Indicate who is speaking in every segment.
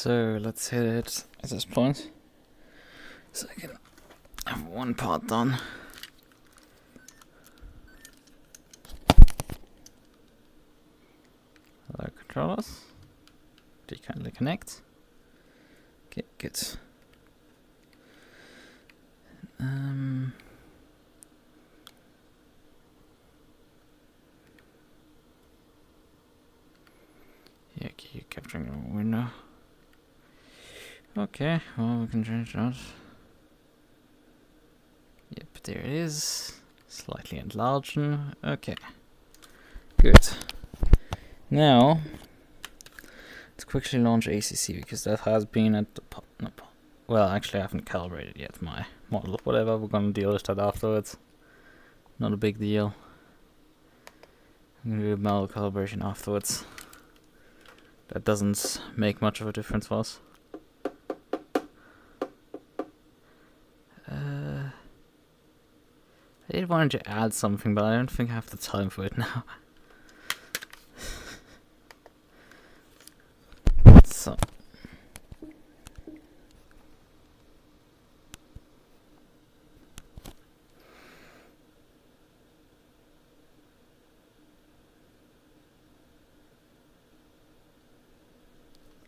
Speaker 1: So let's hit it at this point, so I can have one part done. Hello controllers, do you kindly connect? Okay, good. Yeah, you're capturing a window. Okay, well we can change that. Yep, there it is. Slightly enlarging. Okay, good. Now let's quickly launch ACC because that has been at the well, actually I haven't calibrated yet my model. Whatever, we're gonna deal with that afterwards. Not a big deal. I'm gonna do a model calibration afterwards. That doesn't make much of a difference for us. I did want to add something, but I don't think I have the time for it now.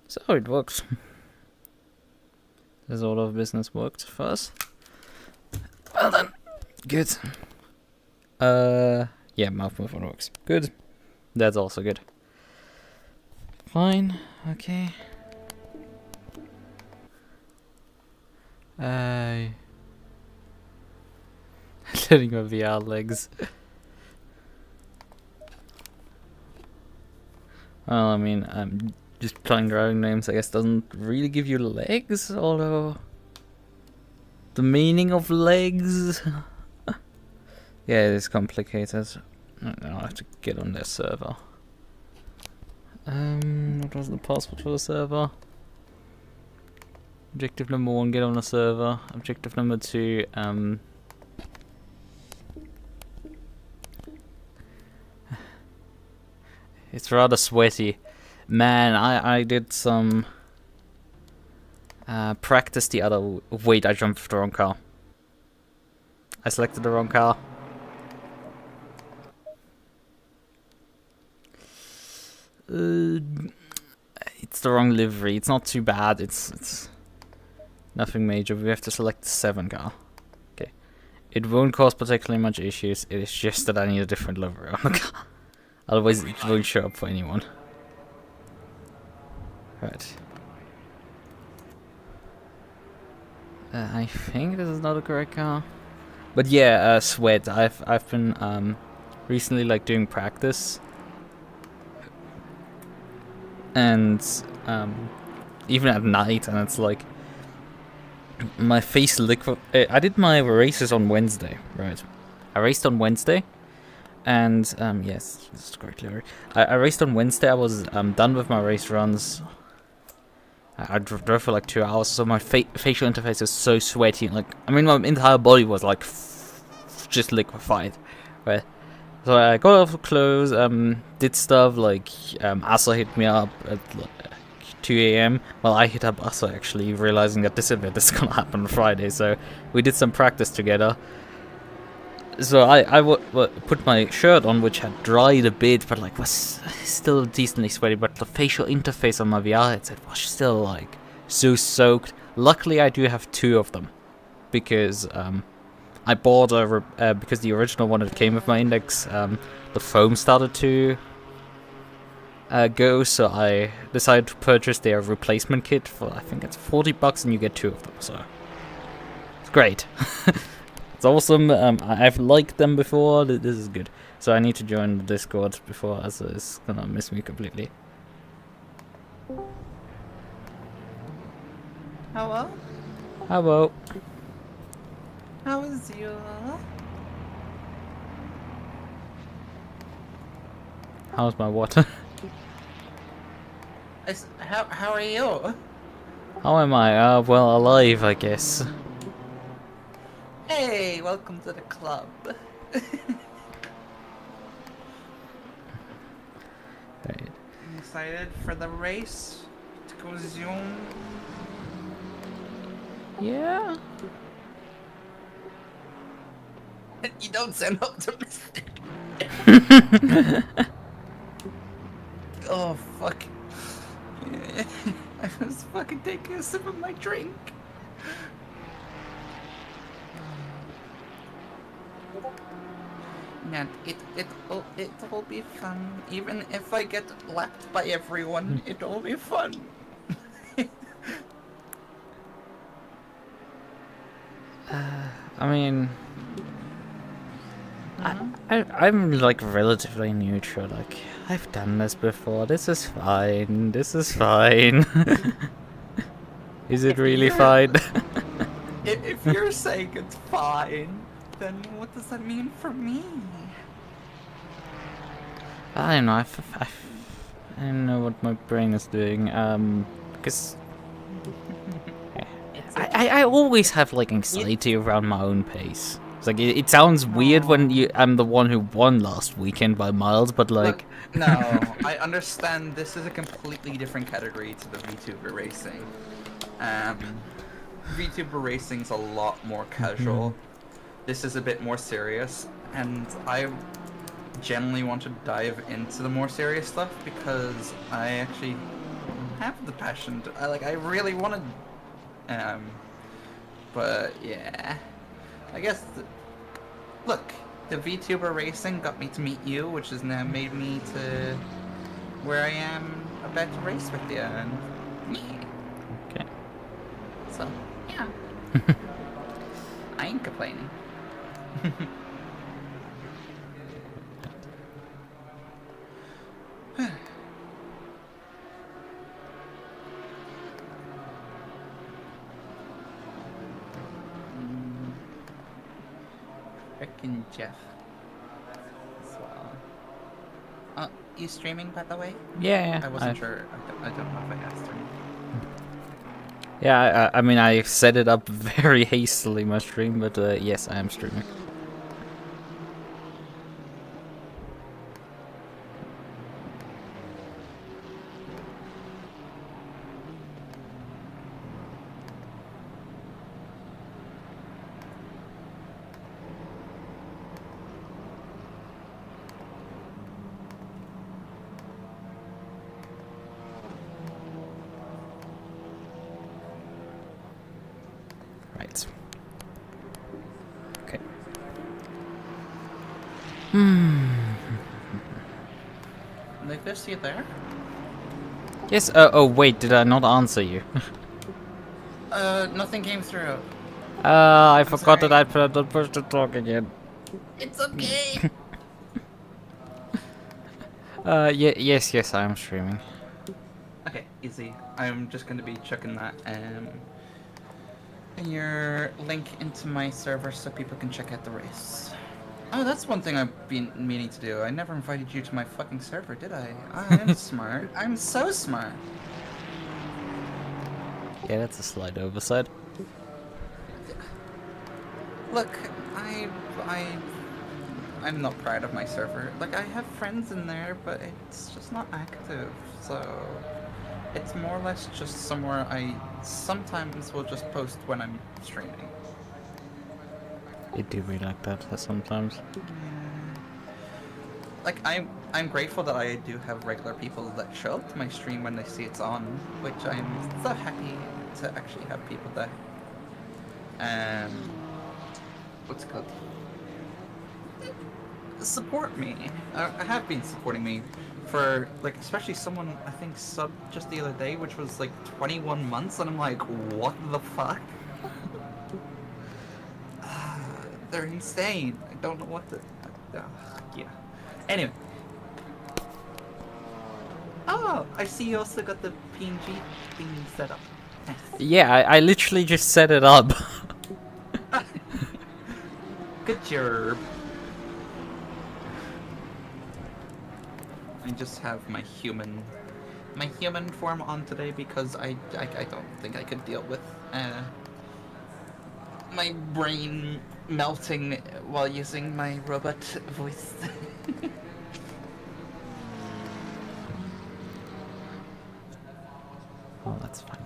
Speaker 1: So it works. This order of business worked for us. Well done. Good. Yeah, mouth movement works. Good. That's also good. Fine. Okay. Letting my VR legs. Well, I mean, just playing driving names, I guess, doesn't really give you legs, although the meaning of legs. Yeah, it is complicated. Now I have to get on their server. What was the password for the server? Objective number 1, get on the server. Objective number 2, it's rather sweaty. Man, I did some practice the other... Wait, I jumped the wrong car. I selected the wrong car. It's the wrong livery. It's not too bad. It's nothing major. We have to select the 7 car. Okay. It won't cause particularly much issues. It is just that I need a different livery on the car. Otherwise it won't show up for anyone. Right. I think this is not a correct car. But yeah, sweat. I've been recently like doing practice. And even at night, and it's like my face liquid. I did my races on Wednesday, right? I raced on Wednesday, and yes, this is correctly right. I raced on Wednesday. I was done with my race runs. I drove for like 2 hours, so my facial interface is so sweaty. Like, I mean, my entire body was like just liquefied, right? So I got off clothes, did stuff like Asa hit me up at like 2 AM. Well, I hit up Asa actually, realizing that this event is gonna happen on Friday. So we did some practice together. So I put my shirt on, which had dried a bit, but like was still decently sweaty. But the facial interface on my VR headset was still like so soaked. Luckily, I do have 2 of them because I bought because the original one that came with my Index, the foam started to go, so I decided to purchase their replacement kit for, I think it's $40, and you get 2 of them. So it's great. It's awesome. I've liked them before. This is good. So I need to join the Discord before Asa is gonna miss me completely.
Speaker 2: Hello?
Speaker 1: Hello.
Speaker 2: How is you?
Speaker 1: How's my water?
Speaker 2: How are you?
Speaker 1: How am I? Well, alive, I guess.
Speaker 2: Hey, welcome to the club.
Speaker 1: Right.
Speaker 2: Excited for the race go zoom.
Speaker 1: Yeah.
Speaker 2: You don't sound optimistic. Oh fuck. I was fucking taking a sip of my drink. Man, it'll be fun. Even if I get lapped by everyone, it'll be fun.
Speaker 1: I mean, I'm like relatively neutral. Like, I've done this before. This is fine. This is fine. Is it really fine?
Speaker 2: If you're saying it's fine, then what does that mean for me?
Speaker 1: I don't know. I don't know what my brain is doing. Because I always have like anxiety around my own pace. It's like it sounds weird when I'm the one who won last weekend by miles, but like.
Speaker 2: Look, no, I understand this is a completely different category to the VTuber racing. VTuber racing's a lot more casual. This is a bit more serious, and I generally want to dive into the more serious stuff because I actually have the passion to, I really want to, but yeah, I guess, look, the VTuber racing got me to meet you, which has now made me to where I am about to race with you, and yeah.
Speaker 1: Okay.
Speaker 2: So, yeah. I ain't complaining. Frickin' Jeff. So, you streaming, by the way?
Speaker 1: Yeah.
Speaker 2: I wasn't sure. I don't know if I asked her.
Speaker 1: Yeah, I mean, I set it up very hastily, my stream, but yes, I am streaming. Right. Okay.
Speaker 2: Lukas, you there?
Speaker 1: Yes, oh wait, did I not answer you?
Speaker 2: Nothing came through.
Speaker 1: I
Speaker 2: I'm
Speaker 1: forgot that
Speaker 2: sorry.
Speaker 1: I put push to talk again.
Speaker 2: It's okay!
Speaker 1: Yes, I am streaming.
Speaker 2: Okay, easy. I'm just gonna be chucking that, your link into my server so people can check out the race. Oh, that's one thing I've been meaning to do. I never invited you to my fucking server, did I? I'm smart. I'm so smart.
Speaker 1: Yeah, that's a slight oversight.
Speaker 2: Look, I'm not proud of my server. Like, I have friends in there, but it's just not active, so it's more or less just somewhere I sometimes will just post when I'm streaming.
Speaker 1: It do be like that sometimes.
Speaker 2: Like, I'm grateful that I do have regular people that show up to my stream when they see it's on, which I'm so happy to actually have people that what's it called? Support me. I have been supporting me for, like, especially someone I think subbed just the other day, which was like 21 months, and I'm like, what the fuck? They're insane. I don't know what to. Yeah. Anyway. Oh, I see you also got the PNG thing set up. Nice.
Speaker 1: Yeah, I literally just set it up.
Speaker 2: Good job. I just have my human form on today because I don't think I could deal with my brain melting while using my robot voice.
Speaker 1: Oh, that's fine.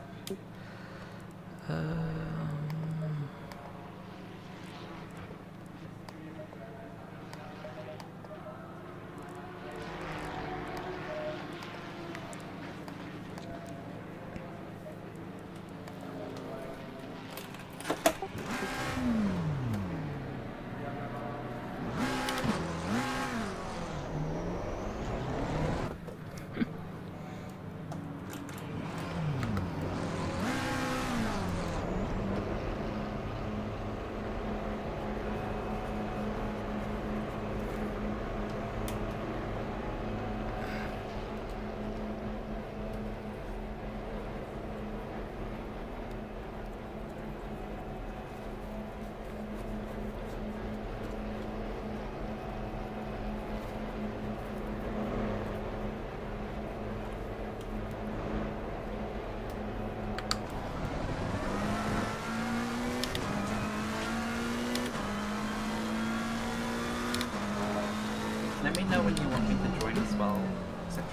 Speaker 2: Let me know when you want me to join as well, etc.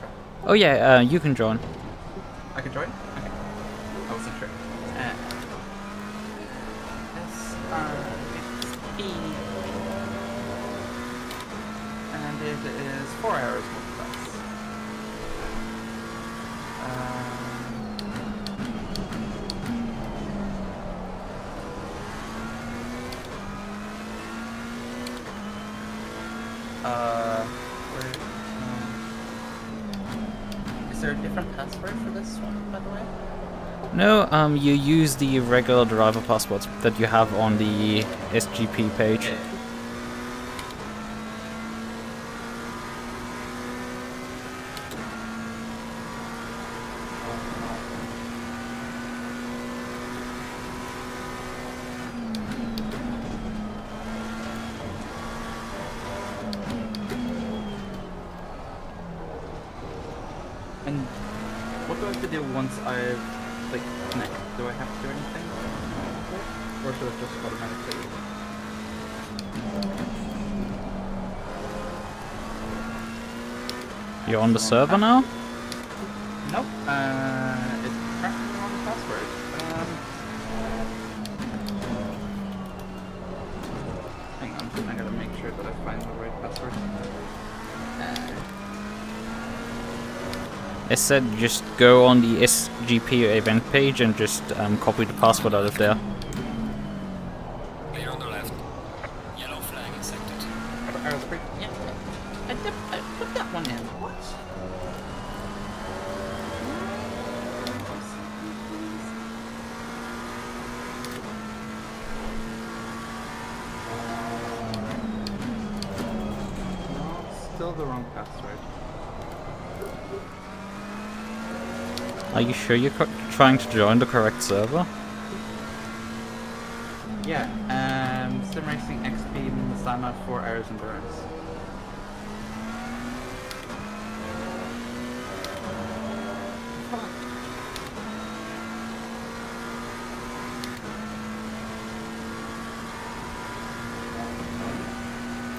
Speaker 1: Oh yeah, you can join.
Speaker 2: I can join? Okay. I wasn't sure. SRXP. And it is 4 hours with us. Is there a different password for this one, by the way?
Speaker 1: No, you use the regular driver passport that you have on the SGP page.
Speaker 2: Yeah. And what do I have to do once I've connect? Do I have to do anything? Or should it just automatically?
Speaker 1: You're on the server now?
Speaker 2: Nope. It's currently the wrong password. Hang on, I gotta make sure that I find the right password.
Speaker 1: It said just go on the SGP event page and just copy the password out of there.
Speaker 3: Clear on the left. Yellow flag accepted.
Speaker 2: Yeah, I put that one in. What? No, still the wrong password.
Speaker 1: Are you sure you're trying to join the correct server?
Speaker 2: Yeah, Sim Racing XP Misano 4 hours endurance.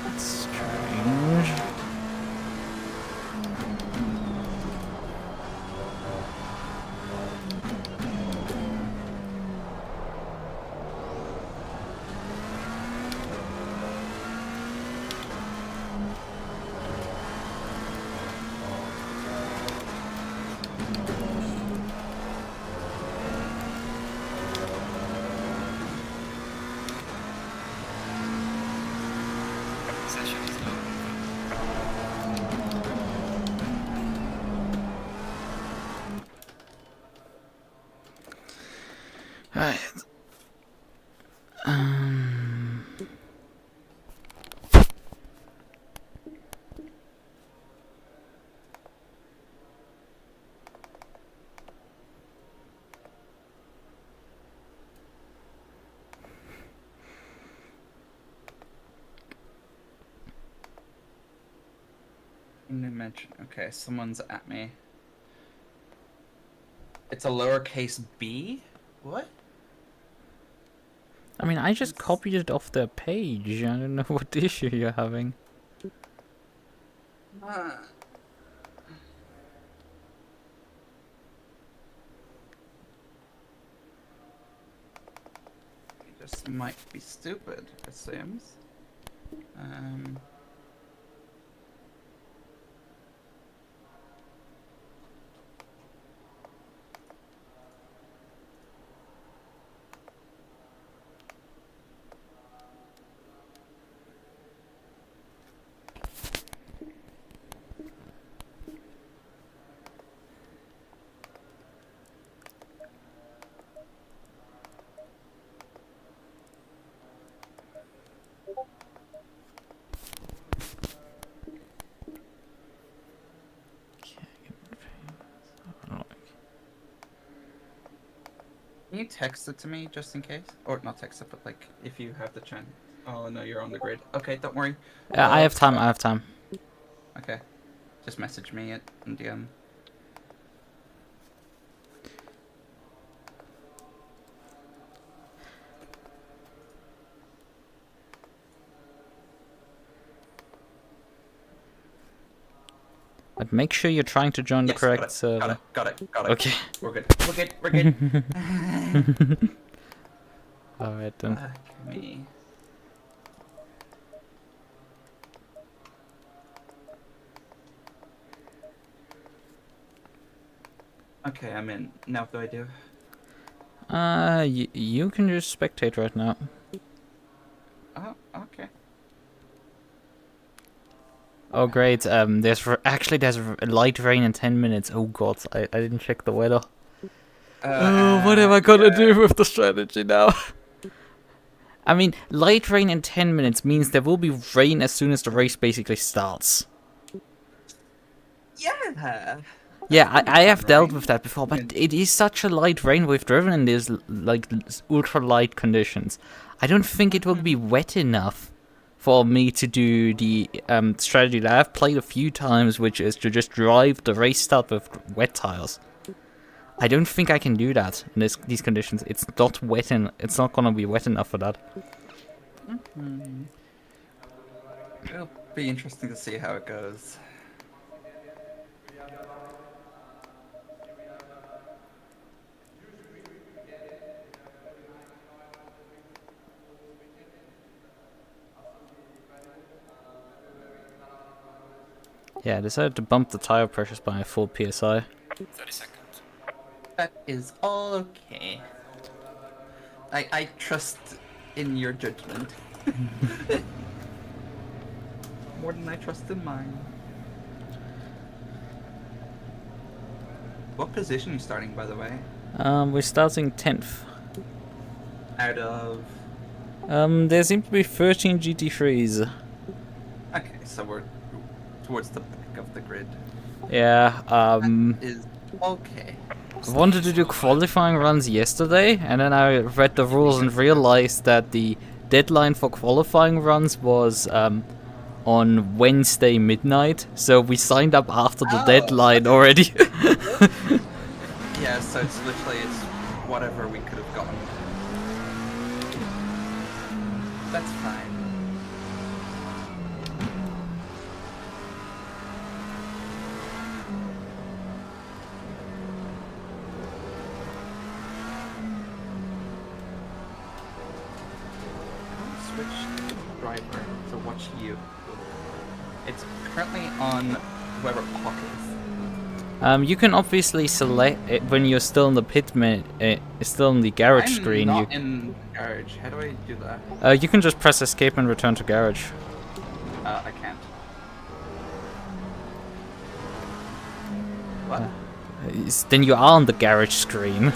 Speaker 1: That's strange.
Speaker 3: Session is over.
Speaker 1: Right.
Speaker 2: New mention. Okay, someone's at me. It's a lowercase b? What?
Speaker 1: I mean, I just copied it off their page. I don't know what issue you're having.
Speaker 2: This might be stupid, it seems. Can you text it to me just in case? Or not text it, but like if you have the chance. Oh no, you're on the grid. Okay, don't worry.
Speaker 1: I have time. I have time.
Speaker 2: Okay, just message me at DM.
Speaker 1: But make sure you're trying to join the correct server.
Speaker 2: Got it.
Speaker 1: Okay.
Speaker 2: We're good.
Speaker 1: Alright then.
Speaker 2: Fuck me. Okay, I'm in. Now what do I do?
Speaker 1: You can just spectate right now.
Speaker 2: Oh, okay.
Speaker 1: Oh great, there's light rain in 10 minutes. Oh god, I didn't check the weather. What am I gonna do with the strategy now? I mean, light rain in 10 minutes means there will be rain as soon as the race basically starts.
Speaker 2: Yeah.
Speaker 1: Yeah, I have dealt with that before, but it is such a light rain we've driven in these like ultra light conditions. I don't think it will be wet enough for me to do the strategy that I've played a few times, which is to just drive the race start with wet tires. I don't think I can do that in these conditions. It's not wet it's not gonna be wet enough for that.
Speaker 2: It'll be interesting to see how it goes.
Speaker 1: Yeah, I decided to bump the tire pressures by a full PSI.
Speaker 3: 30 seconds.
Speaker 2: That is all okay. I trust in your judgment. More than I trust in mine. What position are you starting, by the way?
Speaker 1: We're starting 10th.
Speaker 2: Out of...
Speaker 1: There seem to be 13 GT3s.
Speaker 2: Okay, so we're towards the back of the grid.
Speaker 1: Yeah,
Speaker 2: That is okay.
Speaker 1: I wanted to do qualifying runs yesterday, and then I read the rules and realized that the deadline for qualifying runs was on Wednesday midnight, so we signed up after the deadline already.
Speaker 2: Yeah, so it's whatever we could have gotten. That's fine. Switch driver to watch you. It's currently on whoever Hawk is.
Speaker 1: You can obviously select it when you're still in the still in the garage screen.
Speaker 2: I'm not in garage. How do I do that?
Speaker 1: You can just press escape and return to garage.
Speaker 2: I can't. What?
Speaker 1: Then you are on the garage screen.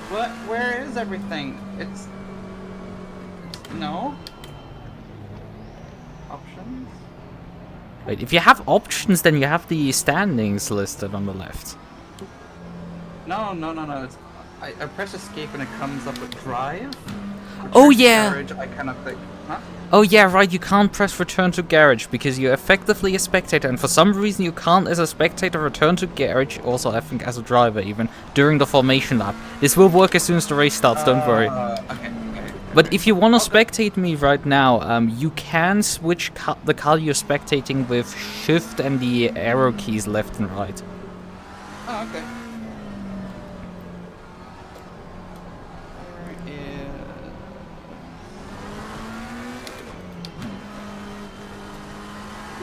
Speaker 2: What? Where is everything? It's no options.
Speaker 1: Wait, if you have options, then you have the standings listed on the left.
Speaker 2: No. It's I press escape and it comes up with drive.
Speaker 1: Oh yeah.
Speaker 2: Garage, I kind of think, huh?
Speaker 1: Oh yeah, right, you can't press return to garage because you're effectively a spectator, and for some reason you can't as a spectator return to garage, also I think as a driver even, during the formation lap. This will work as soon as the race starts, don't worry.
Speaker 2: Okay.
Speaker 1: But if you want to spectate me right now, you can switch the car you're spectating with shift and the arrow keys left and right.
Speaker 2: Oh, okay. Where is...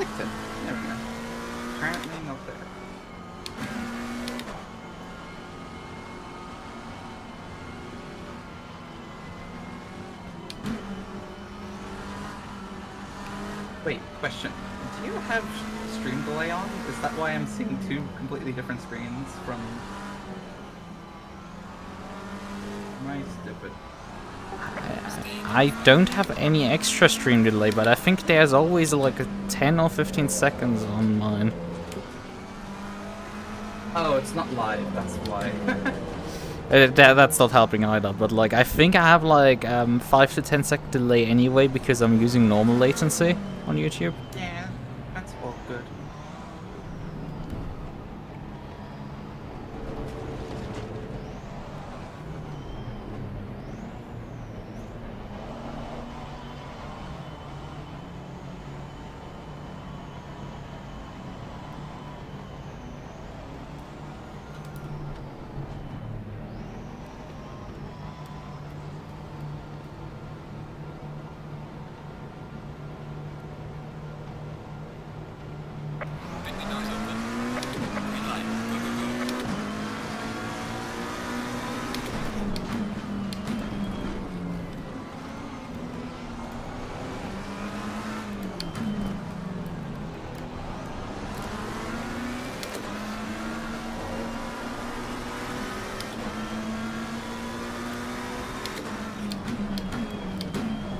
Speaker 2: Lichten. There we go. Apparently not there. Wait, question. Do you have stream delay on? Is that why I'm seeing two completely different screens from... Am I stupid?
Speaker 1: I don't have any extra stream delay, but I think there's always like a 10 or 15 seconds on mine.
Speaker 2: Oh, it's not live, that's why.
Speaker 1: That's not helping either, but like I think I have like 5 to 10 second delay anyway because I'm using normal latency on YouTube.
Speaker 2: Yeah, that's all good.
Speaker 3: Windows open. Green light. Go, go, go.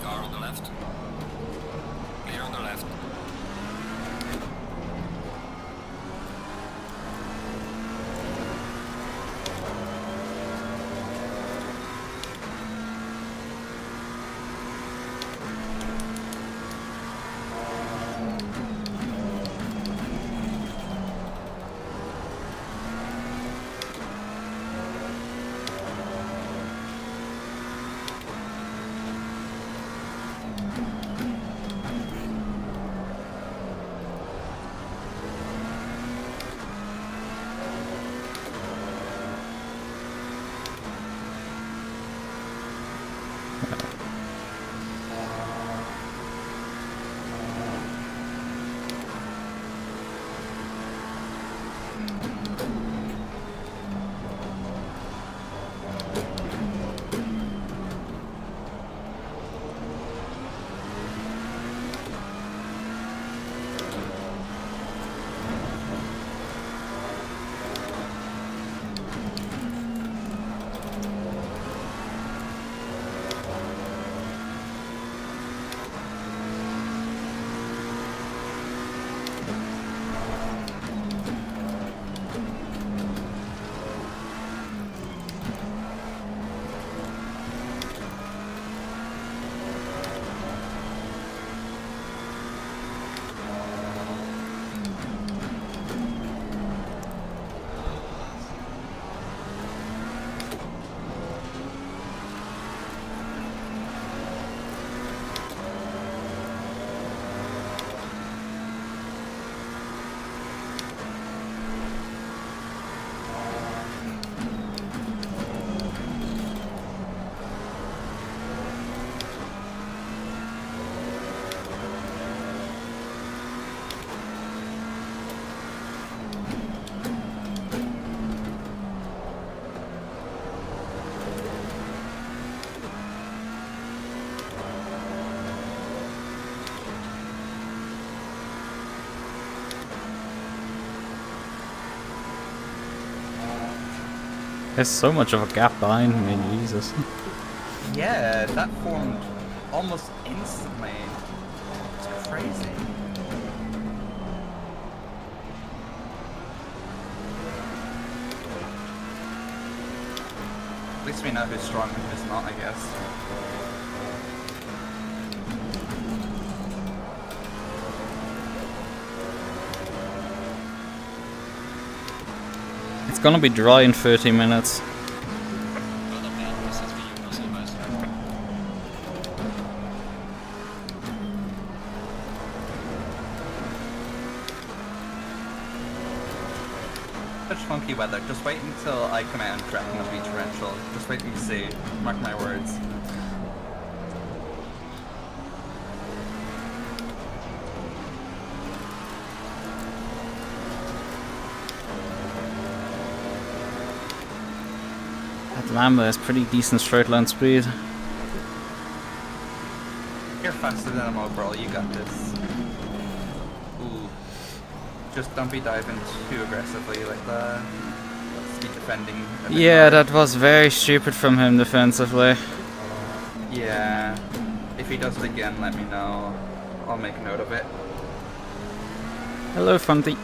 Speaker 3: Car on the left. Clear on the left.
Speaker 1: There's so much of a gap behind me, Jesus.
Speaker 2: Yeah, that formed almost instantly. It's crazy. At least we know who's strong and who's not, I guess.
Speaker 1: It's gonna be dry in 30 minutes.
Speaker 3: Wel dat mij, dus dat is wie je zo best.
Speaker 2: Such funky weather. Just wait until I come out and threaten a beach torrential. Just wait and see. Mark my words.
Speaker 1: That Lambo has pretty decent straight line speed.
Speaker 2: You're faster than him overall, you got this. Ooh. Just don't be diving too aggressively like that. Let's be defending a bit
Speaker 1: Yeah,
Speaker 2: more.
Speaker 1: that was very stupid from him defensively.
Speaker 2: Yeah. If he does it again, let me know. I'll make a note of it.
Speaker 1: Hello, Funty.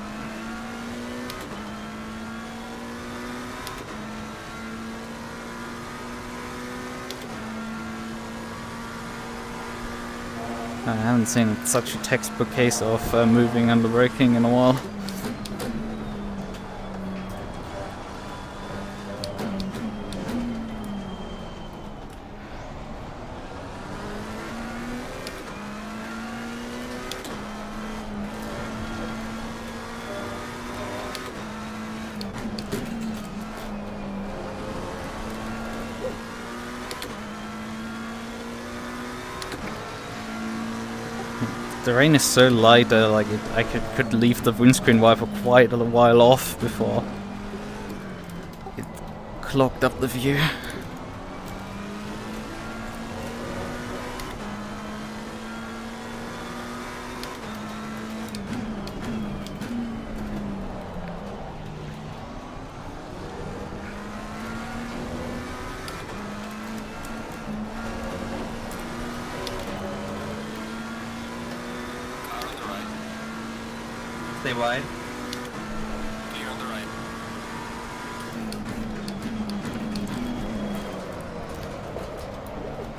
Speaker 1: I haven't seen such a textbook case of moving under braking in a while. The rain is so light that like I could leave the windscreen wiper quite a while off before it clogged up the view.
Speaker 3: Car on the right.
Speaker 2: Stay wide.
Speaker 3: Clear on the right.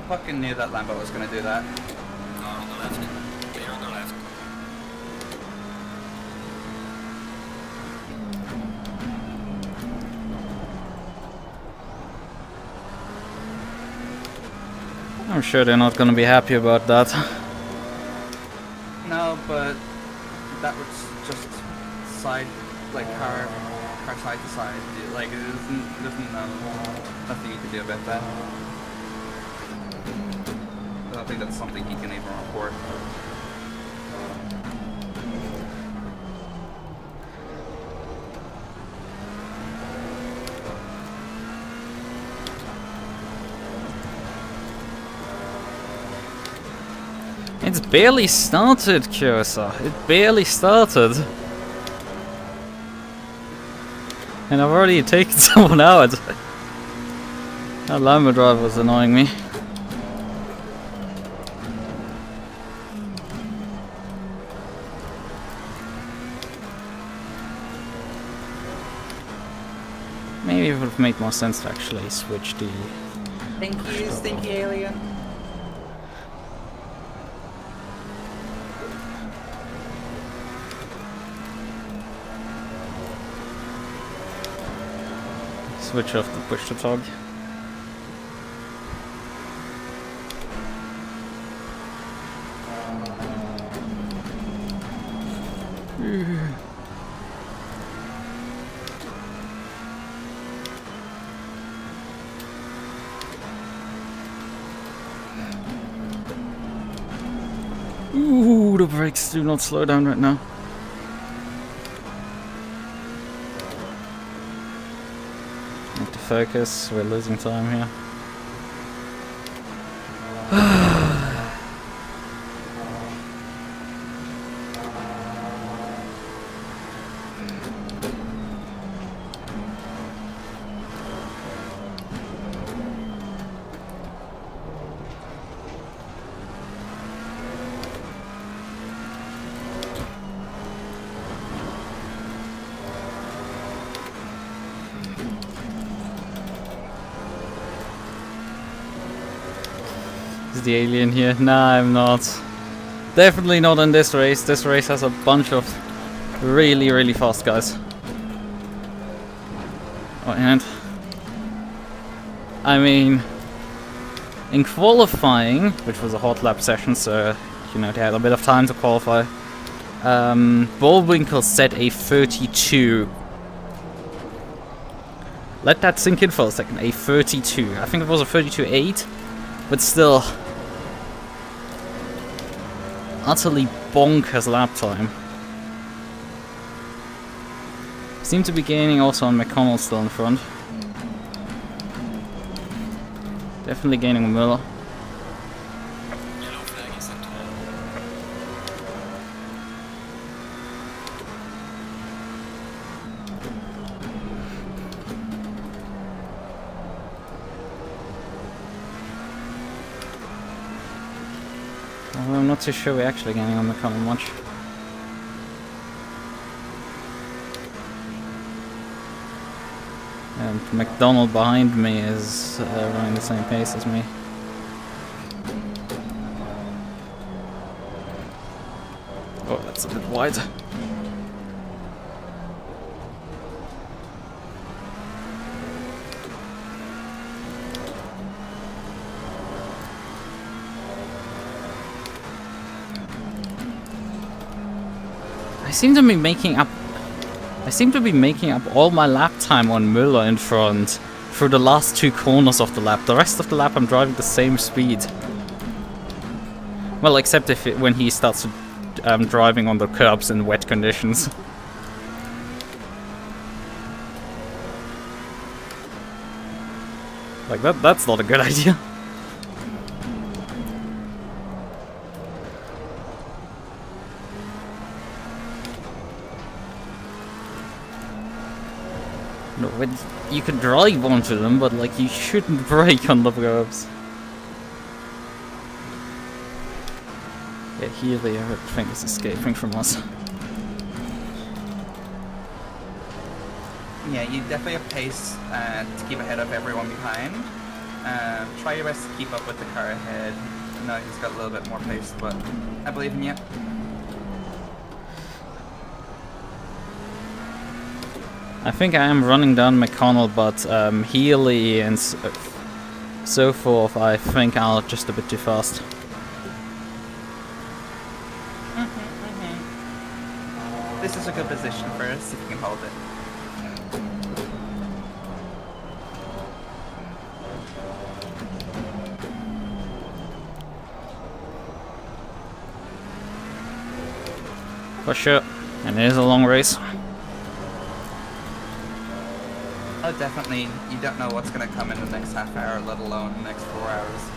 Speaker 2: Fucking knew that Lambo was gonna do that.
Speaker 3: Car on the left. Clear on the left.
Speaker 1: I'm sure they're not gonna be happy about that.
Speaker 2: No, but that was just side, like car side to side. Like there's nothing you can do about that. I don't think that's something he can even report.
Speaker 1: It's barely started, Cursa. It barely started. And I've already taken someone out. That Lambo driver was annoying me. Maybe it would have made more sense to actually switch the...
Speaker 2: Thank you, stinky alien.
Speaker 1: Switch off the push to talk. Ooh, the brakes do not slow down right now. Need to focus, we're losing time here. Is the alien here? Nah, I'm not. Definitely not in this race. This race has a bunch of really, really fast guys. Oh, and I mean, in qualifying, which was a hot lap session, so you know they had a bit of time to qualify. Bullwinkle set a 32. Let that sink in for a second. A 32. I think it was a 32.8, but still. Utterly bonkers lap time. Seem to be gaining also on McConnell still in front. Definitely gaining Müller.
Speaker 3: Yellow flag is at all.
Speaker 1: Although I'm not too sure we're actually gaining on McLaren much. And McDonald behind me is running the same pace as me. Oh, that's a bit wide. I seem to be making up all my lap time on Müller in front through the last 2 corners of the lap. The rest of the lap I'm driving the same speed. Well, except when he starts driving on the curbs in wet conditions. Like that's not a good idea. No, you can drive onto them, but like you shouldn't brake on the curbs. Yeah, here the thing is escaping from us.
Speaker 2: Yeah, you definitely have pace to keep ahead of everyone behind. Try your best to keep up with the car ahead. No, he's got a little bit more pace, but I believe in you.
Speaker 1: I think I am running down McConnell, but Healy and so forth, I think are just a bit too fast.
Speaker 2: This is a good position for us if you can hold it.
Speaker 1: For sure, and it is a long race.
Speaker 2: Oh, definitely. You don't know what's going to come in the next half hour, let alone the next 4 hours.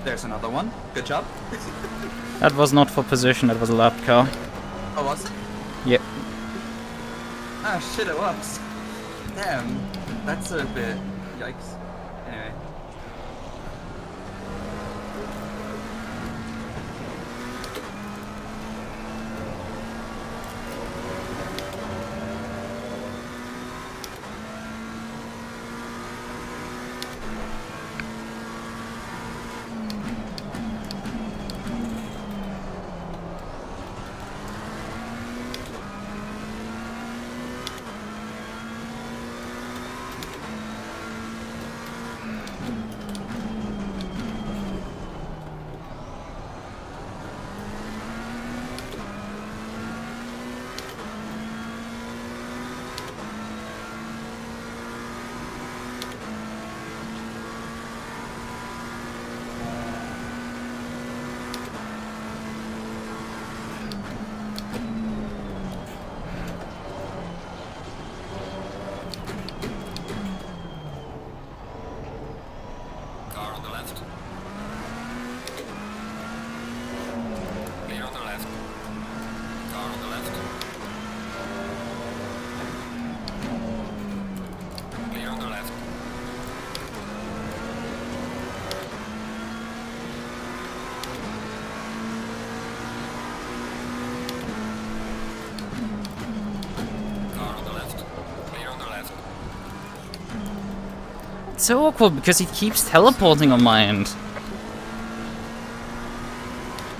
Speaker 2: There's another one. Good job.
Speaker 1: That was not for position, that was a lap car.
Speaker 2: Oh, was it?
Speaker 1: Yep.
Speaker 2: Oh shit, it was. Damn. That's a bit... Yikes. Anyway.
Speaker 1: so awkward because he keeps teleporting on my end.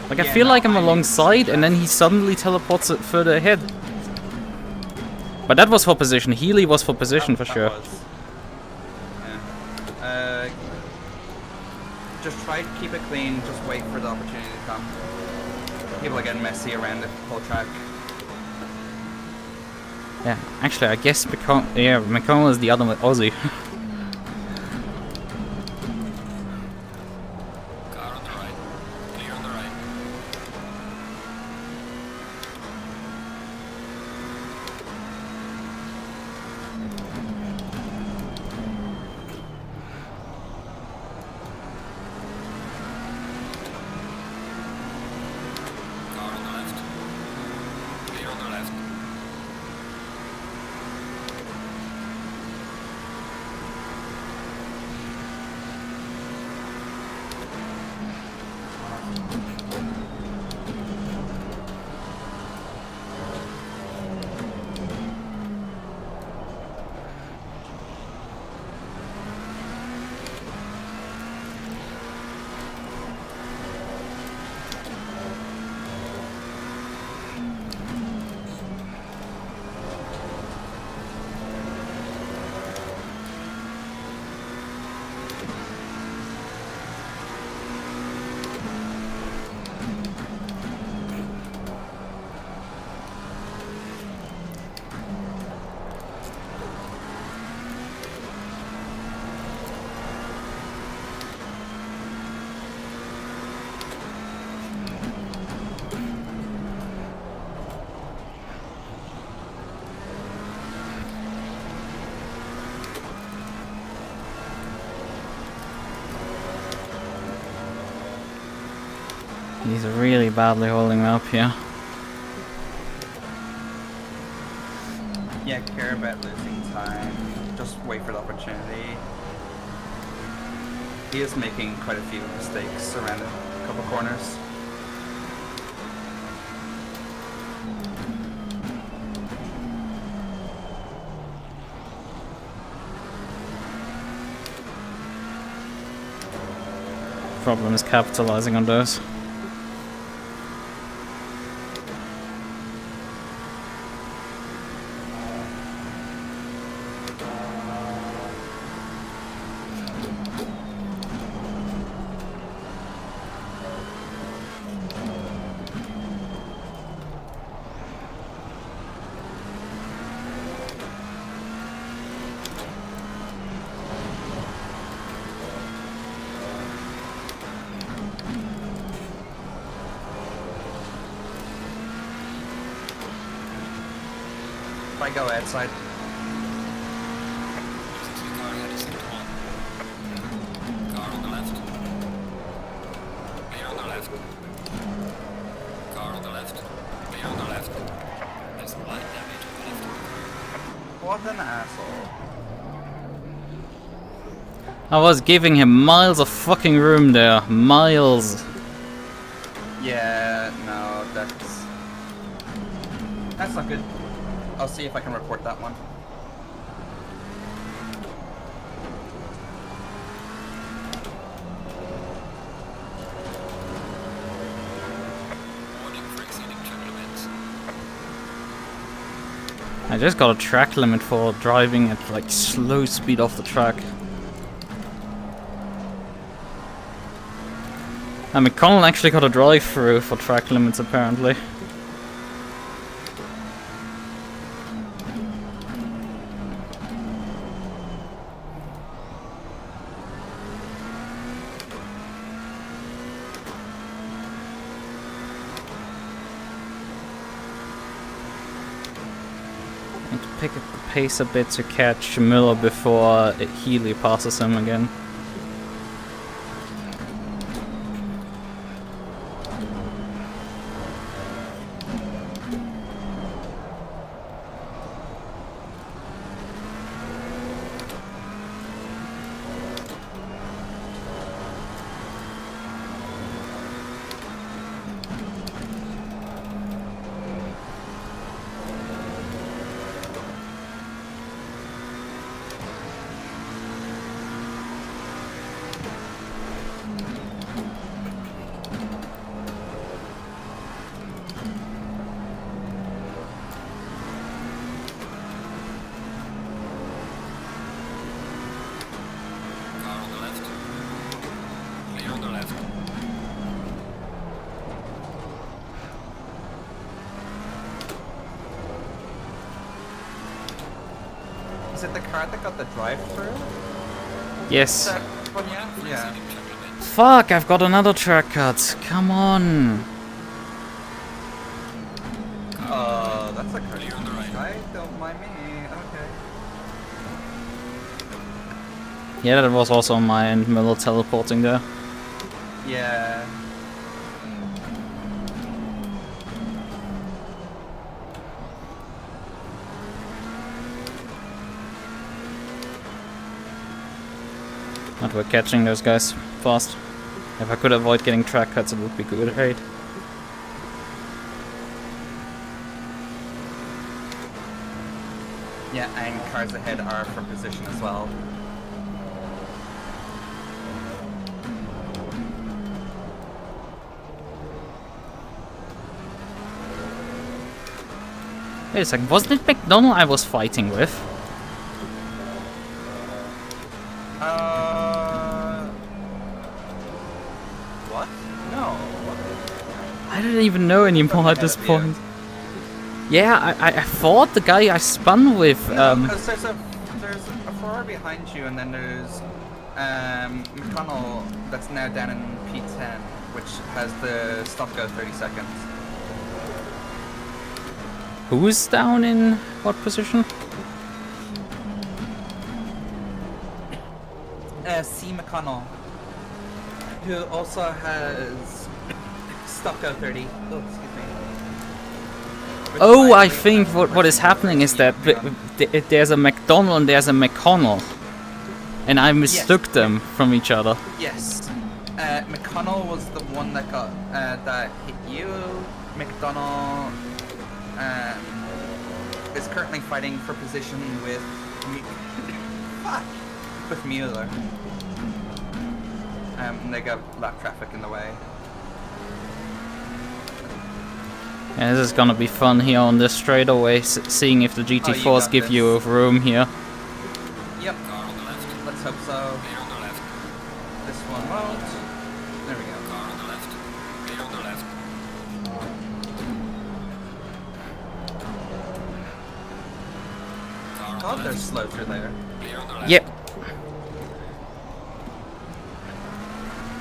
Speaker 1: Like, I
Speaker 2: Yeah,
Speaker 1: feel
Speaker 2: no,
Speaker 1: like I'm
Speaker 2: I need to
Speaker 1: alongside,
Speaker 2: see
Speaker 1: and then he suddenly teleports it further ahead. But that was for position. Healy was for position for sure.
Speaker 2: Was. Yeah. Just try to keep it clean. Just wait for the opportunity to come. People are getting messy around the whole track.
Speaker 1: Yeah, actually, I guess McLaren is the other Aussie.
Speaker 3: Car on the right. Clear on the right. Car on the left. Clear on the left.
Speaker 1: He's really badly holding me up here.
Speaker 2: Yeah, care about losing time. Just wait for the opportunity. He is making quite a few mistakes around a couple corners.
Speaker 1: Problem is capitalizing on those.
Speaker 2: If I go outside,
Speaker 3: Car ahead is into one. Car on the left. Clear on the left. Car on the left. Clear on the left. There's light damage on the left.
Speaker 2: what an asshole.
Speaker 1: I was giving him miles of fucking room there. Miles.
Speaker 2: Yeah, no, that's not good. I'll see if I can report that one.
Speaker 3: Warning for exceeding track limits.
Speaker 1: I just got a track limit for driving at like slow speed off the track. I mean, Colin actually got a drive-through for track limits apparently. Need to pick up the pace a bit to catch Miller before Healy passes him again.
Speaker 2: Is it the car that got the drive-through?
Speaker 1: Yes.
Speaker 2: That one, yeah? Yeah.
Speaker 1: Fuck, I've got another track cut. Come on.
Speaker 2: That's a crazy guy. Don't mind me. Okay.
Speaker 1: Yeah, that was also on my end, Miller teleporting there.
Speaker 2: Yeah.
Speaker 1: But we're catching those guys fast. If I could avoid getting track cuts, it would be good, right?
Speaker 2: Yeah, and cars ahead are for position as well.
Speaker 1: Wait a second, wasn't it McDonald I was fighting with?
Speaker 2: What? No.
Speaker 1: I don't even know anymore at this point. Yeah, I thought the guy I spun with.
Speaker 2: Because there's a Ferrari behind you, and then there's McConnell that's now down in P10, which has the stop go 30 seconds.
Speaker 1: Who's down in what position?
Speaker 2: C. McConnell, who also has stop go 30. Oh, excuse me.
Speaker 1: Oh, I think what is happening is that there's a McDonald and there's a McConnell, and I mistook them from each other.
Speaker 2: Yes. McConnell was the one that got that hit you. McDonald is currently fighting for position with with Mueller. And they got lap traffic in the way.
Speaker 1: Yeah, this is gonna be fun here on this straightaway, seeing if the GT4s give you room here.
Speaker 2: Yep. Car on the left. Let's hope so. Clear on the left. This one won't. There we go. Car on the left. Clear on the left. God, they're slow through there. Clear on the left.
Speaker 1: Yep.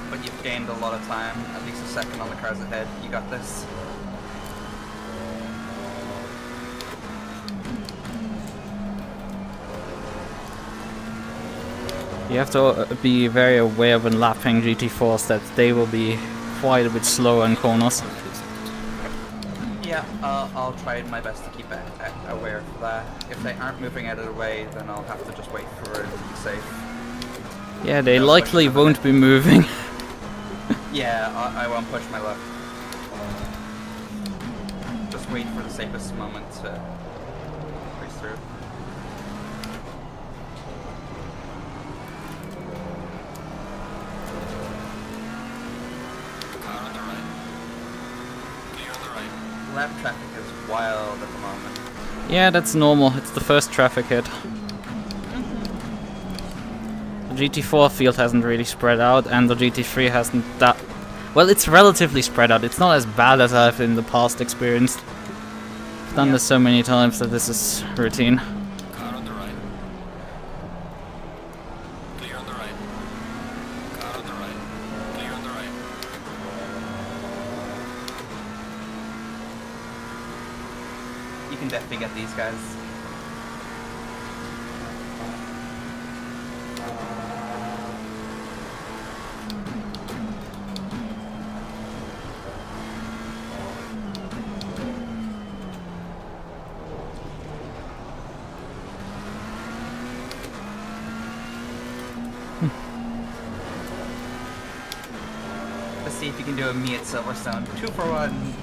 Speaker 2: But you've gained a lot of time, at least a second on the cars ahead. You got this.
Speaker 1: You have to be very aware when lapping GT4s that they will be quite a bit slower in corners.
Speaker 2: Yeah, I'll try my best to keep aware of that. If they aren't moving out of the way, then I'll have to just wait for it to be safe.
Speaker 1: Yeah, they likely won't be moving.
Speaker 2: Yeah, I won't push my luck. Just wait for the safest moment to race through. Car on the right. Clear on the right. Lap traffic is wild at the moment.
Speaker 1: Yeah, that's normal. It's the first traffic hit. The GT4 field hasn't really spread out, and the GT3 hasn't that... Well, it's relatively spread out. It's not as bad as I've in the past experienced. I've done this so many times that this is routine.
Speaker 2: Car on the right. Clear on the right. Car on the right. Clear on the right. You can definitely get these guys. Let's see if you can do a me at Silverstone. 2 for 1.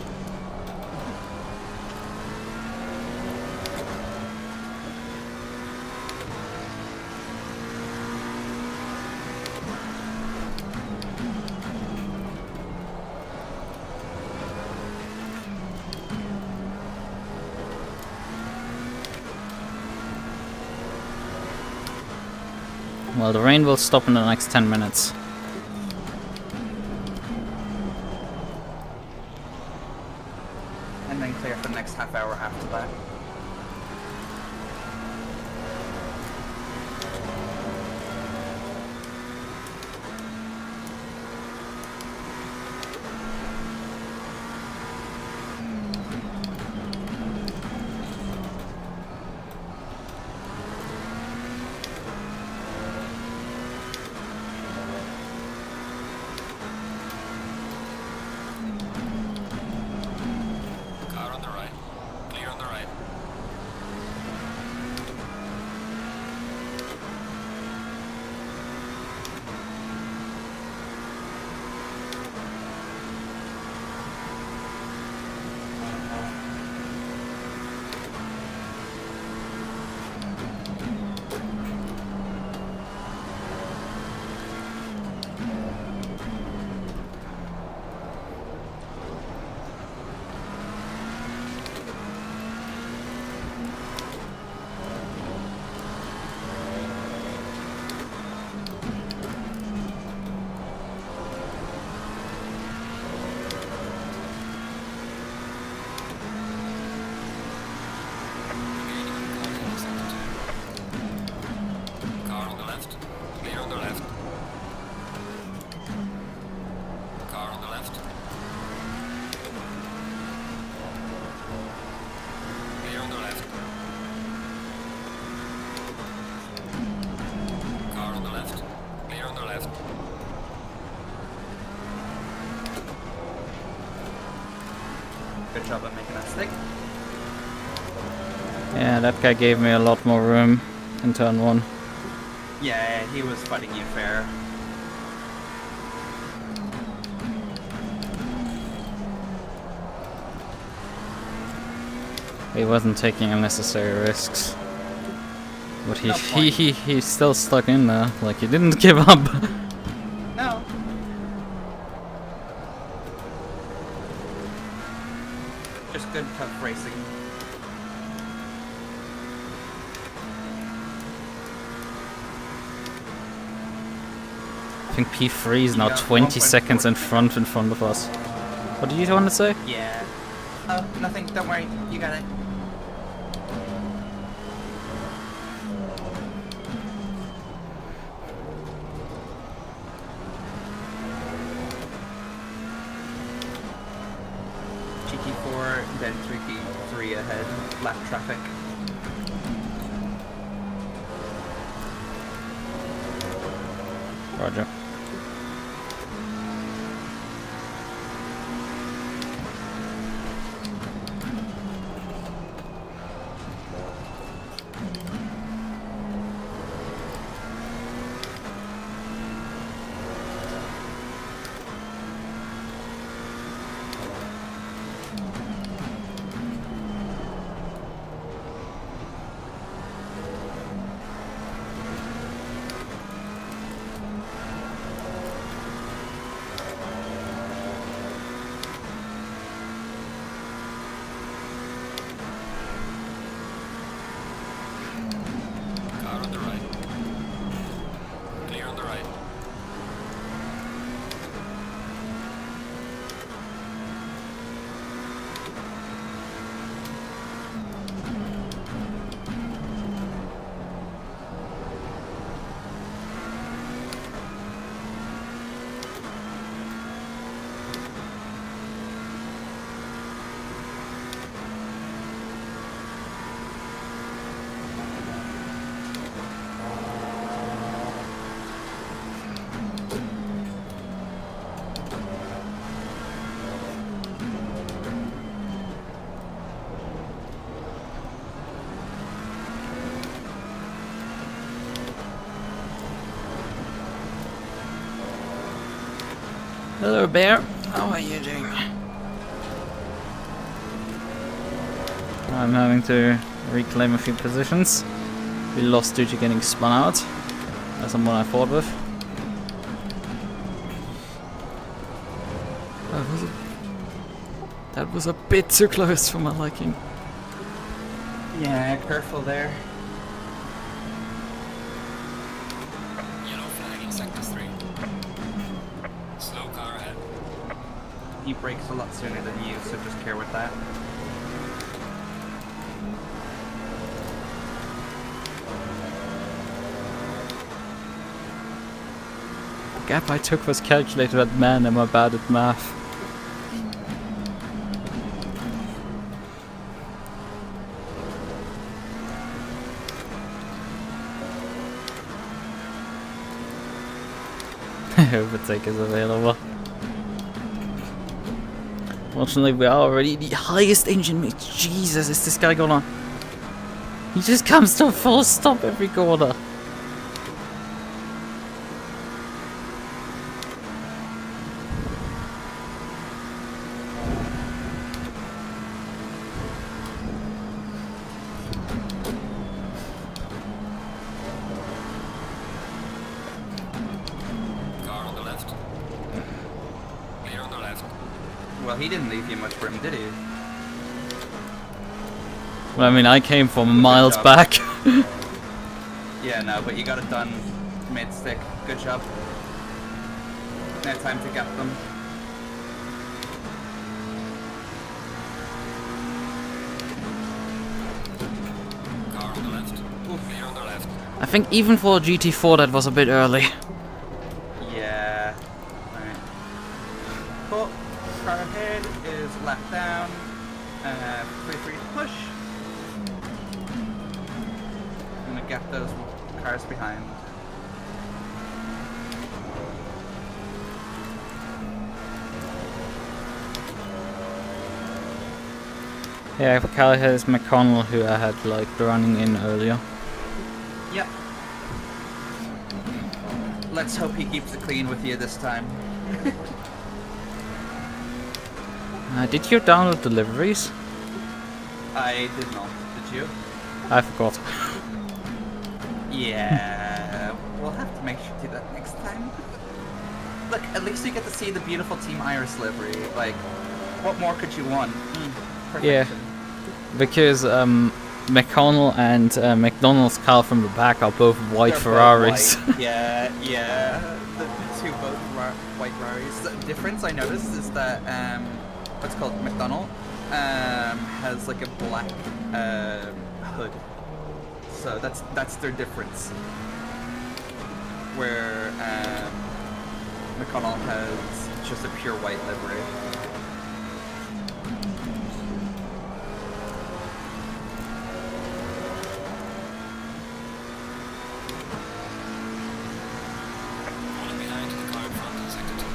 Speaker 1: Well, the rain will stop in the next 10 minutes.
Speaker 2: And then clear for the next half hour after that. good job at making that stick.
Speaker 1: Yeah, that guy gave me a lot more room in turn 1.
Speaker 2: Yeah, he was fighting you fair.
Speaker 1: He wasn't taking unnecessary risks. But
Speaker 2: No point.
Speaker 1: he's still stuck in there, like he didn't give up.
Speaker 2: No. Just good tough racing.
Speaker 1: I think P3 is now
Speaker 2: Yeah,
Speaker 1: 20 seconds
Speaker 2: 1.4.
Speaker 1: in front of us. What did you want to say?
Speaker 2: Yeah. Oh, nothing. Don't worry. You got it. GT4, then 3 ahead. Lap traffic.
Speaker 1: Roger.
Speaker 3: Car on the right. Clear on the right.
Speaker 1: Hello, Bear. How are you doing? I'm having to reclaim a few positions. We lost due to getting spun out. That's someone I fought with. That was a bit too close for my liking.
Speaker 2: Yeah, careful there.
Speaker 3: Yellow flagging sector 3. Slow car ahead.
Speaker 2: He brakes a lot sooner than you, so just care with that.
Speaker 1: The gap I took was calculated, but man, am I bad at math. Overtake is available. Fortunately, we are already the highest engine mate. Jesus, is this guy gonna... He just comes to a full stop every corner.
Speaker 3: Car on the left. Clear on the left.
Speaker 2: Well, he didn't leave you much room, did he?
Speaker 1: Well, I mean, I came from
Speaker 2: Good
Speaker 1: miles
Speaker 2: job.
Speaker 1: back.
Speaker 2: Yeah, no, but you got it done mid-stick. Good job. Now time to get them.
Speaker 3: Car on the left. Clear on the left.
Speaker 1: I think even for a GT4 that was a bit early.
Speaker 2: Yeah. Alright. Cool. Car ahead is left down. Free to push. I'm gonna get those cars behind.
Speaker 1: Yeah, Cal has McConnell, who I had like running in earlier.
Speaker 2: Yep. Let's hope he keeps it clean with you this time.
Speaker 1: Did you download deliveries?
Speaker 2: I did not. Did you?
Speaker 1: I forgot.
Speaker 2: Yeah. We'll have to make sure to do that next time. Look, at least you get to see the beautiful Team Iris livery. Like, what more could you want? Perfection.
Speaker 1: Yeah. Because McConnell and McDonald's car from the back are both white
Speaker 2: They're
Speaker 1: Ferraris.
Speaker 2: both white. Yeah. The two both white Ferraris. The difference I noticed is that what's called McDonald has like a black hood. So that's their difference. Where McConnell has just a pure white livery.
Speaker 3: Falling behind the car in front in sector 2.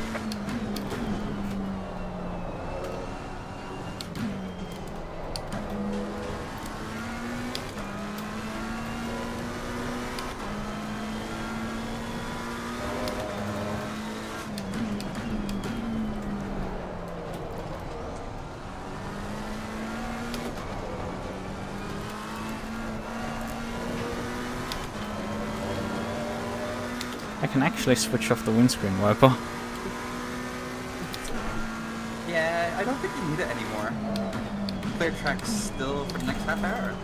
Speaker 1: I can actually switch off the windscreen wiper.
Speaker 2: Yeah, I don't think you need it anymore. Clear track's still for the next half hour.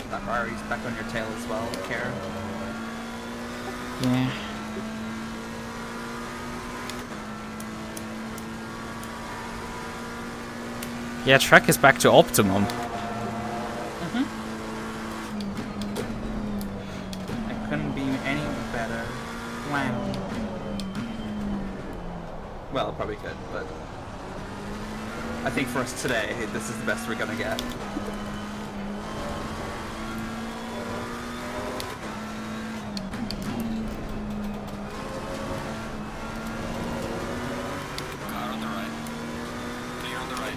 Speaker 2: That Ferrari's back on your tail as well, Kara.
Speaker 1: Yeah. Yeah, track is back to optimum.
Speaker 2: It couldn't be any better. Wow. Well, it probably could, but I think for us today, this is the best we're gonna get.
Speaker 3: Car on the right. Clear on the right.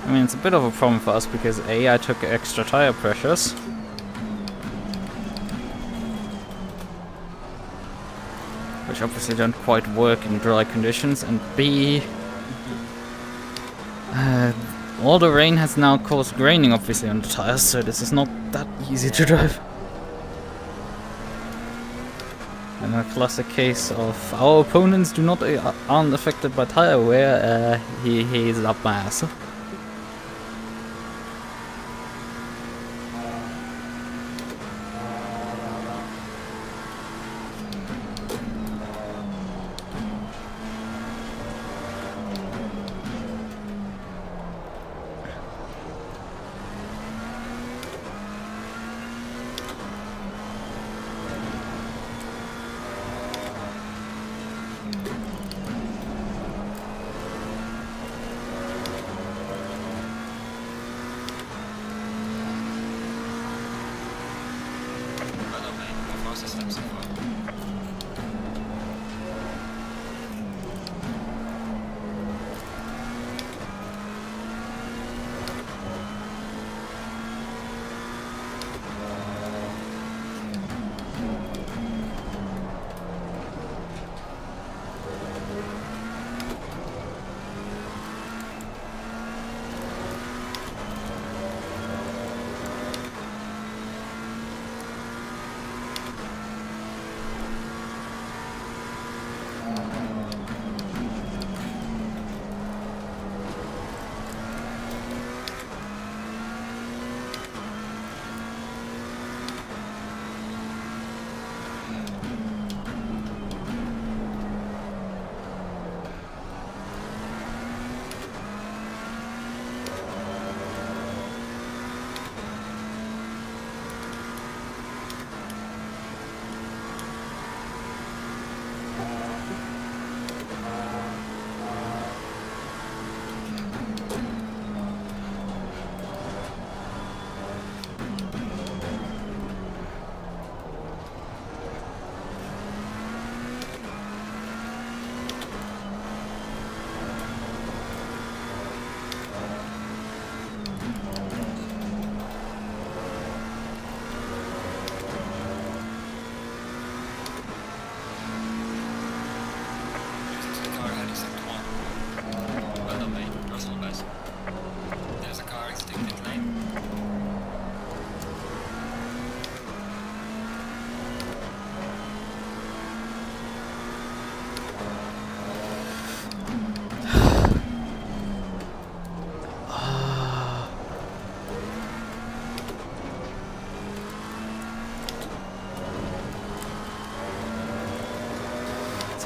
Speaker 1: I mean, it's a bit of a problem for us because A, I took extra tire pressures. Which obviously don't quite work in dry conditions, and B, all the rain has now caused graining obviously on the tires, so this is not that easy to drive. And a classic case of our opponents aren't affected by tire wear, he's up my ass.
Speaker 3: Well done, mate. Go fastest lap so far.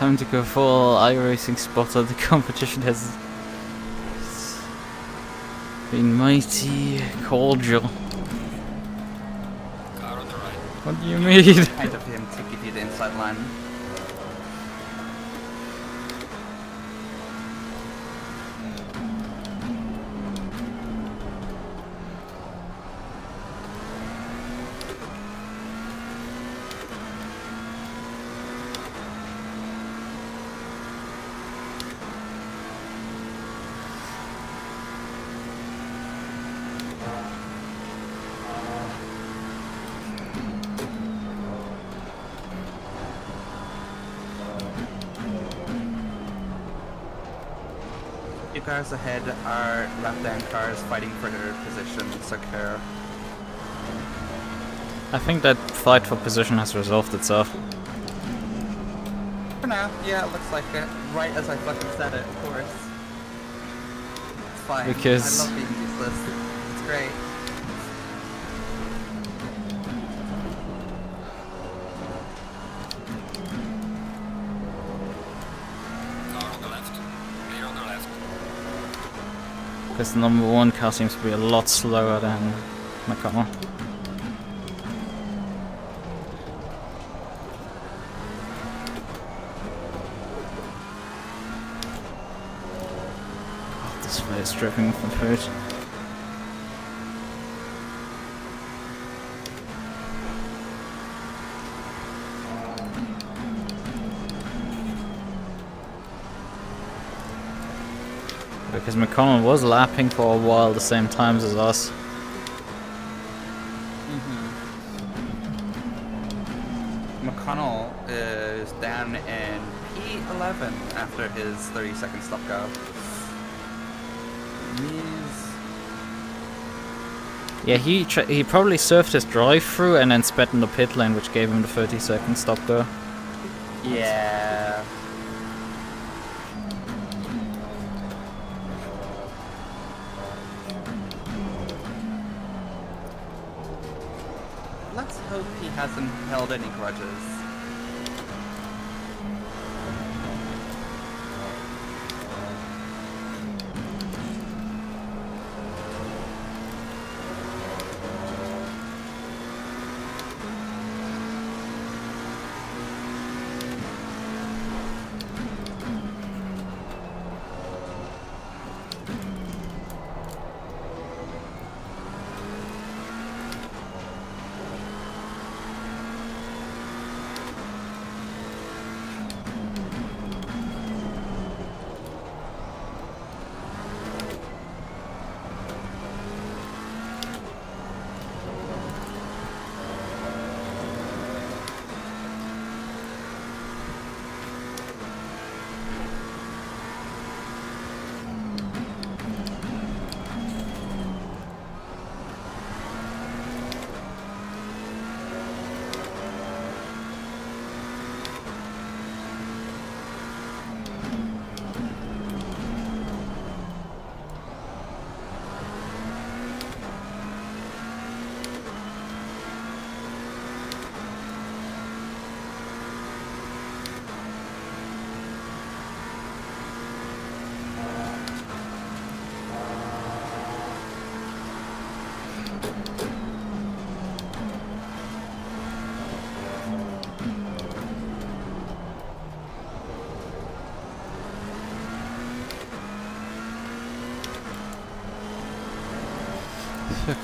Speaker 1: Time to go full iRacing spotter. The competition has been mighty cordial.
Speaker 3: Car on the right.
Speaker 1: What do you mean?
Speaker 2: Kind of him to give you the inside line. Two cars ahead are Radeon cars fighting for their position, secure.
Speaker 1: I think that fight for position has resolved itself.
Speaker 2: For now, yeah, it looks like it. Right as I fucking said it, of course. It's fine.
Speaker 1: Because-
Speaker 2: I love being useless. It's great.
Speaker 3: Car on the left. Clear on the left.
Speaker 1: Because the number one car seems to be a lot slower than McLaren. Oh, this way is stripping from food. Because McConnell was lapping for a while the same times as us.
Speaker 2: McConnell is down in P11 after his 30-second stop go.
Speaker 1: Yeah, he probably surfed his drive-through and then sped in the pit lane, which gave him the 30-second stop go.
Speaker 2: Yeah. Let's hope he hasn't held any grudges.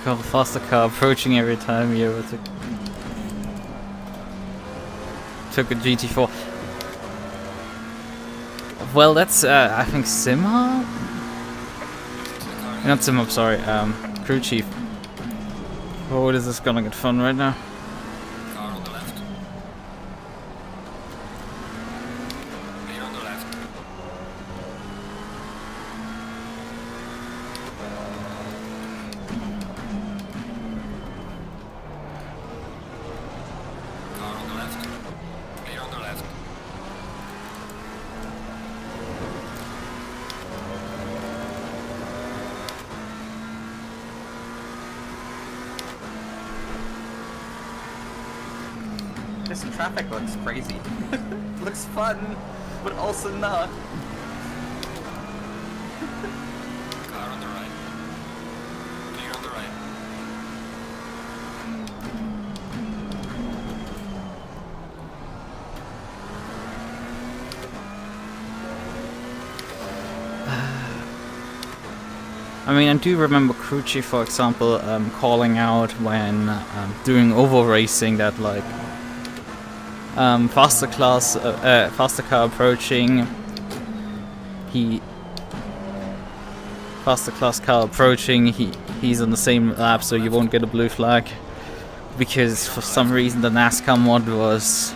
Speaker 1: Got a faster car approaching every time you ever took a GT4. Well, that's I think Simha? Not Simha, sorry, crew chief. Oh, is this gonna get fun right now?
Speaker 3: Car on the left. Clear on the left. Car on the left. Clear on the left.
Speaker 2: This traffic looks crazy. Looks fun. but also not.
Speaker 3: Car on the right. Clear on the right.
Speaker 1: I mean, I do remember Crew Chief, for example, calling out when doing oval racing that like faster car approaching. Faster class car approaching. He's on the same lap, so you won't get a blue flag because for some reason the NASCAR mod was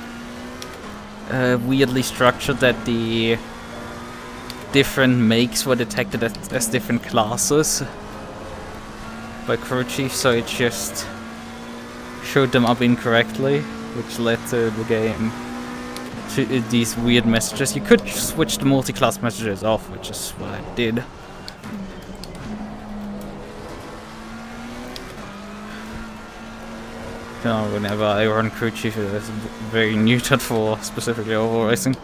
Speaker 1: weirdly structured that the different makes were detected as different classes by crew chief, so it just showed them up incorrectly, which led to the game to these weird messages. You could switch the multi-class messages off, which is what I did. Whenever I run crew chief, it's very neutered for specifically oval racing.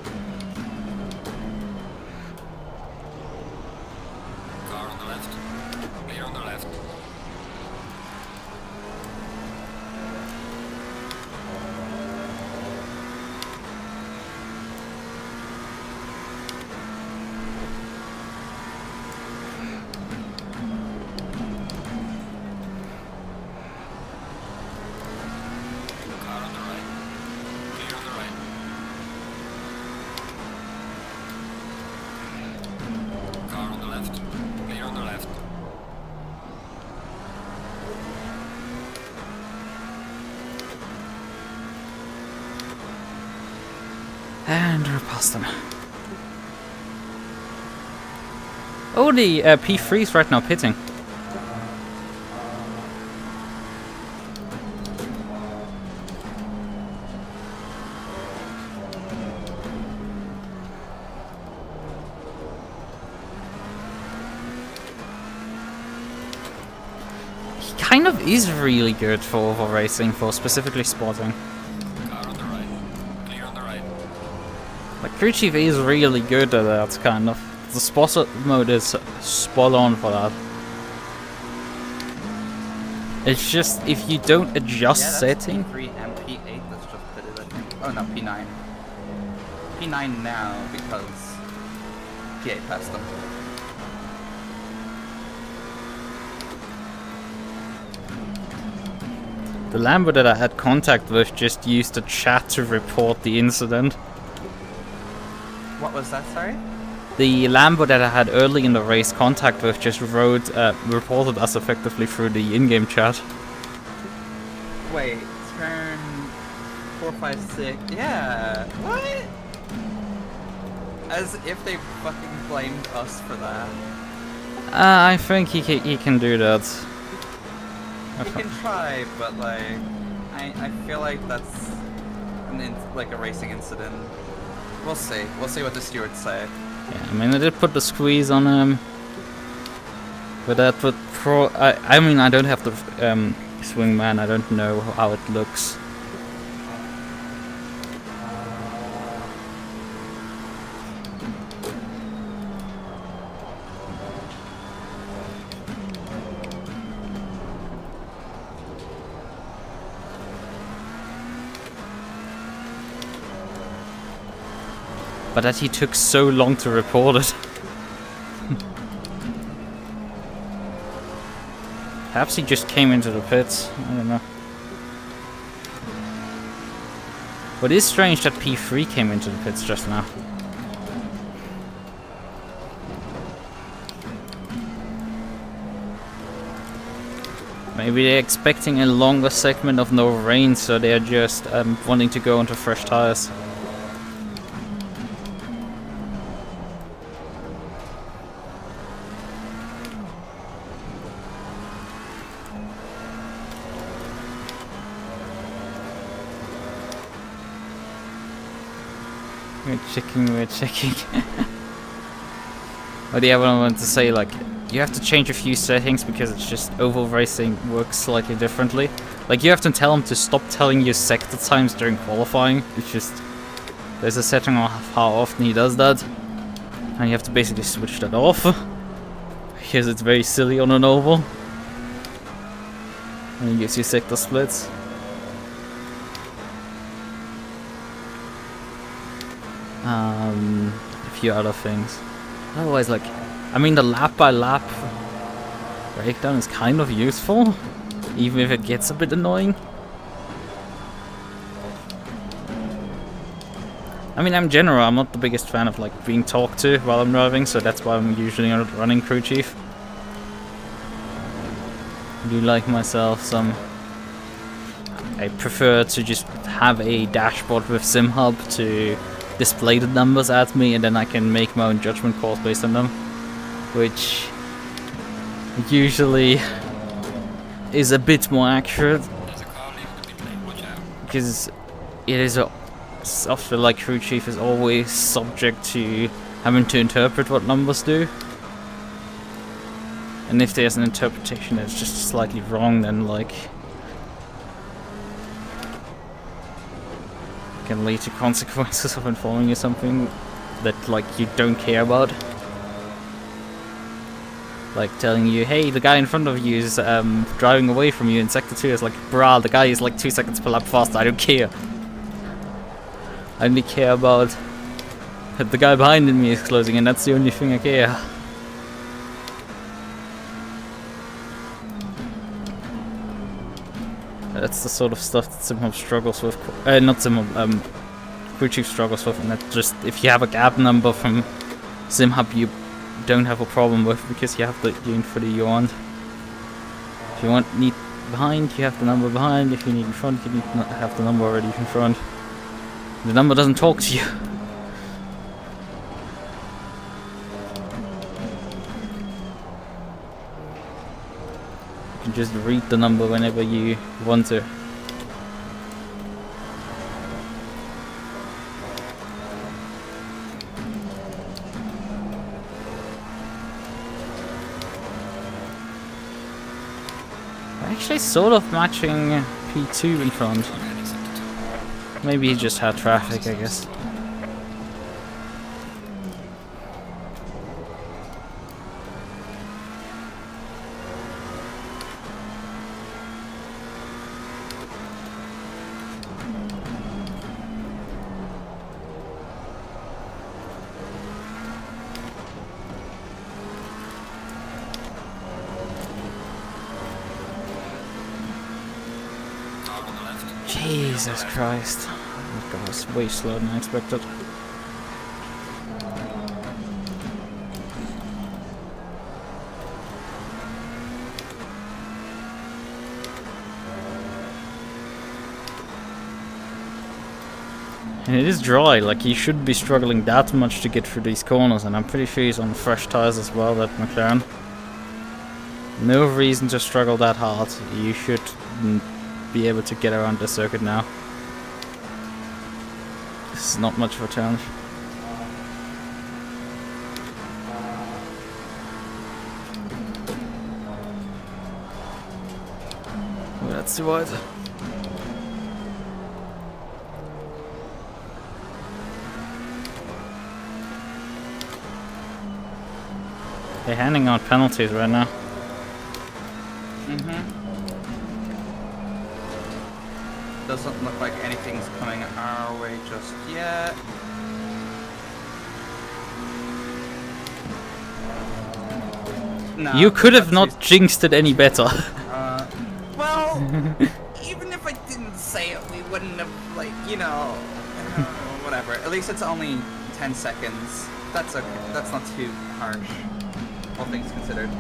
Speaker 1: And we're past them. Oh, the P3 is right now pitting. He kind of is really good for oval racing, for specifically spotting. Like, crew chief is really good at that, kind of. The spotter mode is spot on for that. It's just, if you don't adjust setting...
Speaker 2: P3 and P8 that's just put it, I think. Oh no, P9. P9 now, because P8 passed them.
Speaker 1: The Lambo that I had contact with just used the chat to report the incident.
Speaker 2: What was that, sorry?
Speaker 1: The Lambo that I had early in the race contact with just reported us effectively through the in-game chat.
Speaker 2: Wait, turn 4, 5, 6. Yeah, what? As if they fucking blamed us for that.
Speaker 1: I think he can do that.
Speaker 2: He can try, but like, I feel like that's like a racing incident. We'll see. We'll see what the stewards say.
Speaker 1: Yeah, I mean, I did put the squeeze on him, but that would I mean, I don't have the swingman. I don't know how it looks. But that he took so long to report it. Perhaps he just came into the pits. I don't know. But it is strange that P3 came into the pits just now. Maybe they're expecting a longer segment of no rain, so they're just wanting to go onto fresh tires. We're checking. But yeah, what I wanted to say, like, you have to change a few settings because it's just oval racing works slightly differently. Like, you have to tell them to stop telling you sector times during qualifying. It's just There's a setting of how often he does that, and you have to basically switch that off because it's very silly on an oval. And it gives you sector splits. A few other things. Otherwise, like, I mean, the lap by lap breakdown is kind of useful, even if it gets a bit annoying. I mean, I'm not the biggest fan of like being talked to while I'm driving, so that's why I'm usually not running crew chief. I do like myself some. I prefer to just have a dashboard with SimHub to display the numbers at me, and then I can make my own judgment calls based on them, which usually is a bit more accurate because it is a software like crew chief is always subject to having to interpret what numbers do, and if there's an interpretation that's just slightly wrong, then like can lead to consequences of informing you something that like you don't care about. Like telling you, hey, the guy in front of you is driving away from you in sector 2. It's like, brah, the guy is like 2 seconds per lap faster, I don't care. I only care about that the guy behind me is closing, and that's the only thing I care. That's the sort of stuff that SimHub struggles with. Not SimHub, crew chief struggles with, and that just, if you have a gap number from SimHub, you don't have a problem with, because you have the info that you want. If you need behind, you have the number behind. If you need in front, you need to have the number already in front. The number doesn't talk to you. You can just read the number whenever you want to. Actually sort of matching P2 in front. Maybe he just had traffic, I guess. Jesus Christ. That guy was way slower than I expected. And it is dry, like he shouldn't be struggling that much to get through these corners, and I'm pretty sure he's on fresh tires as well, that McLaren. No reason to struggle that hard. You should be able to get around the circuit now. This is not much of a challenge. Oh, that's too wide. They're handing out penalties right now.
Speaker 2: Doesn't look like anything's coming our way just yet. No,
Speaker 1: You could have not jinxed it any better.
Speaker 2: Well, even if I didn't say it, we wouldn't have, like, you know, whatever. At least it's only 10 seconds. That's okay. That's not too harsh, all things considered.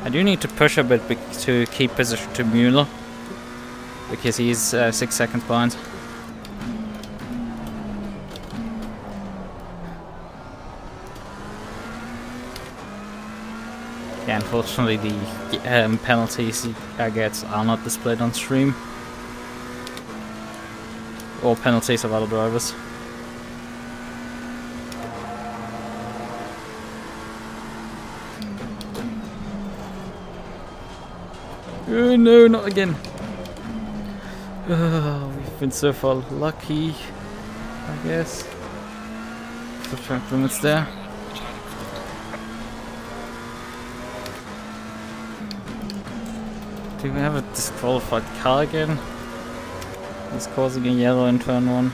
Speaker 1: I do need to push a bit to keep position to Mueller, because he's 6 seconds behind. Yeah, unfortunately the penalties I get are not displayed on stream. Or penalties of other drivers. Oh no, not again. We've been so far lucky, I guess. The track limits there. Do we have a disqualified car again? He's causing a yellow in turn 1.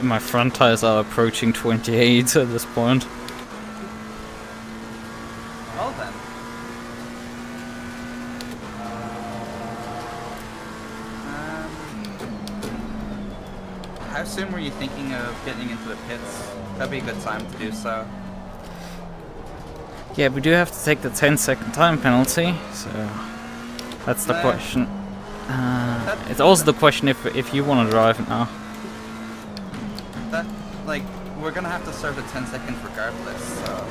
Speaker 1: My front tires are approaching 28 at this point.
Speaker 2: Well then. How soon were you thinking of getting into the pits? That'd be a good time to do so.
Speaker 1: Yeah, we do have to take the 10-second time penalty, so that's the question. It's also the question if you want to drive now.
Speaker 2: That, like, we're gonna have to serve the 10 seconds regardless, so...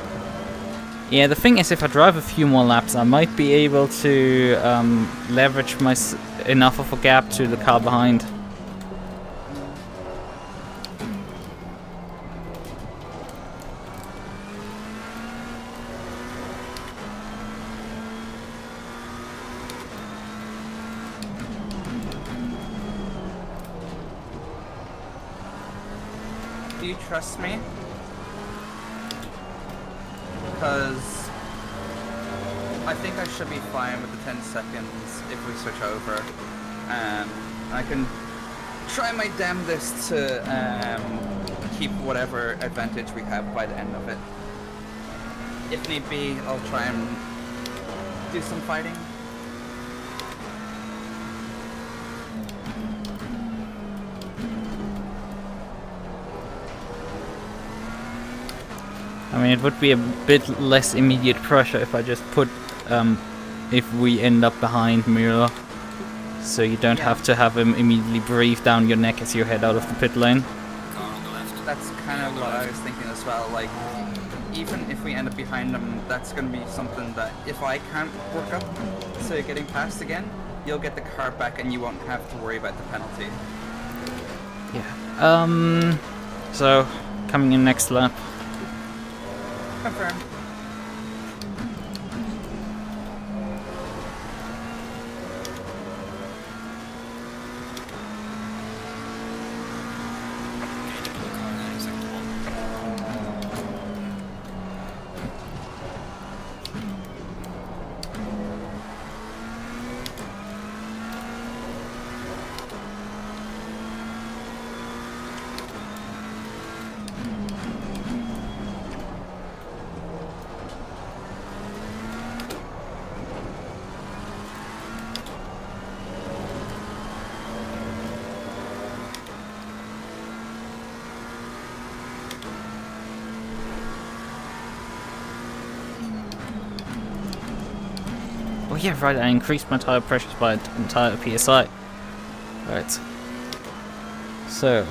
Speaker 1: Yeah, the thing is, if I drive a few more laps, I might be able to leverage enough of a gap to the car behind.
Speaker 2: Do you trust me? Because I think I should be fine with the 10 seconds if we switch over. I can try my damnedest to keep whatever advantage we have by the end of it. If need be, I'll try and do some fighting.
Speaker 1: I mean, it would be a bit less immediate pressure if I just put, if we end up behind Mueller, so you don't have to have him immediately breathe down your neck as you head out of the pit lane.
Speaker 2: That's kind of what I was thinking as well, like, even if we end up behind him, that's going to be something that if I can't work up to getting past again, you'll get the car back and you won't have to worry about the penalty.
Speaker 1: Yeah. So, coming in next lap.
Speaker 2: Confirm.
Speaker 1: Oh yeah, right, I increased my tire pressures by an entire PSI. Right. So.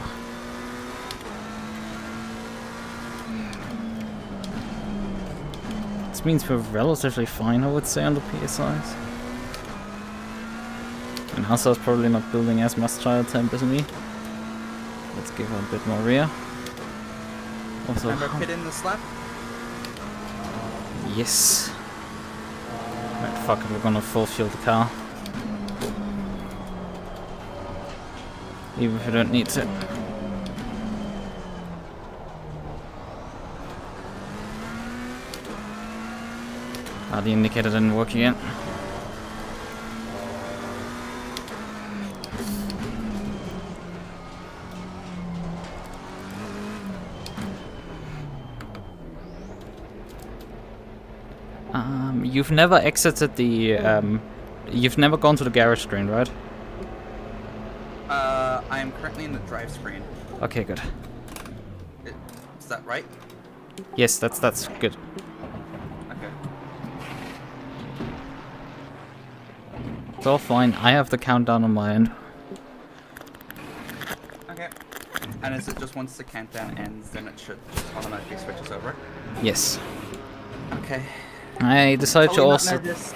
Speaker 1: This means we're relatively fine, I would say, on the PSIs. And Hasa's probably not building as much tire temp as me. Let's give her a bit more rear. Also,
Speaker 2: Remember pit in the slap?
Speaker 1: yes. Right, fuck it, we're gonna full fuel the car. Even if we don't need to. Ah, the indicator didn't work again. You've never exited the, you've never gone to the garage screen, right?
Speaker 2: I am currently in the drive screen.
Speaker 1: Okay, good.
Speaker 2: Is that right?
Speaker 1: Yes, that's good.
Speaker 2: Okay.
Speaker 1: It's all fine. I have the countdown on my end.
Speaker 2: Okay. And is it just once the countdown ends, then it should just automatically switches over?
Speaker 1: Yes.
Speaker 2: Okay.
Speaker 1: I decided to
Speaker 2: Probably not
Speaker 1: also...
Speaker 2: nervous.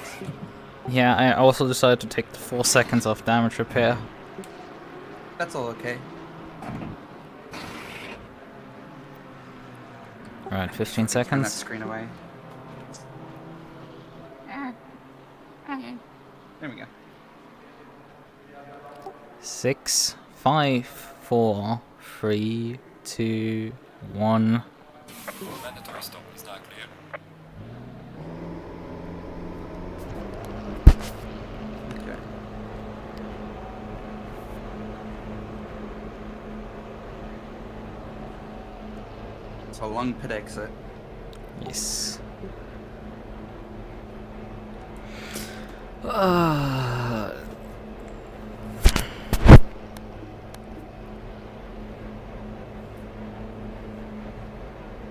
Speaker 1: Yeah, I also decided to take the 4 seconds of damage repair.
Speaker 2: That's all okay.
Speaker 1: Right, 15
Speaker 2: Turn that
Speaker 1: seconds.
Speaker 2: screen away. There we go.
Speaker 1: 6, 5, 4, 3, 2, 1.
Speaker 3: Mandatory stop is now clear.
Speaker 2: Okay. So long pit exit.
Speaker 1: Yes.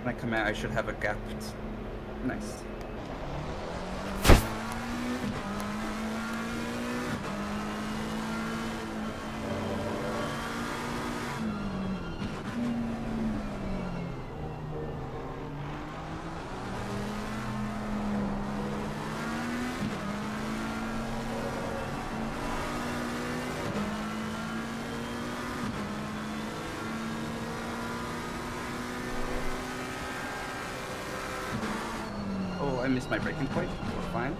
Speaker 2: When I come out, I should have a gap. Nice. Oh, I missed my breaking point. We're fine.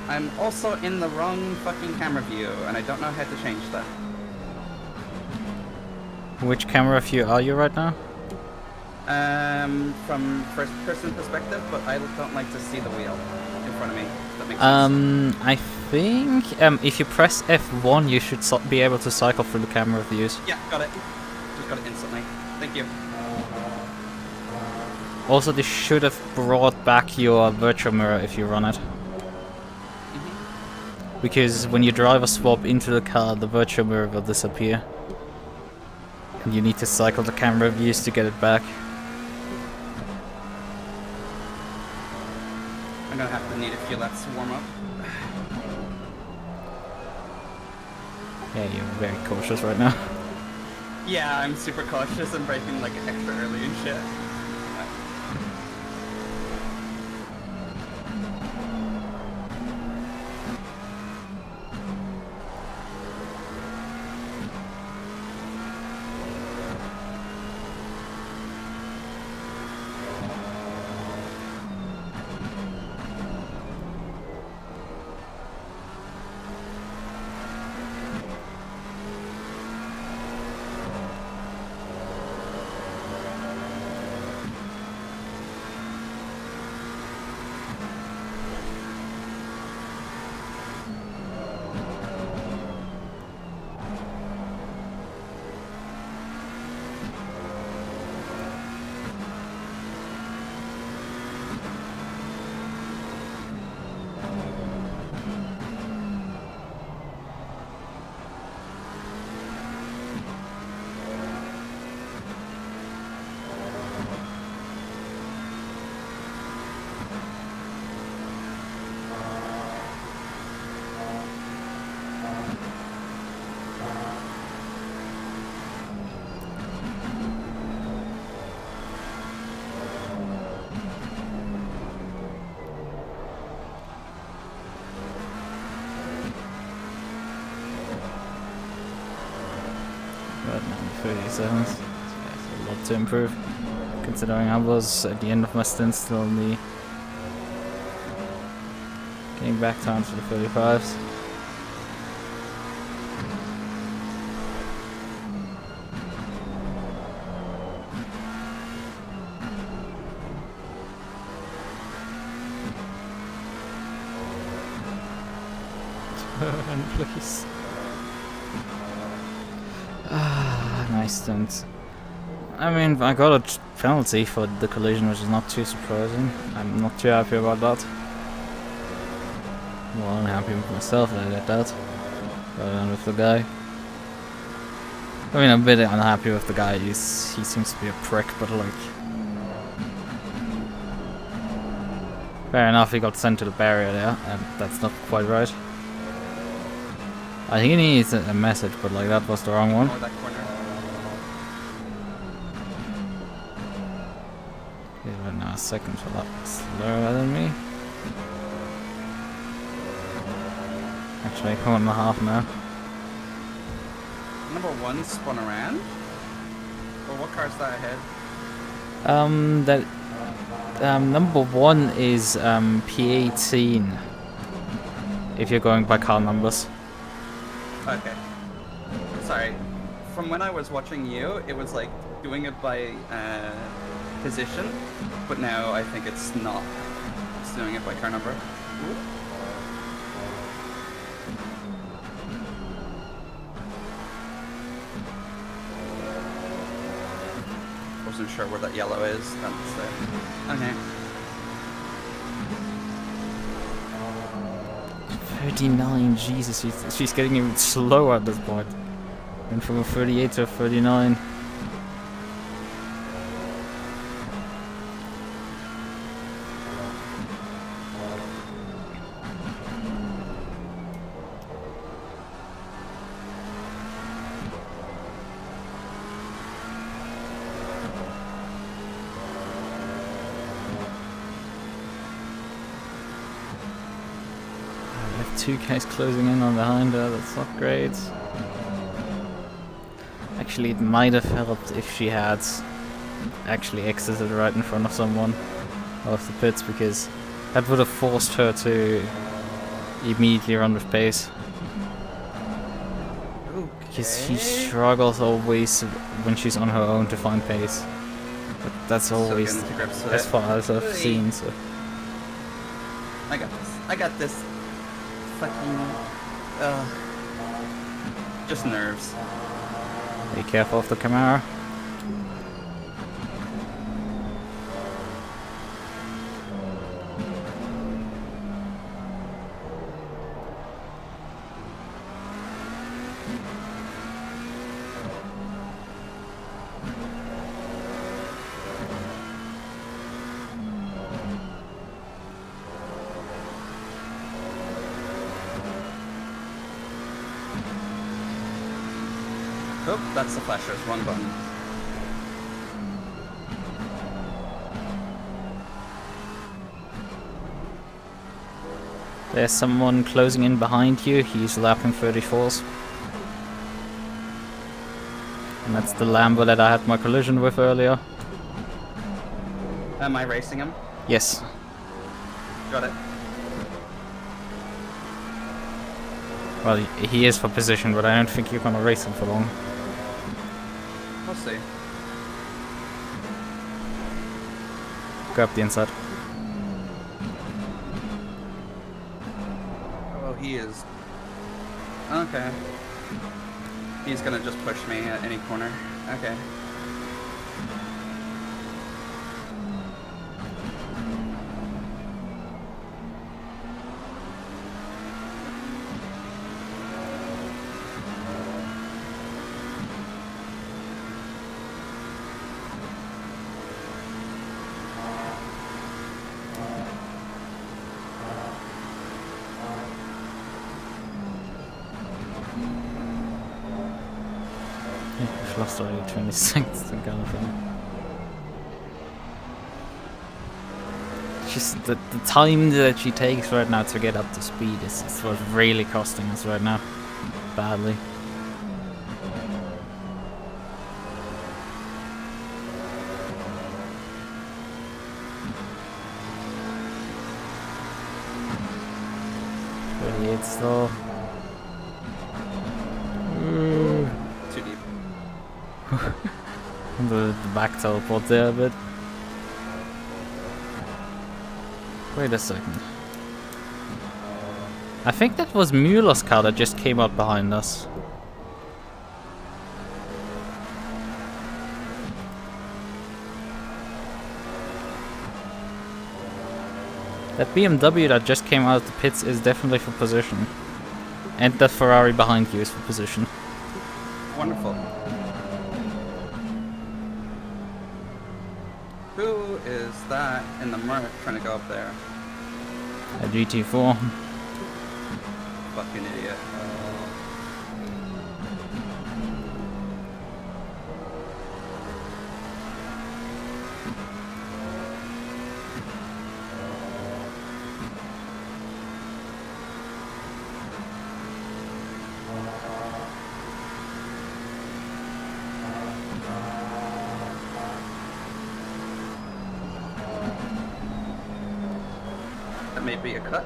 Speaker 2: I'm also in the wrong fucking camera view, and I don't know how to change that.
Speaker 1: Which camera view are you right now?
Speaker 2: From first person perspective, but I don't like to see the wheel in front of me. If that makes sense.
Speaker 1: I think if you press F1, you should be able to cycle through the camera views.
Speaker 2: Yeah, got it. Just got it instantly. Thank you.
Speaker 1: Also, this should have brought back your virtual mirror if you run it. Because when you driver swap into the car, the virtual mirror will disappear. And you need to cycle the camera views to get it back.
Speaker 2: I'm gonna have to need a few laps to warm up.
Speaker 1: Yeah, you're very cautious right now.
Speaker 2: Yeah, I'm super cautious and braking like extra early and shit.
Speaker 1: But no, 30 seconds. So yeah, it's a lot to improve. considering I was at the end of my stint still in the getting back down to the 35s. Turn, please. Ah, nice stunt. I mean, I got a penalty for the collision, which is not too surprising. I'm not too happy about that. Well, I'm happy with myself that I did that, rather than with the guy. I mean, I'm a bit unhappy with the guy. He seems to be a prick, but like, fair enough. He got sent to the barrier there, and that's not quite right. I think he needs a message, but like that was the wrong one.
Speaker 2: Oh, that corner.
Speaker 1: He's right now a second for that slower than me. Actually, 1.5 now.
Speaker 2: Number 1 spun around? Or what car's that ahead?
Speaker 1: Number 1 is P18. If you're going by car numbers.
Speaker 2: Okay. Sorry. From when I was watching you, it was like doing it by position, but now I think it's not. It's doing it by car number. Ooh. Wasn't sure where that yellow is. That's okay.
Speaker 1: 39, Jesus, she's getting even slower at this point. Went from a 38 to a 39. Two guys closing in on behind her, that's not great. Actually, it might have helped if she had actually exited right in front of someone off the pits, because that would have forced her to immediately run with pace. Because she struggles always when she's on her own to find pace. But that's always as far as I've seen, so.
Speaker 2: I got this. I got this. Fucking, just nerves.
Speaker 1: Be careful of the Camaro.
Speaker 2: Oh, that's the flashers, wrong button.
Speaker 1: There's someone closing in behind you, he's lapping 34s. And that's the Lambo that I had my collision with earlier.
Speaker 2: Am I racing him?
Speaker 1: Yes.
Speaker 2: Got it.
Speaker 1: Well, he is for position, but I don't think you're gonna race him for long.
Speaker 2: We'll see.
Speaker 1: Go up the inside.
Speaker 2: Oh, he is. Okay. He's gonna just push me at any corner. Okay.
Speaker 1: I've lost already 20 seconds to California. Just the time that she takes right now to get up to speed is what's really costing us right now. Badly. but still.
Speaker 2: Too deep.
Speaker 1: The back teleport there a bit. Wait a second. I think that was Mueller's car that just came out behind us. That BMW that just came out of the pits is definitely for position. And that Ferrari behind you is for position.
Speaker 2: Wonderful. Who is that in the murk trying to go up there?
Speaker 1: A GT4.
Speaker 2: Fucking idiot. That may be a cut.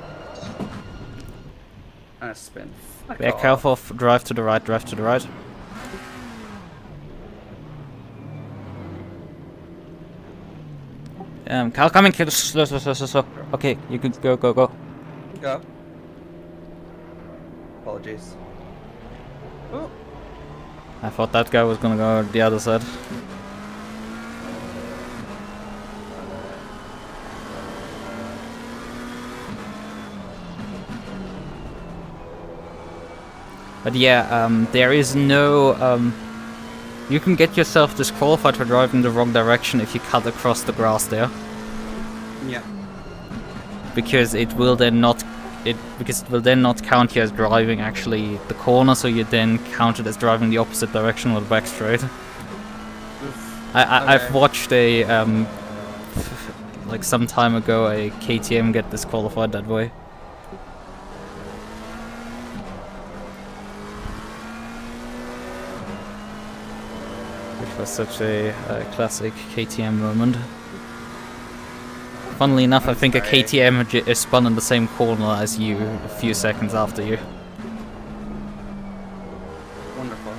Speaker 2: And a spin. Fuck
Speaker 1: Yeah,
Speaker 2: off.
Speaker 1: careful, drive to the right, drive to the right. Carl, coming, slow. Okay, you can go.
Speaker 2: Go. Apologies. Oh.
Speaker 1: I thought that guy was gonna go the other side. But yeah, there is no, you can get yourself disqualified for driving the wrong direction if you cut across the grass there.
Speaker 2: Yeah.
Speaker 1: Because it will then not count you as driving actually the corner, so you then count it as driving the opposite direction or the back straight.
Speaker 2: Oof.
Speaker 1: I've
Speaker 2: Okay.
Speaker 1: watched a like some time ago a KTM get disqualified that way. Which was such a classic KTM moment. Funnily enough, I think a
Speaker 2: sorry.
Speaker 1: KTM spun in the same corner as you a few seconds after you.
Speaker 2: Wonderful.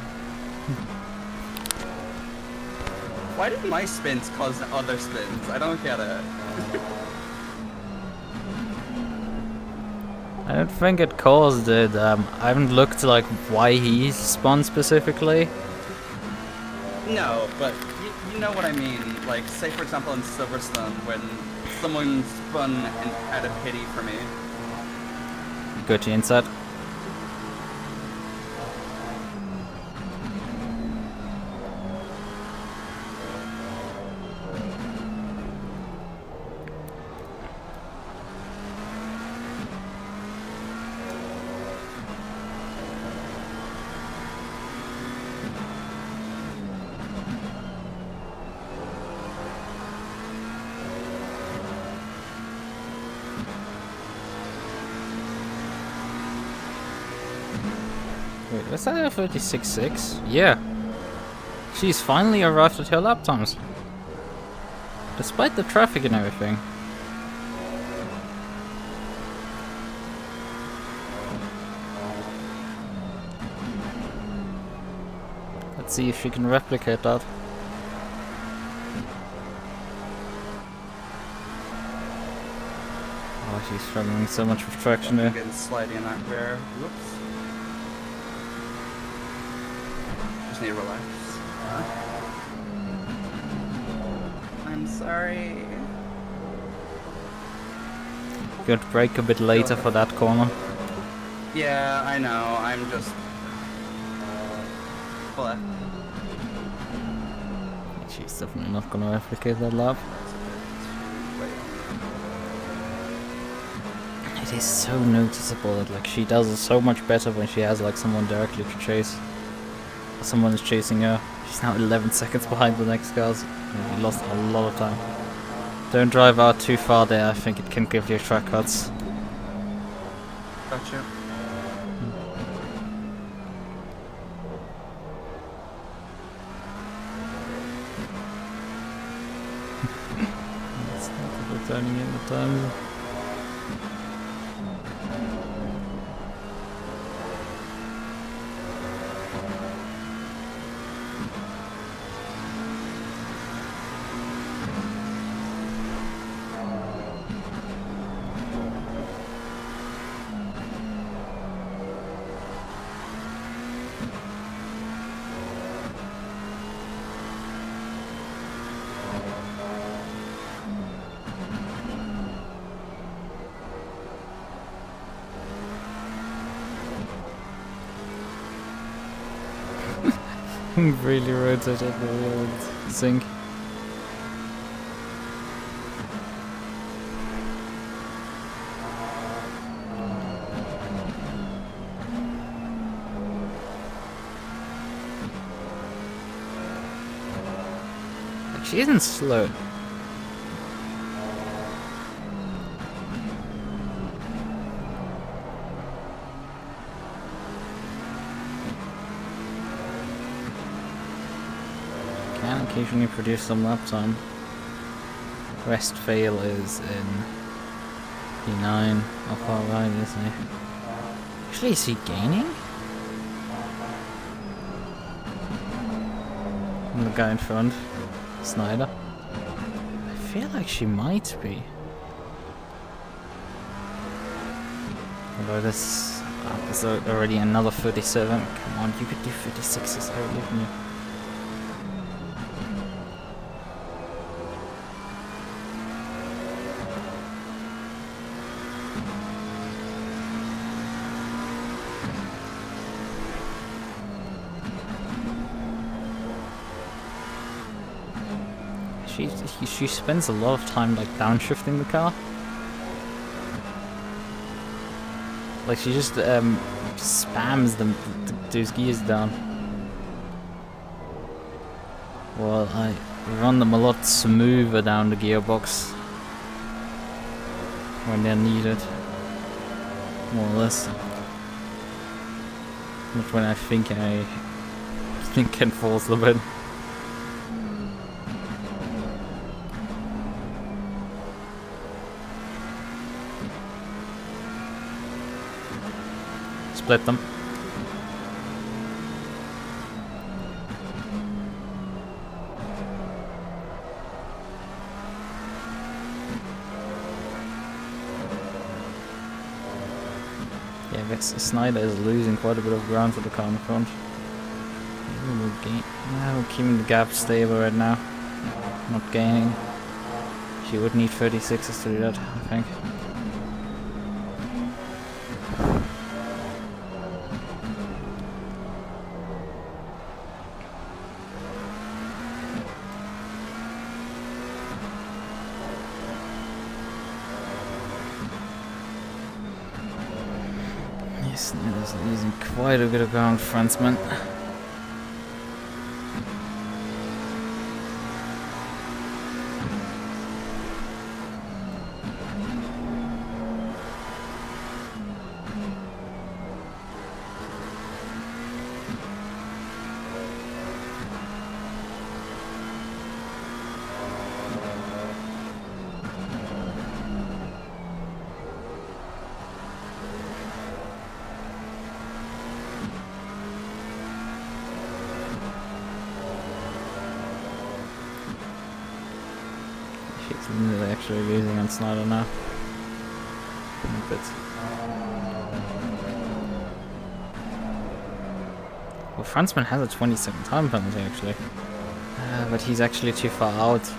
Speaker 2: Why did my spins cause other spins? I don't get it.
Speaker 1: I don't think it caused it. I haven't looked like why he spun specifically.
Speaker 2: No, but you know what I mean. Like, say for example in Silverstone, when someone spun and had a pity for me.
Speaker 1: Go to inside. Wait, was that a 36.6? Yeah. She's finally arrived at her lap times. Despite the traffic and everything. Let's see if she can replicate that. Oh, she's struggling so much with traction there.
Speaker 2: I'm getting sliding in that rear. Whoops. Just need to relax. I'm sorry.
Speaker 1: Good brake a bit later for that corner.
Speaker 2: Yeah, I know. I'm just. What?
Speaker 1: She's definitely not gonna replicate that lap. It is so noticeable that like she does it so much better when she has like someone directly to chase. Someone is chasing her. She's now 11 seconds behind the next cars. You lost a lot of time. Don't drive out too far there, I think it can give you track cuts.
Speaker 2: Gotcha.
Speaker 1: It's not turning in the time. Really rotate at the old sink. Like, she isn't slow. Can occasionally produce some lap time. Rest fail is in P9. How far right is he? Actually, is he gaining? And the guy in front, Snyder. I feel like she might be. Although this is already another 37. Come on, you could do 36s, I believe in you. She spends a lot of time like downshifting the car. Like she just spams those gears down. Well, I run them a lot smoother down the gearbox when they're needed, more or less. Not when I think I can force them in. Split them. Yeah, I guess Snyder is losing quite a bit of ground to the car in the front. We're keeping the gap stable right now. Not gaining. She would need 36s to do that, I think. Snyder's losing quite a bit of ground, Frenchman. She's really actually losing on Snyder now. A bit. Well, Frenchman has a 20-second time penalty actually. But he's actually too far out.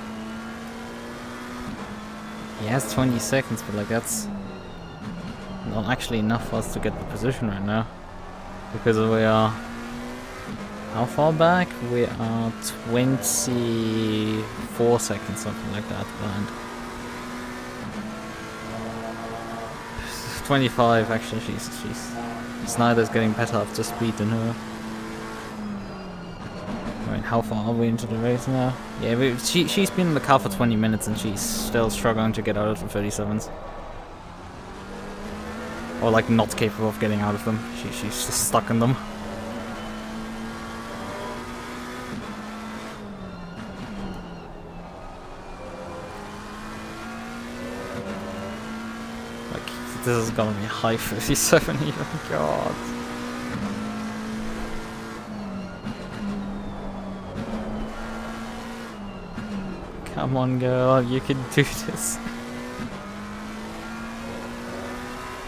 Speaker 1: He has 20 seconds, but like that's not actually enough for us to get the position right now. Because we are... How far back? We are 24 seconds, something like that, behind. 25 actually, she's Snyder's getting better after speed than her. I mean, how far are we into the race now? Yeah, she's been in the car for 20 minutes and she's still struggling to get out of the 37s. Or like not capable of getting out of them. She's just stuck in them. This is gonna be high 57 even, god. Come on girl, you can do this.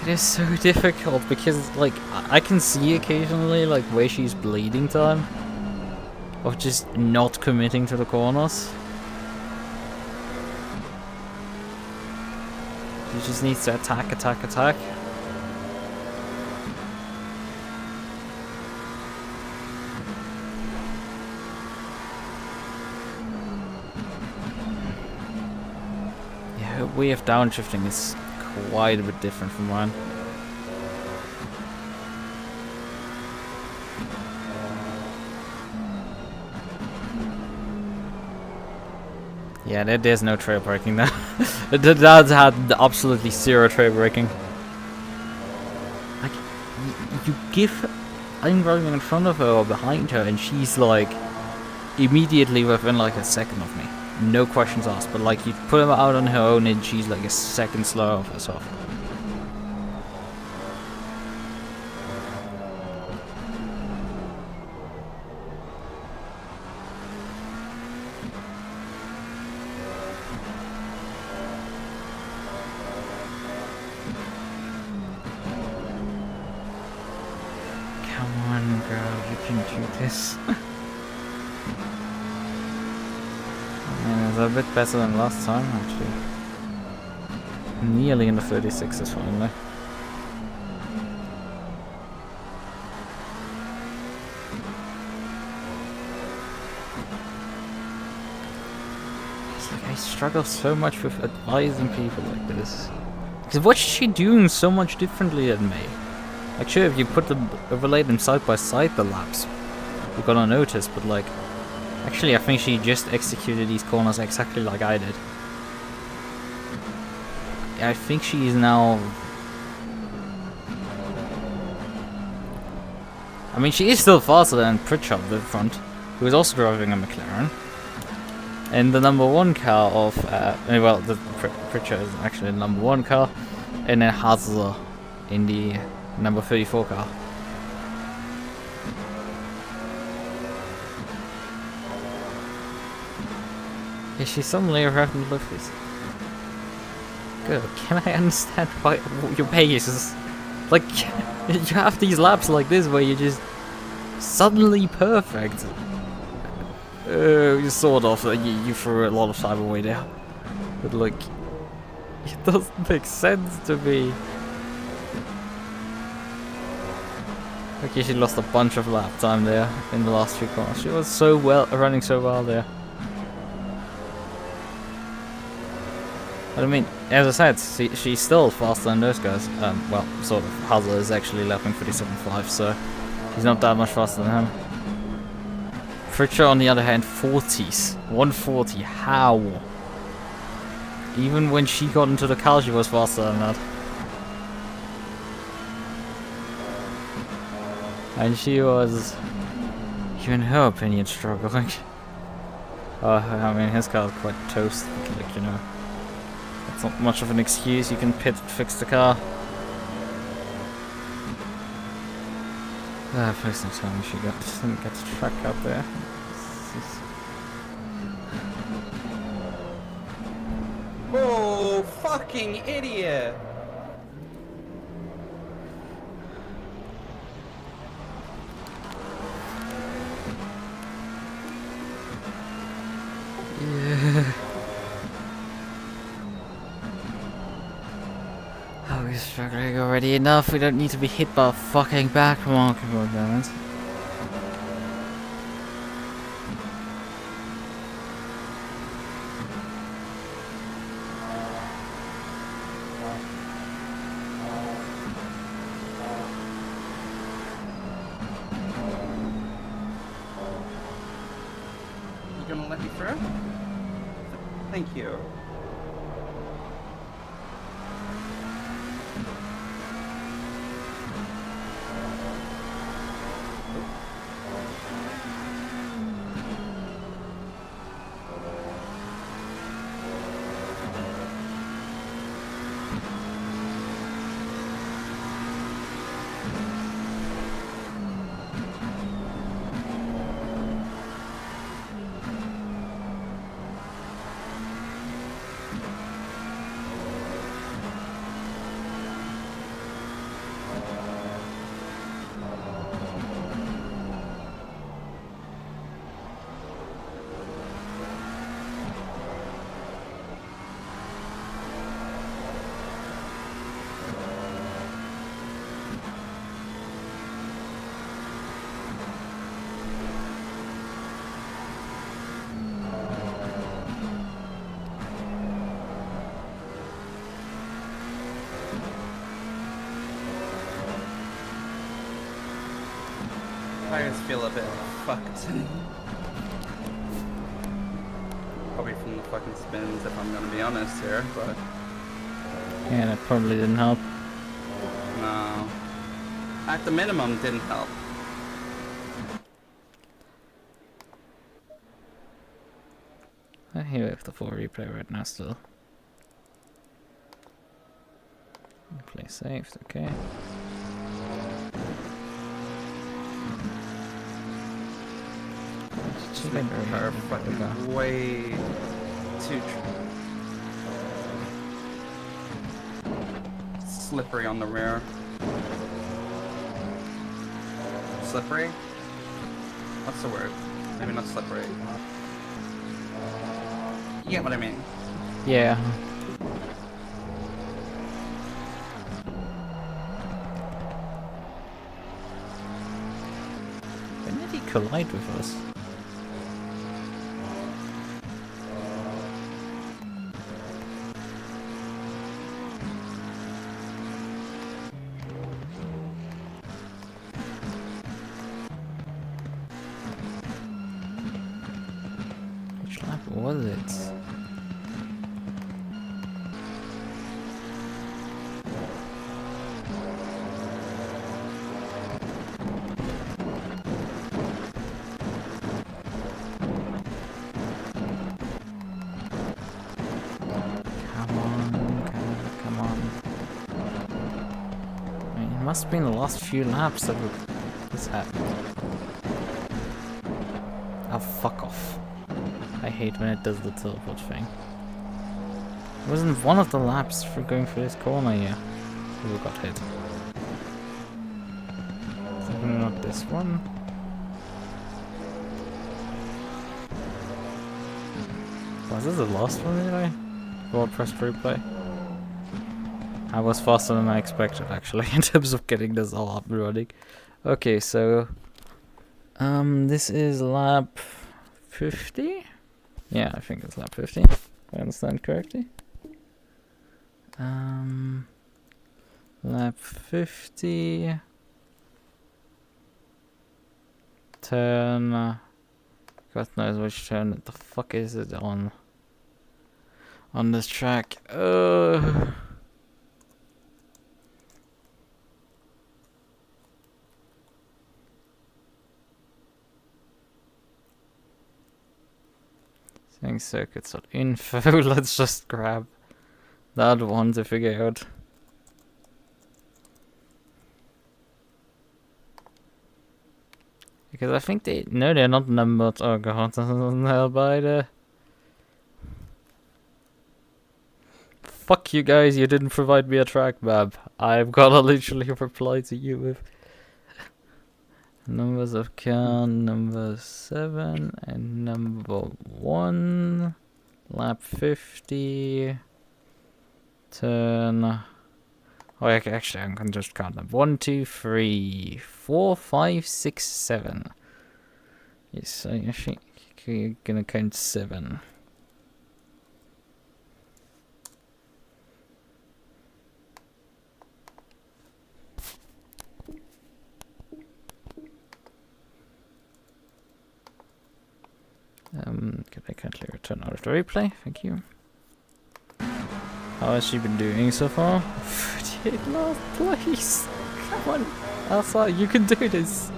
Speaker 1: It is so difficult because like, I can see occasionally like where she's bleeding time. Of just not committing to the corners. He just needs to attack. her way of downshifting is quite a bit different from mine. Yeah, there's no trail braking there. The dads had absolutely zero trail braking. Like, you give... I'm driving in front of her or behind her and she's like immediately within like a second of me. No questions asked, but like you put her out on her own and she's like a second slower of herself. This. It's a bit better than last time, actually. Nearly in the 36s finally. It's like I struggle so much with advising people like this. Because what's she doing so much differently than me? Like, sure, if you overlay them side by side, the laps, you're gonna notice, but like, actually I think she just executed these corners exactly like I did. I think she is now... I mean, she is still faster than Pritchard the front, who is also driving a McLaren. And the number 1 car of... well, the Pritchard is actually the number 1 car, and then Hazler in the number 34 car. Yeah, she's suddenly around Lukas. Good. Can I understand why your pace is like you have these laps like this where you're just suddenly perfect. You sort of you threw a lot of time away there, but like it doesn't make sense to me. Okay, she lost a bunch of lap time there in the last 3 corners. She was so well running so well there. But I mean, as I said, she's still faster than those guys. Well, sort of. Hazard is actually lapping 37.5, so he's not that much faster than him. Pritchard, on the other hand, 40s. 140. How? Even when she got into the car, she was faster than that. And she was, in her opinion, struggling. I mean, his car is quite toast, like, you know. It's not much of an excuse, you can fix the car. Please don't tell me she didn't get the track out there.
Speaker 2: Oh, fucking idiot!
Speaker 1: Yeah. Oh, we're struggling already enough. We don't need to be hit by a fucking back mark. Damn it.
Speaker 2: You gonna let me through? Thank you. feel a bit fucked. Probably from the fucking spins, if I'm gonna be honest here, but
Speaker 1: Yeah, that probably didn't help.
Speaker 2: no. At the minimum, didn't help.
Speaker 1: I hear we have the full replay right now still. Play saved, okay.
Speaker 2: Just make the car fucking way too slippery on the rear. Slippery? What's the word? Maybe not slippery. You get what I mean?
Speaker 1: Yeah. When did he collide with us? Which lap was it? Must have been the last few laps that this happened. Oh, fuck off. I hate when it does the teleport thing. It wasn't one of the laps for going through this corner here. Who got hit? Definitely not this one. Was this the last one anyway? World press replay. I was faster than I expected, actually, in terms of getting this all up and running. Okay, so this is lap 50? Yeah, I think it's lap 50, if I understand correctly. Lap 50. Turn. God knows which turn. The fuck is it on this track? Circuits.info. Let's just grab that one to figure out. Because I think they're not numbered. Oh god, that doesn't help either. Fuck you guys, you didn't provide me a track map. I've gotta literally reply to you with numbers of car, number 7 and number 1, lap 50, turn. Oh, actually, I can just count them. 1, 2, 3, 4, 5, 6, 7. Yes, I think you're gonna count 7. Can I kindly return out of the replay? Thank you. How has she been doing so far? 38 last place! Come on, Asa, you can do this!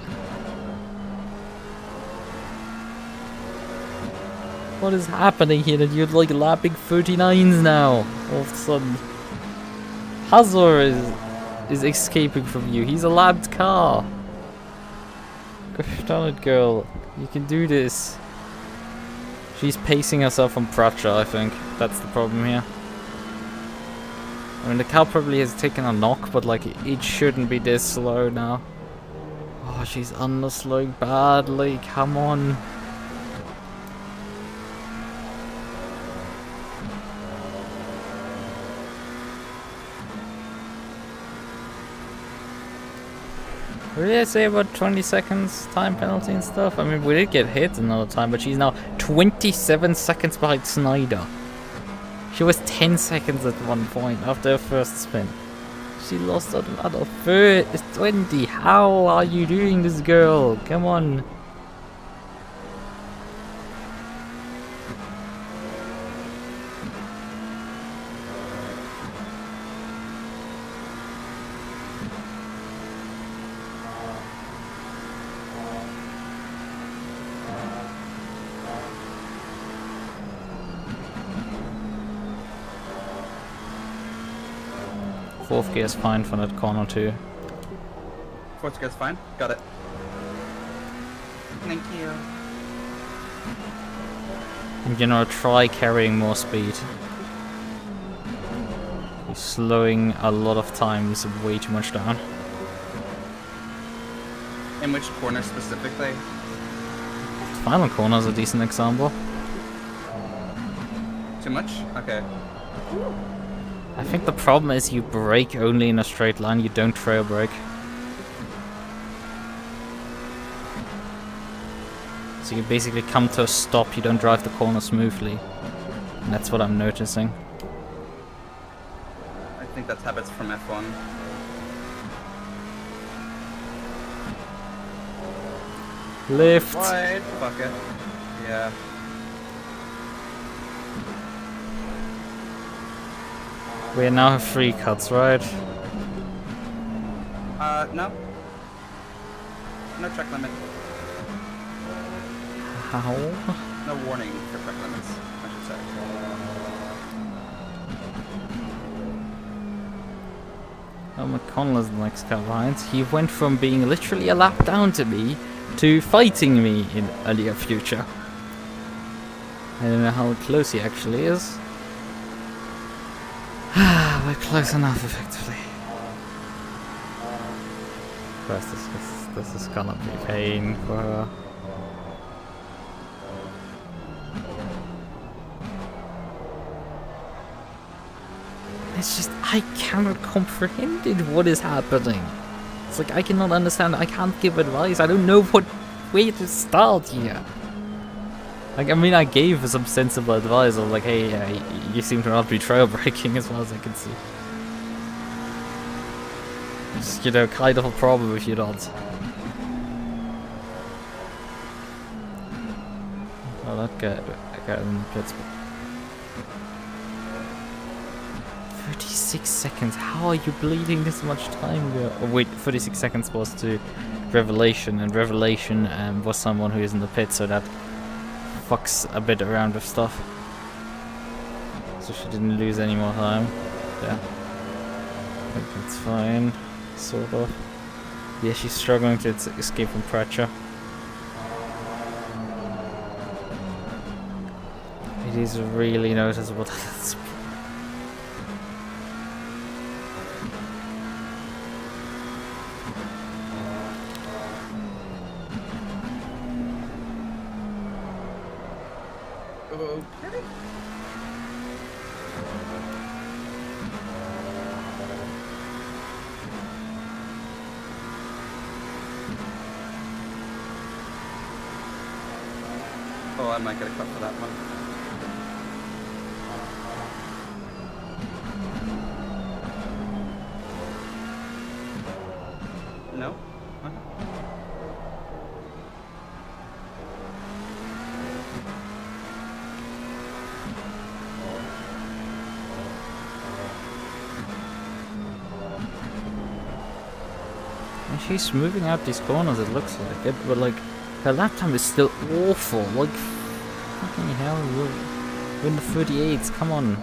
Speaker 1: What is happening here that you're like lapping 39s now? All of a sudden. Hazor is escaping from you. He's a lapped car. Gosh darn it, girl. You can do this. She's pacing herself on Pratcha, I think. That's the problem here. I mean, the car probably has taken a knock, but like, it shouldn't be this slow now. Oh, she's underslowing badly. Come on. What did I say about 20 seconds time penalty and stuff? I mean, we did get hit another time, but she's now 27 seconds behind Snyder. She was 10 seconds at one point after her first spin. She lost another 20. How are you doing this, girl? Come on. Fourth gear is fine for that corner too.
Speaker 2: Fourth gear's fine. Got it. Thank you.
Speaker 1: And you know, try carrying more speed. You're slowing a lot of times way too much down.
Speaker 2: In which corner specifically?
Speaker 1: Final corner is a decent example.
Speaker 2: Too much? Okay.
Speaker 1: I think the problem is you brake only in a straight line, you don't trail brake. So you basically come to a stop, you don't drive the corner smoothly. And that's what I'm noticing.
Speaker 2: I think that's habits from F1.
Speaker 1: Lift!
Speaker 2: Wide. Fuck it. Yeah.
Speaker 1: We now have 3 cuts, right?
Speaker 2: No. No track limit.
Speaker 1: How?
Speaker 2: No warning for track limits, I should say.
Speaker 1: Oh, McConnell is the next car behind. He went from being literally a lap down to me to fighting me in a near future. I don't know how close he actually is. We're close enough, effectively. First, this is gonna be pain for her. It's just, I cannot comprehend it, what is happening. It's like, I cannot understand, I can't give advice, I don't know what way to start here. Like, I mean, I gave some sensible advice of like, hey, you seem to not be trail braking as far as I can see. It's, you know, kind of a problem if you don't. Oh, that guy in the pits. 36 seconds, how are you bleeding this much time? Oh wait, 36 seconds was to Revelation, and Revelation was someone who is in the pit, so that fucks a bit around with stuff. So she didn't lose any more time. Yeah. I think that's fine. Sort of. Yeah, she's struggling to escape from pressure. It is really noticeable. That's
Speaker 2: Okay. Oh, I might get a cut for that one. No? Okay.
Speaker 1: And she's smoothing out these corners, it looks like it, but like, her lap time is still awful. Like, fucking hell, we're in the 38s, come on.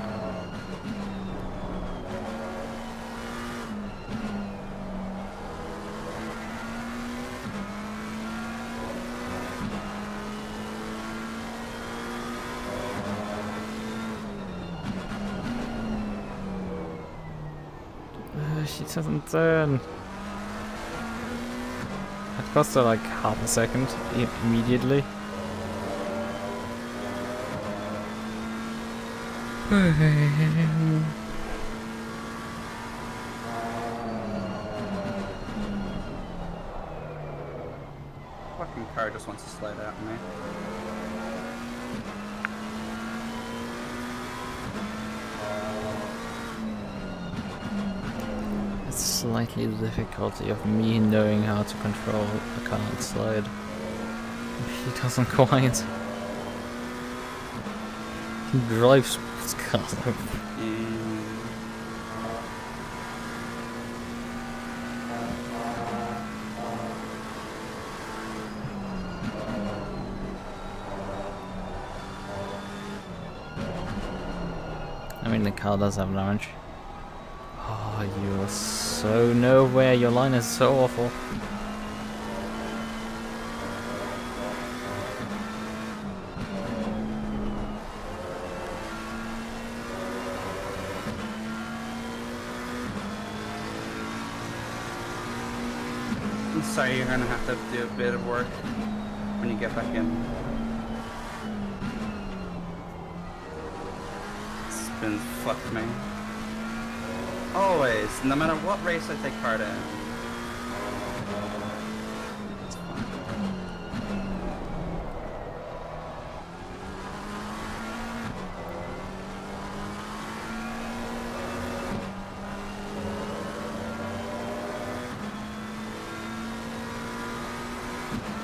Speaker 1: She doesn't turn. It cost her like half a second immediately.
Speaker 2: Fucking car just wants to slide out on me.
Speaker 1: slightly the difficulty of me knowing how to control a car outside. He doesn't quite. He drives sports cars. I mean, the car does have damage. Oh, you are so nowhere. Your line is so awful.
Speaker 2: I'm sorry, you're gonna have to do a bit of work when you get back in. It's been fucked me. Always, no matter what race I take part in. It's fun.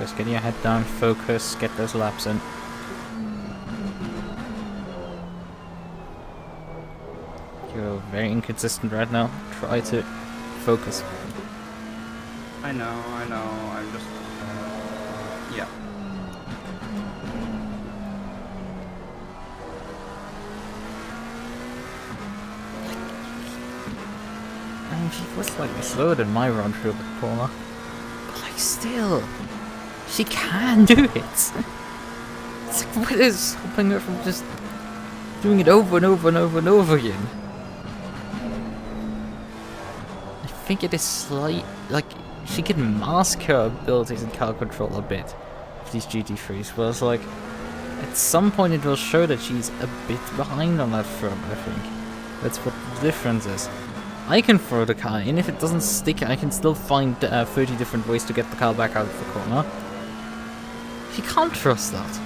Speaker 1: Just get your head down, focus, get those laps in. You're very inconsistent right now. Try to focus.
Speaker 2: I know, I'm just... yeah.
Speaker 1: I mean, she was slightly slower than my run through the corner. But like, still, she can do it. It's like, what is stopping her from just doing it over and over and over and over again? I think it is slight, like, she can mask her abilities in car control a bit with these GT3s, but it's like, at some point it will show that she's a bit behind on that front, I think. That's what the difference is. I can throw the car in, if it doesn't stick I can still find 30 different ways to get the car back out of the corner. She can't trust that.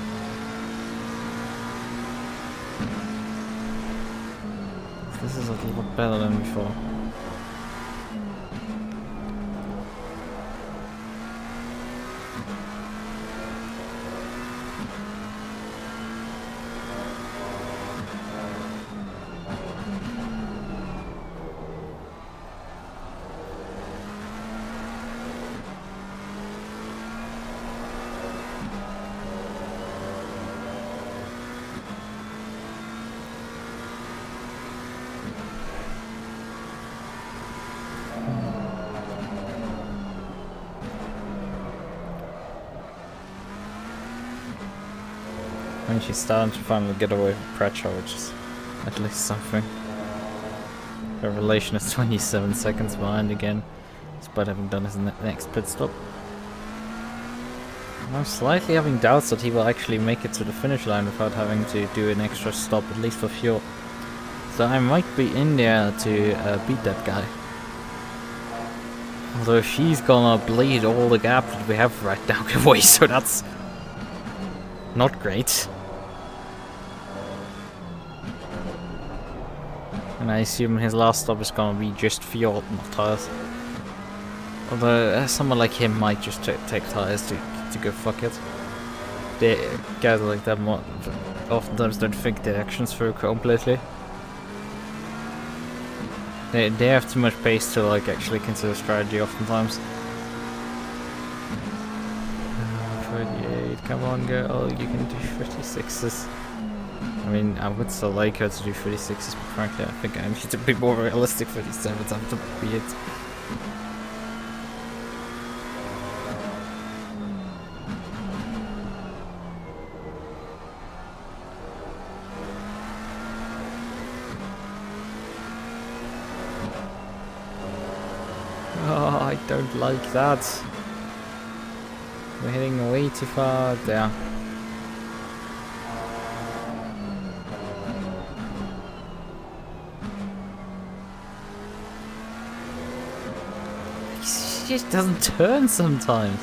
Speaker 1: This is a lot better than before. I mean, she's starting to finally get away from pressure, which is at least something. Revelation is 27 seconds behind again, despite having done his next pit stop. I'm slightly having doubts that he will actually make it to the finish line without having to do an extra stop, at least for fuel. So I might be in there to beat that guy. Although she's gonna bleed all the gap that we have right now away, so that's not great. And I assume his last stop is gonna be just fuel, not tires. Although someone like him might just take tires to go fuck it. The guys like that oftentimes don't think their actions through completely. They have too much pace to like actually consider strategy oftentimes. 38, come on girl, you can do 36s. I mean, I would still like her to do 36s, but frankly I think I need to be more realistic. 37s have to be it. Oh, I don't like that. We're hitting way too far there. She just doesn't turn sometimes.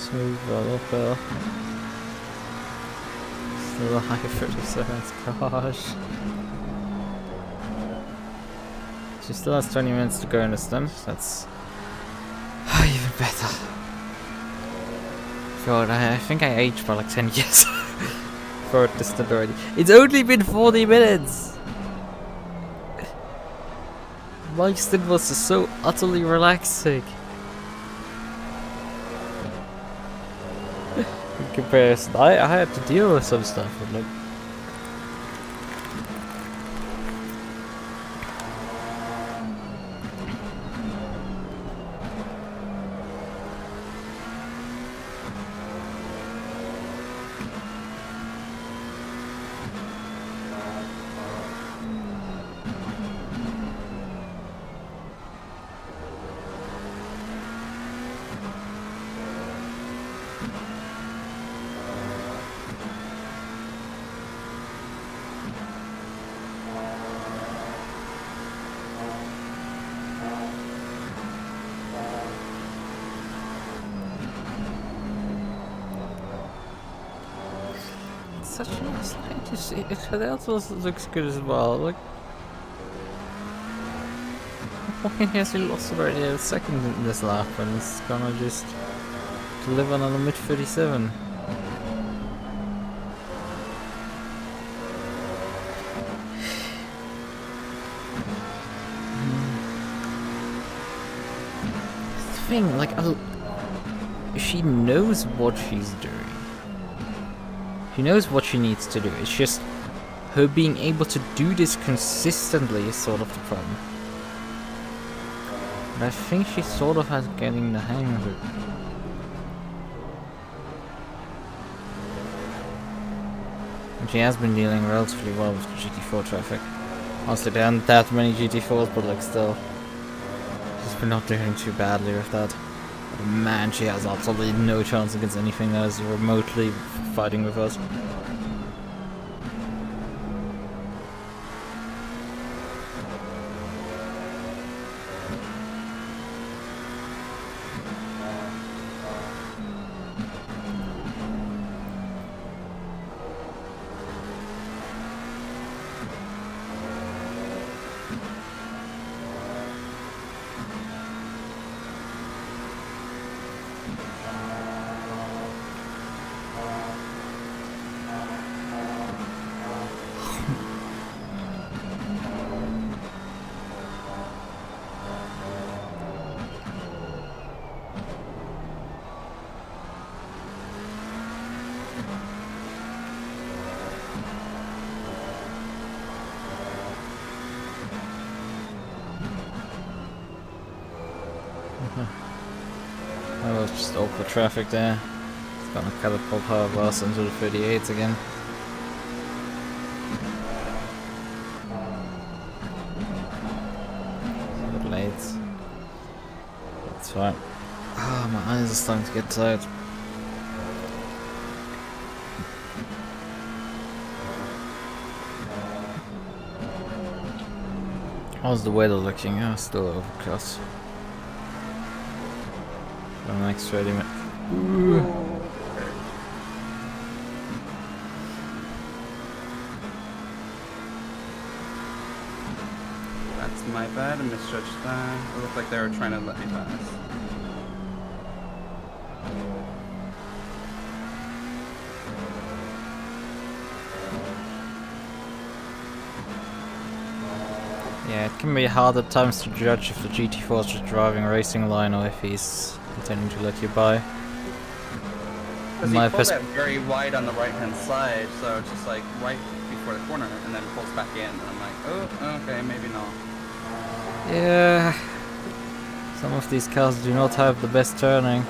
Speaker 1: Smooth roll uphill. Still a high 37s, gosh. She still has 20 minutes to go in the stump, that's even better. God, I think I aged by like 10 years for this stint already. It's only been 40 minutes! My stint was so utterly relaxing. In comparison, I had to deal with some stuff. Like, such a nice light. It also looks good as well. Like, fucking has he lost already a second in this lap, and it's gonna just deliver on a mid 37. The thing, like, she knows what she's doing. She knows what she needs to do. It's just her being able to do this consistently is sort of the problem. But I think she sort of has getting the hang of it. And she has been dealing relatively well with the GT4 traffic. Honestly, there aren't that many GT4s, but like still, she's been not doing too badly with that. But man, she has absolutely no chance against anything that is remotely fighting with us. That was just awkward traffic there. It's gonna catapult her bus into the 38s again. A bit late. That's fine. Ah, my eyes are starting to get tired. How's the weather looking? Oh, still overcast. For the next 30 minutes.
Speaker 2: That's my bad, I misjudged that. It looked like they were trying to let me pass.
Speaker 1: Yeah, it can be hard at times to judge if the GT4 is just driving a racing line or if he's intending to let you by.
Speaker 2: Because he pulled that very wide on the right hand side, so it's just like right before the corner and then pulls back in. And I'm like, oh, okay, maybe not.
Speaker 1: Yeah, some of these cars do not have the best turning,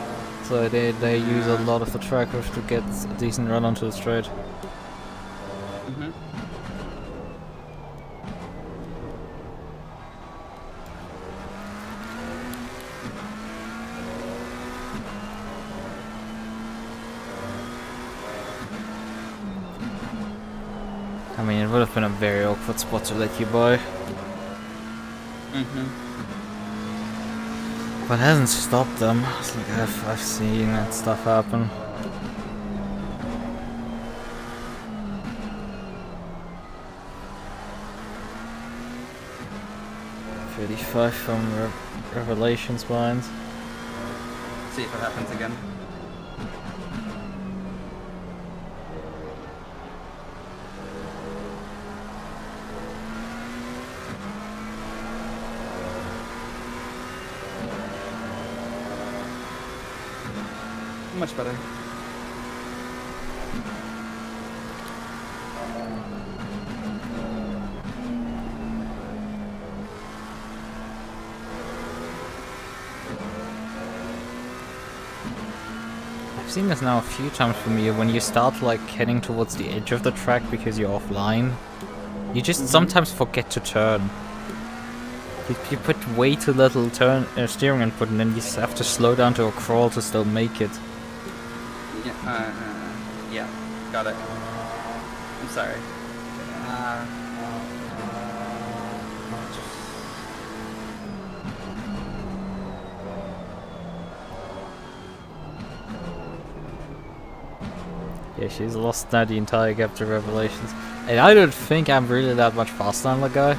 Speaker 1: so they use a lot of the track to get a decent run onto the straight. I mean, it would have been a very awkward spot to let you by. But hasn't stopped them. It's like I've seen that stuff happen. $35 from Revelations behind.
Speaker 2: See if it happens again. Much better.
Speaker 1: I've seen this now a few times from you. When you start like heading towards the edge of the track because you're offline, you just sometimes forget to turn. You put way too little steering input, and then you have to slow down to a crawl to still make it.
Speaker 2: Yeah, yeah, got it. I'm sorry.
Speaker 1: Yeah, she's lost now the entire gap to Revelations. And I don't think I'm really that much faster than the guy.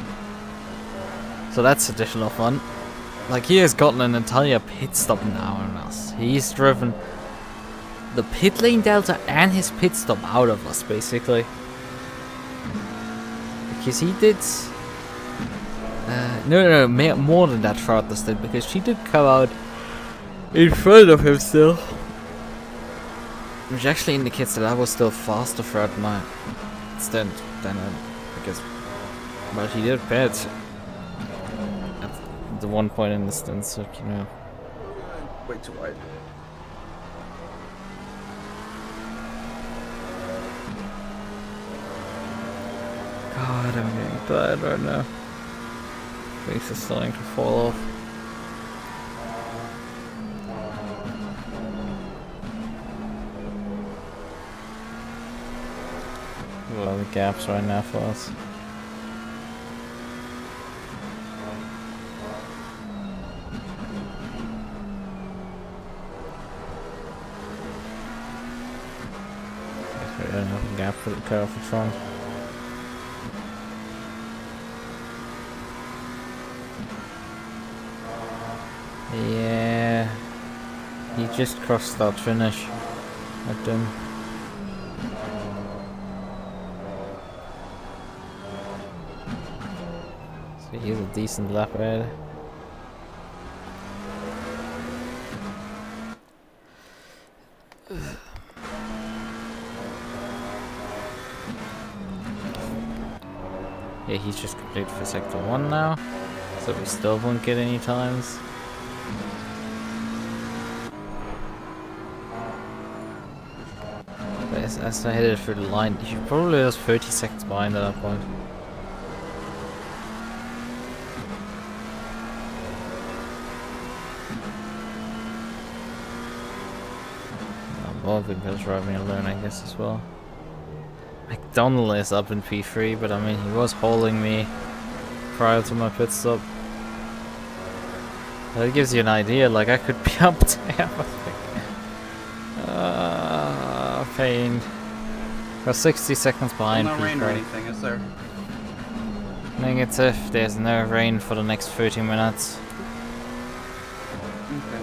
Speaker 1: So that's additional fun. Like, he has gotten an entire pit stop now on us. He's driven the pit lane delta and his pit stop out of us, basically. Because he did... no, more than that Troutness did, because she did come out in front of him still. Which actually indicates that I was still faster throughout my stint than him. Because... But he did pit at the one point in the stint, so, you know.
Speaker 2: Way too wide.
Speaker 1: God, I'm getting tired right now. Face is starting to fall off. A lot of gaps right now for us. Guess we don't have a gap for the car for front. Yeah, he just crossed that finish at them. So he's a decent lap ahead. Yeah, he's just completed for sector 1 now, so we still won't get any times. As I headed through the line, he probably was 30 seconds behind at that point. Well, because driving alone, I guess, as well. McDonald is up in P3, but I mean, he was holding me prior to my pit stop. That gives you an idea, like, I could be up there. Pain. Got 60 seconds behind.
Speaker 2: No rain or anything, is there?
Speaker 1: Negative. There's no rain for the next 30 minutes.
Speaker 2: Okay.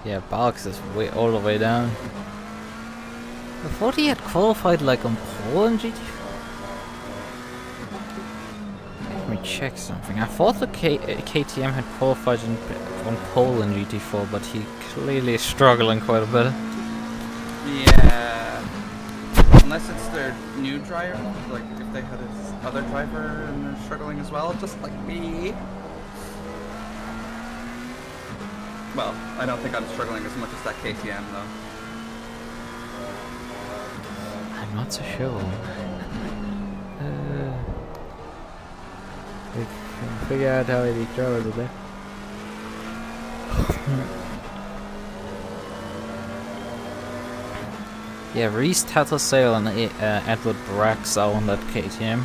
Speaker 1: Yeah, Barks is all the way down. I thought he had qualified like on pole in GT4. Let me check something. I thought the KTM had qualified on pole in GT4, but he clearly is struggling quite a bit.
Speaker 2: Yeah. Unless it's their new driver, like if they had other driver and they're struggling as well, just like me. Well, I don't think I'm struggling as much as that KTM though.
Speaker 1: I'm not so sure. We can figure out how many drivers are there. Yeah, Reese, Tattersale and Edward Brax are on that KTM.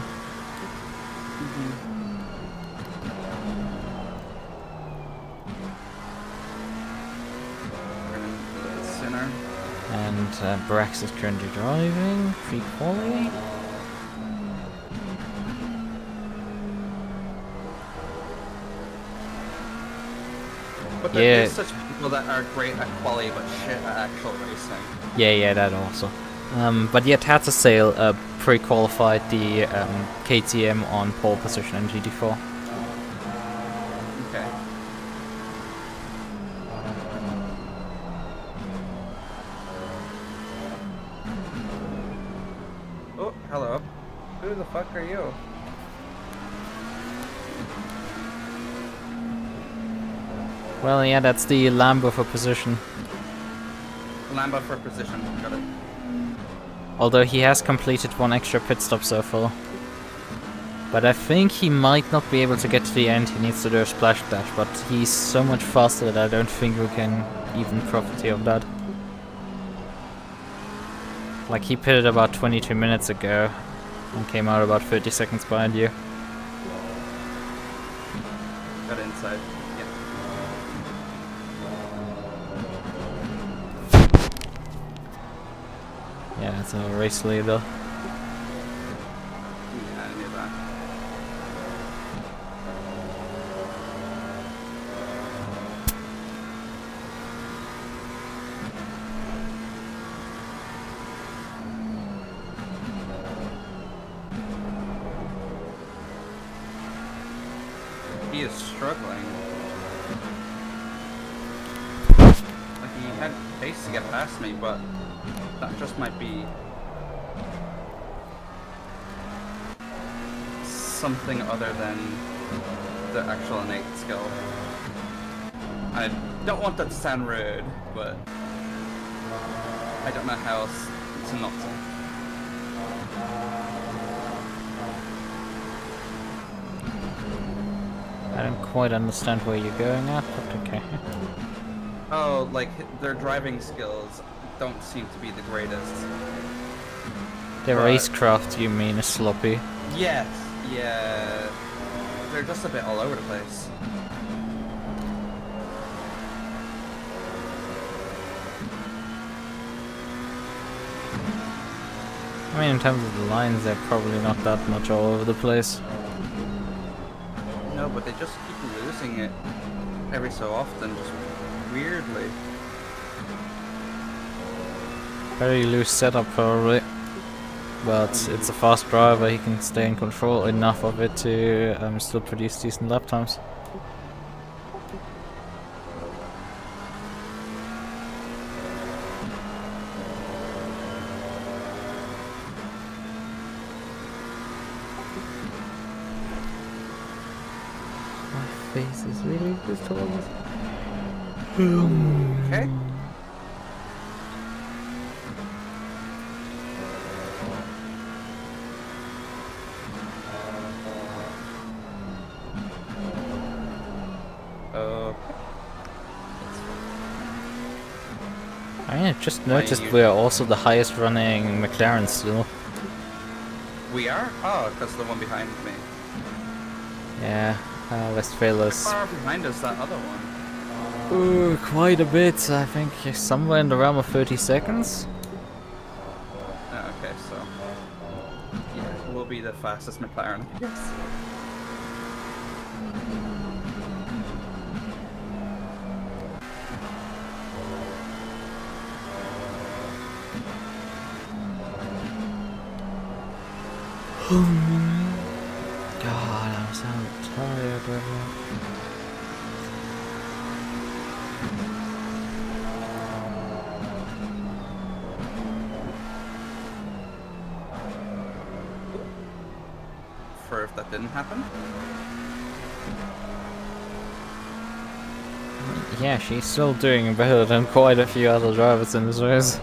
Speaker 1: And Brax is currently driving, pre-quali.
Speaker 2: But there is such people that are great at quali but shit at actual racing.
Speaker 1: Yeah, that also. But yeah, Tattersale pre-qualified the KTM on pole position in GT4.
Speaker 2: Okay. Oh, hello. Who the fuck are you?
Speaker 1: Well, yeah, that's the Lambo for position.
Speaker 2: Lambo for position, got it.
Speaker 1: Although he has completed one extra pit stop so far. But I think he might not be able to get to the end, he needs to do a splash dash, but he's so much faster that I don't think we can even profit of that. Like, he pitted about 22 minutes ago and came out about 30 seconds behind you.
Speaker 2: Got inside.
Speaker 1: Yeah, it's a race leader.
Speaker 2: Yeah, I knew that. He is struggling. Like, he had pace to get past me, but that just might be something other than the actual innate skill. I don't want that to sound rude, but I don't know how else to not say.
Speaker 1: I don't quite understand where you're going at, but okay.
Speaker 2: Oh, like, their driving skills don't seem to be the greatest.
Speaker 1: The racecraft, you mean, is sloppy.
Speaker 2: Yes, yeah. They're just a bit all over the place.
Speaker 1: I mean, in terms of the lines, they're probably not that much all over the place.
Speaker 2: No, but they just keep losing it every so often, just weirdly.
Speaker 1: Very loose setup, probably. But it's a fast driver, he can stay in control enough of it to still produce decent lap times. My face is really just horrible.
Speaker 2: Okay.
Speaker 1: I just noticed we are also the highest running McLaren still.
Speaker 2: We are? Oh, because the one behind me.
Speaker 1: Yeah, Westphaler's.
Speaker 2: How far behind us that other one?
Speaker 1: Ooh, quite a bit. I think somewhere in the realm of 30 seconds.
Speaker 2: Oh, okay, so yeah, we'll be the fastest McLaren, I guess.
Speaker 1: God, I'm so tired right now.
Speaker 2: that didn't happen.
Speaker 1: Yeah, she's still doing better than quite a few other drivers in this race.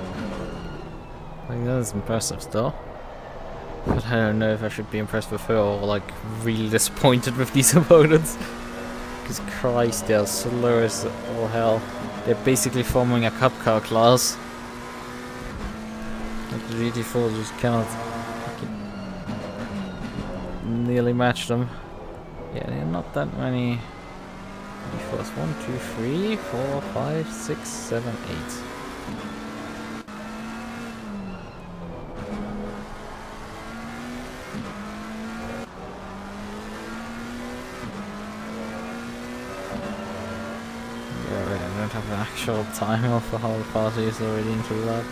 Speaker 1: Like, that is impressive still. But I don't know if I should be impressed with her or like really disappointed with these opponents. Because Christ, they're slow as all hell. They're basically forming a cup car class. Like the GT4 just cannot nearly match them. Yeah, they're not that many. GT4s. 1, 2, 3, 4, 5, 6, 7, 8. I don't have an actual timer for how fast he is already into the lap.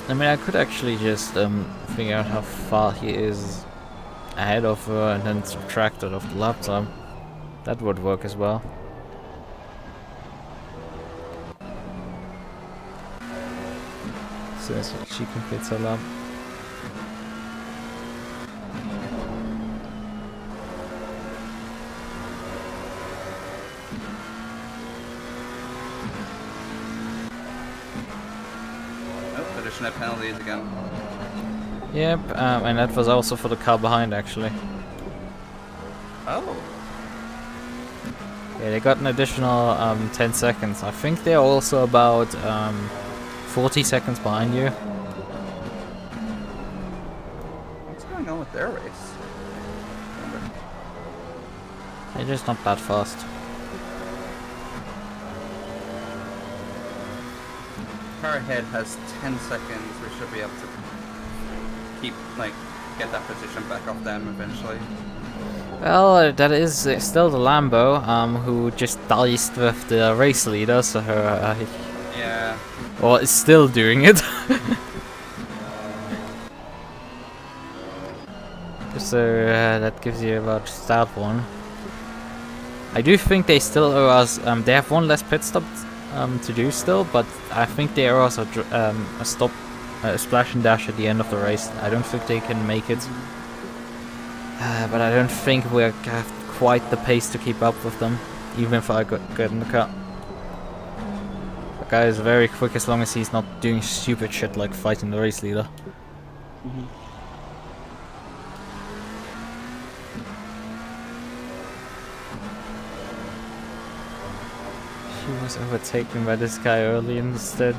Speaker 1: I mean, I could actually just figure out how far he is ahead of her and then subtract it off the lap time. That would work as well. So she completes her lap.
Speaker 2: Penalties again.
Speaker 1: Yep, and that was also for the car behind actually.
Speaker 2: Oh.
Speaker 1: Yeah, they got an additional 10 seconds. I think they're also about 40 seconds behind you.
Speaker 2: What's going on with their race?
Speaker 1: They're just not that fast.
Speaker 2: Car ahead has 10 seconds. We should be able to keep, like, get that position back off them eventually.
Speaker 1: Well, that is still the Lambo, who just diced with the race leader, so
Speaker 2: Yeah.
Speaker 1: well, is still doing it. So that gives you about that one. I do think they still owe us. They have one less pit stop to do still, but I think they owe us a stop, a splash and dash at the end of the race. I don't think they can make it. But I don't think we have quite the pace to keep up with them, even if I get in the car. The guy is very quick as long as he's not doing stupid shit like fighting the race leader. She was overtaken by this guy early instead.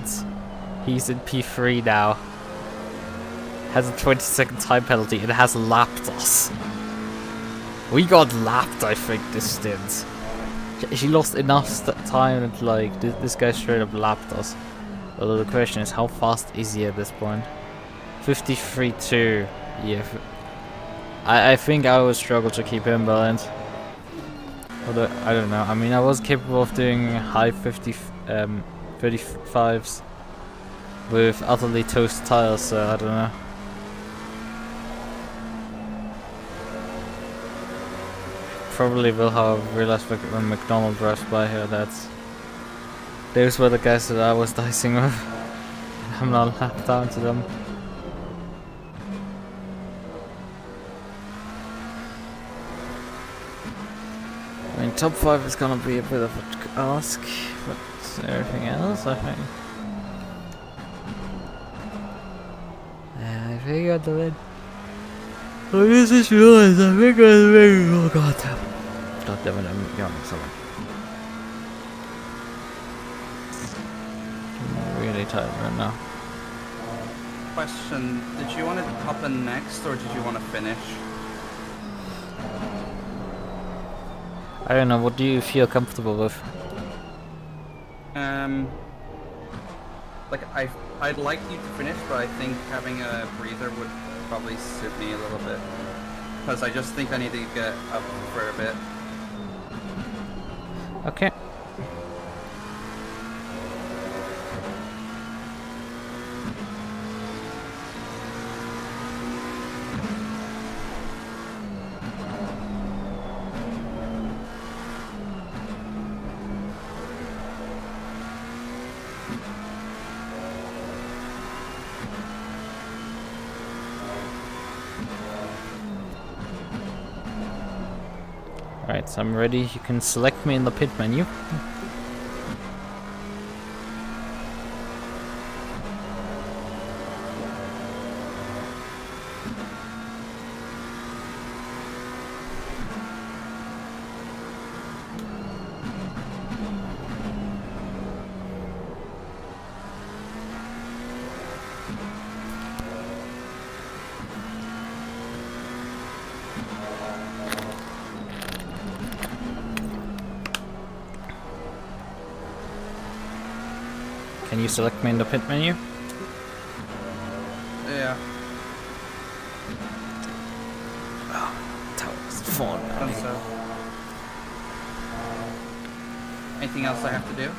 Speaker 1: He's in P3 now. Has a 20-second time penalty and has lapped us. We got lapped, I think, this stint. She lost enough time and like this guy straight up lapped us. Although the question is, how fast is he at this point? 53.2. Yeah. I think I would struggle to keep him balanced. Although I don't know. I mean, I was capable of doing high 35s with utterly toast tires, so I don't know. Probably will have realized when McDonald drives by here that those were the guys that I was dicing with. I'm not lapped down to them. I mean, top 5 is gonna be a bit of an ask, but everything else, I think. I think I got the win. I just realized I think I was very. Oh god damn it, I'm yawning so much. I'm really tired right now.
Speaker 2: Question, did you want to hop in next or did you want to finish?
Speaker 1: I don't know, what do you feel comfortable with?
Speaker 2: Like I'd like you to finish, but I think having a breather would probably suit me a little bit. Because I just think I need to get up for a bit.
Speaker 1: Okay. Right, so I'm ready. You can select me in the pit menu. Can you select me in the pit menu?
Speaker 2: Yeah.
Speaker 1: Tower's falling.
Speaker 2: Done so. Anything else I have to do?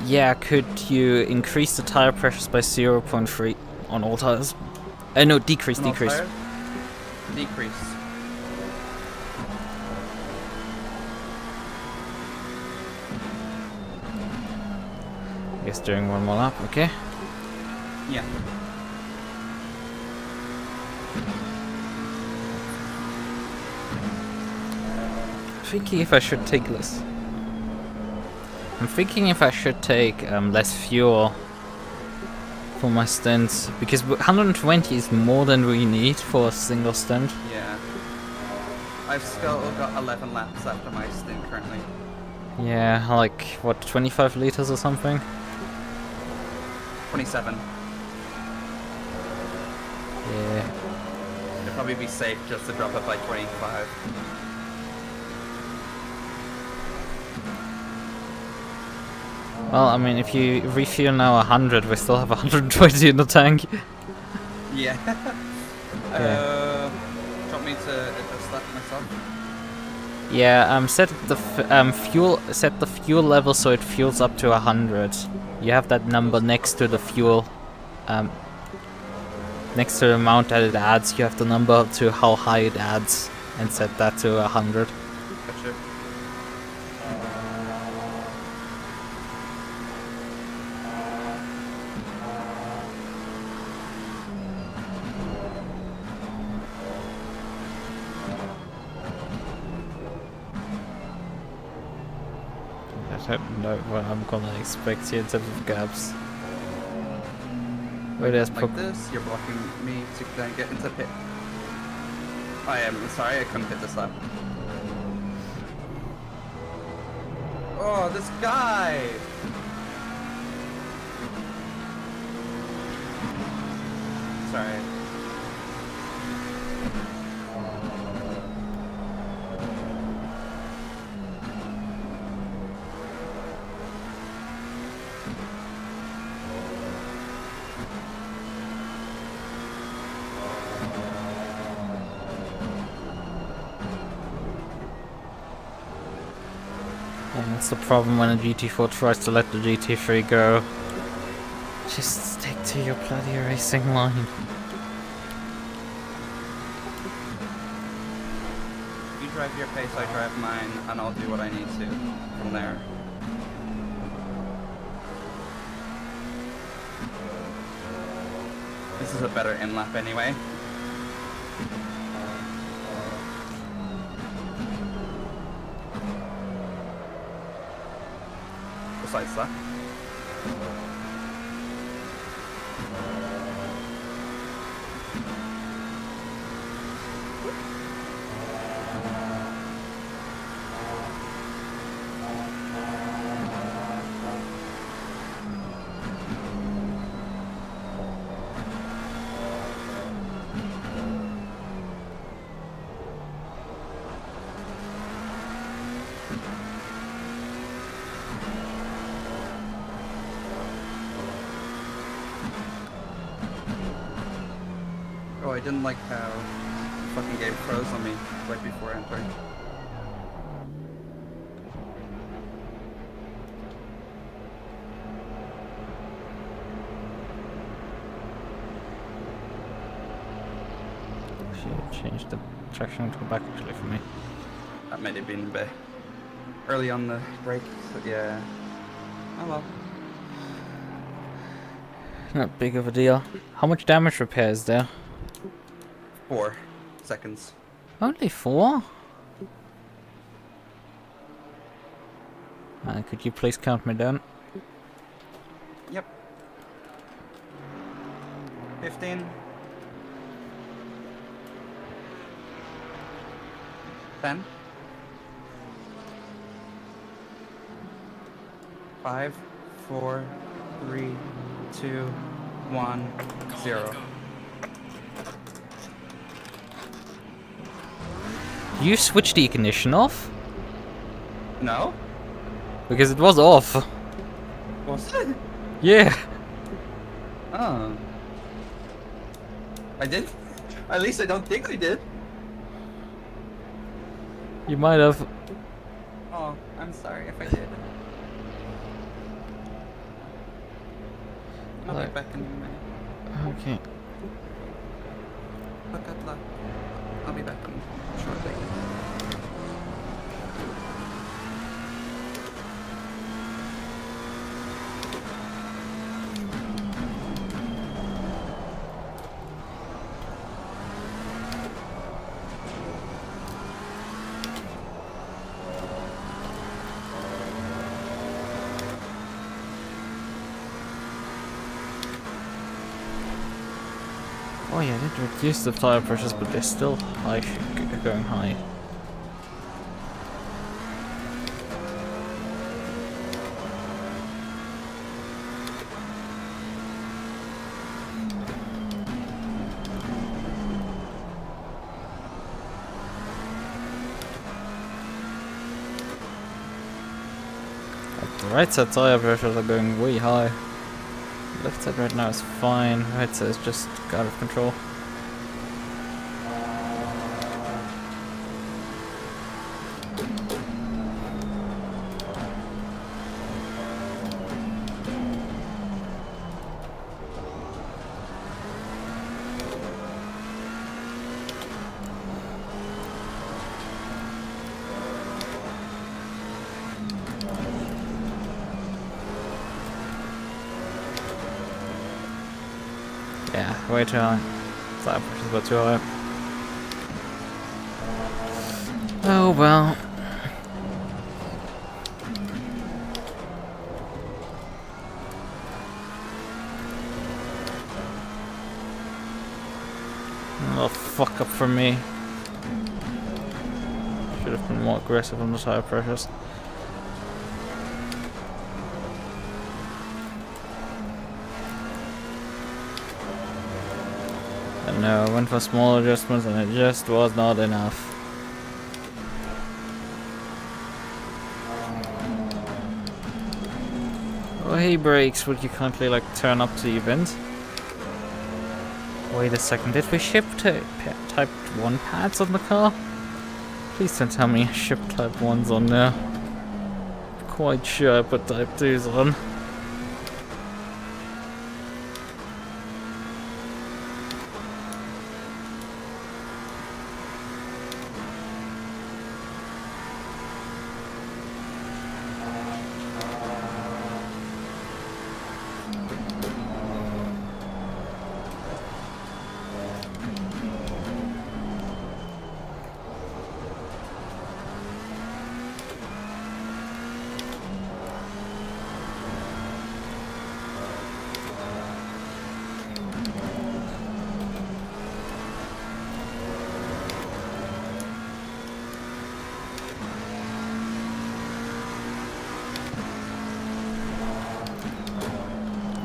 Speaker 1: Yeah, could you increase the tire pressures by 0.3 on all tires? No, decrease.
Speaker 2: On all tires? Decrease.
Speaker 1: Guess doing one more lap, okay.
Speaker 2: Yeah.
Speaker 1: Thinking if I should take less. I'm thinking if I should take less fuel for my stints, because 120 is more than we need for a single stint.
Speaker 2: Yeah. I've still got 11 laps after my stint currently.
Speaker 1: Yeah, like what, 25 liters or something?
Speaker 2: 27.
Speaker 1: Yeah.
Speaker 2: It'd probably be safe just to drop it by 25.
Speaker 1: Well, I mean, if you refuel now 100, we still have 120 in the tank.
Speaker 2: Yeah.
Speaker 1: Yeah.
Speaker 2: Do you want me to adjust that myself?
Speaker 1: Yeah, set the fuel level so it fuels up to 100. You have that number next to the fuel, next to the amount that it adds. You have the number to how high it adds, and set that to 100.
Speaker 2: Gotcha.
Speaker 1: I don't know what I'm gonna expect here in terms of gaps. Wait, there's
Speaker 2: Like this, you're blocking me to then get into pit. I am sorry, I couldn't hit this lap. Oh, this guy! Sorry.
Speaker 1: And that's the problem when a GT4 tries to let the GT3 go. Just stick to your bloody racing line.
Speaker 2: You drive your pace, I drive mine, and I'll do what I need to from there. This is a better in-lap anyway. Besides that. Oh, I didn't like how the fucking game froze on me right before entering.
Speaker 1: Should change the traction to go back actually for me.
Speaker 2: That might have been a bit early on the break, but yeah. Oh well.
Speaker 1: Not big of a deal. How much damage repair is there?
Speaker 2: 4 seconds.
Speaker 1: Only 4? Could you please count me down?
Speaker 2: Yep. 15. 10. 5, 4, 3, 2, 1, 0.
Speaker 1: You switched the ignition off?
Speaker 2: No?
Speaker 1: Because it was off.
Speaker 2: Was it?
Speaker 1: Yeah.
Speaker 2: Oh. I did? At least I don't think I did.
Speaker 1: You might have.
Speaker 2: Oh, I'm sorry if I did. I'll
Speaker 1: Like-
Speaker 2: be back in a minute.
Speaker 1: Okay.
Speaker 2: But good luck. I'll be back in shortly.
Speaker 1: Oh yeah, I did reduce the tire pressures, but they're still high, going high. The right side tire pressures are going way high. Left side right now is fine, right side is just out of control. Yeah, way too high. Tire pressure's about too high. Oh well. Oh, fuck up for me. Should have been more aggressive on the tire pressures. And no, I went for small adjustments and it just was not enough. Oh hey brakes, would you kindly like turn up to the event? Wait a second, did we ship type 1 pads on the car? Please don't tell me I shipped type 1s on there. I'm quite sure I put type 2s on.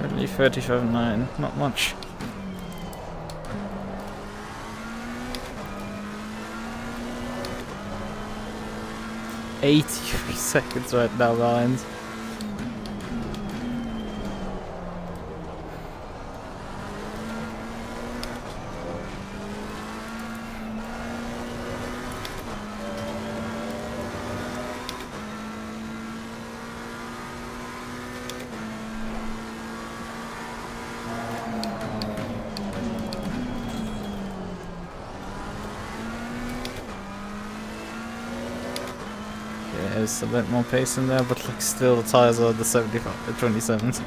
Speaker 1: Only 35.9, not much. 83 seconds right now, Lions. There's a bit more pace in there, but like still the tires are the 25, the 27s.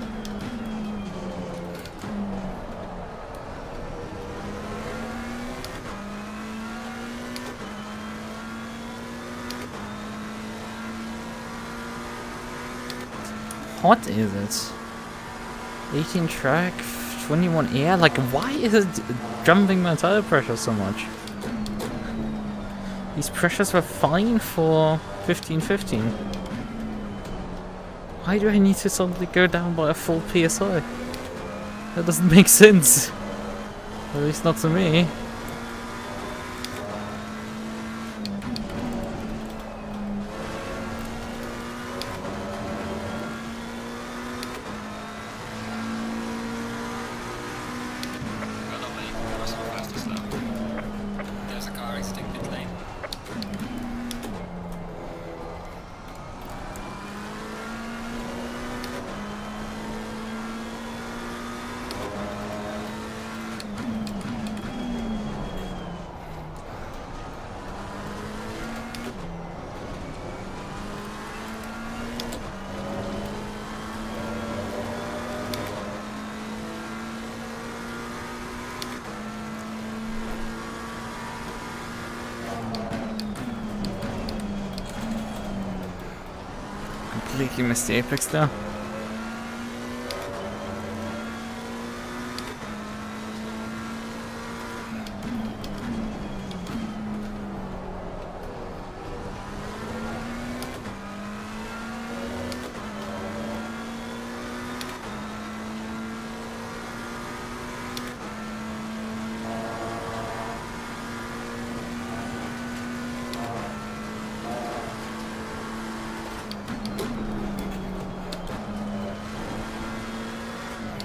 Speaker 1: hot is it? 18 track, 21 air? Like, why is it jumping my tire pressure so much? These pressures were fine for 15-15. Why do I need to suddenly go down by a full PSI? That doesn't make sense. At least not to me.
Speaker 3: There's a car exiting pit lane.
Speaker 1: Completely missed the apex there.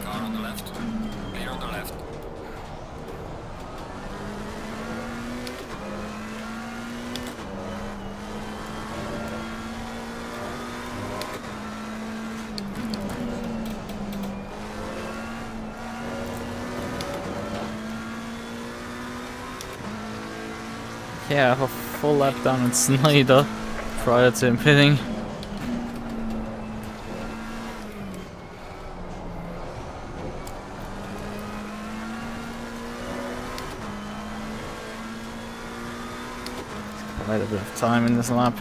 Speaker 3: Car on the left. Clear on the left.
Speaker 1: Yeah, I have a full lap down in Snyder prior to him pitting. Quite a bit of time in this lap,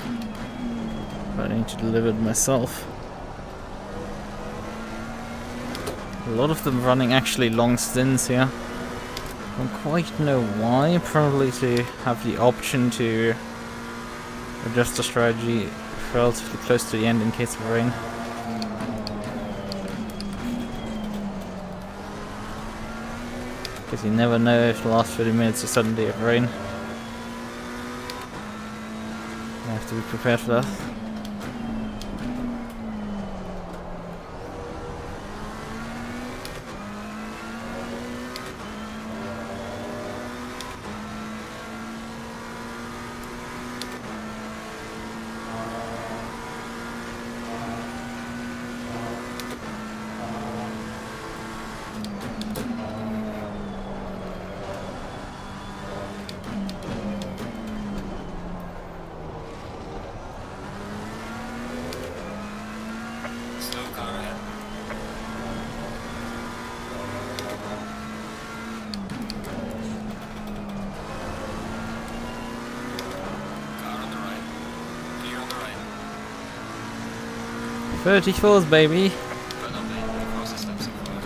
Speaker 1: but I need to deliver it myself. A lot of them running actually long stints here. Don't quite know why, probably to have the option to adjust the strategy relatively close to the end in case of rain. Because you never know if the last 30 minutes is suddenly of rain. I have to be prepared for that.
Speaker 3: Slow car ahead. Car on the right. Clear on the right.
Speaker 1: 34s, baby!
Speaker 3: But not late. Across the steps so far.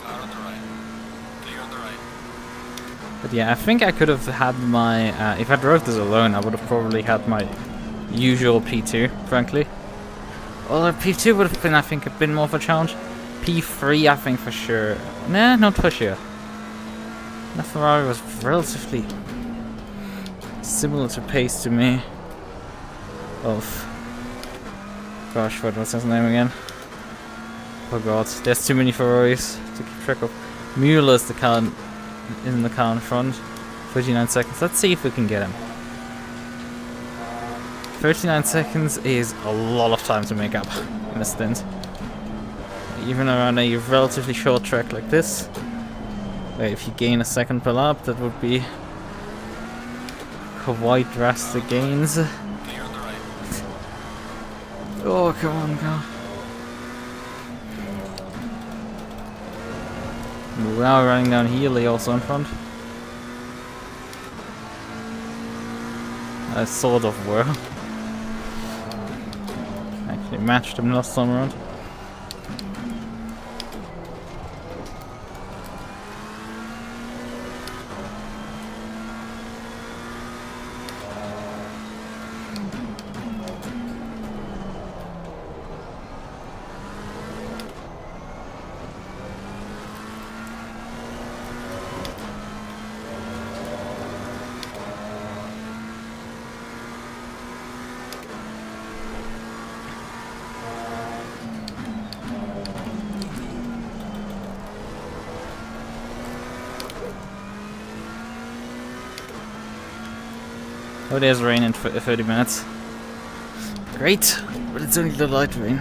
Speaker 3: Car on the right. Clear on the right.
Speaker 1: But yeah, I think I could have had my... if I drove this alone, I would have probably had my usual P2, frankly. Although P2 would have been, I think, a bit more of a challenge. P3, I think, for sure. Nah, not for sure. The Ferrari was relatively similar to pace to me. Of... Gosh, what was his name again? Oh god, there's too many Ferraris to keep track of. Mueller is the car in the car in front. 39 seconds. Let's see if we can get him. 39 seconds is a lot of time to make up in a stint. Even around a relatively short track like this. If you gain a second per lap, that would be quite drastic gains.
Speaker 3: Clear on the right.
Speaker 1: Oh, come on, car. We are running down Healy also in front. I sort of were. Actually matched him last time around. Oh, there's rain in 30 minutes. Great, but it's only the light rain.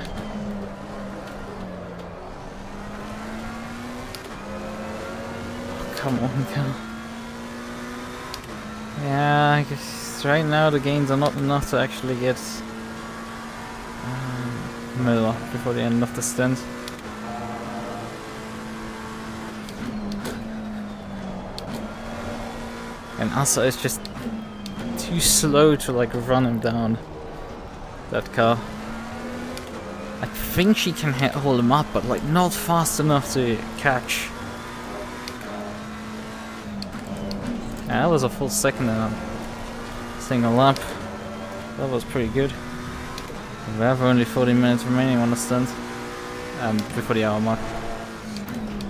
Speaker 1: Come on, car. Yeah, I guess right now the gains are not enough to actually get Miller before the end of the stint. And Asa is just too slow to like run him down. That car. I think she can hold him up, but like not fast enough to catch. Yeah, that was a full second in a single lap. That was pretty good. We have only 40 minutes remaining on the stint. Before the hour mark.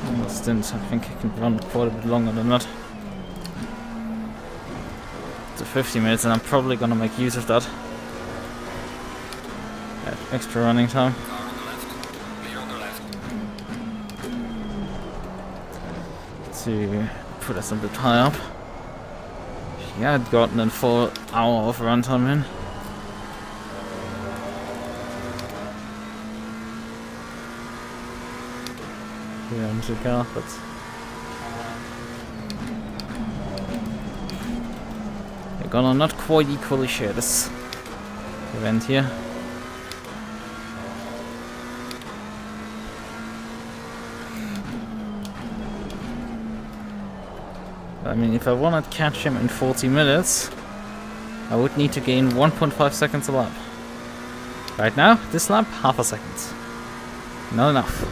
Speaker 1: On the stint, I think I can run quite a bit longer than that. To 50 minutes, and I'm probably gonna make use of that. That extra running time.
Speaker 3: Car on the left. Clear on the left.
Speaker 1: To put us a bit high up. She had gotten a full hour of runtime in. Yeah, into the car, but we're gonna not quite equally share this event here. I mean, if I want to catch him in 40 minutes, I would need to gain 1.5 seconds a lap. Right now, this lap, half a second. Not enough.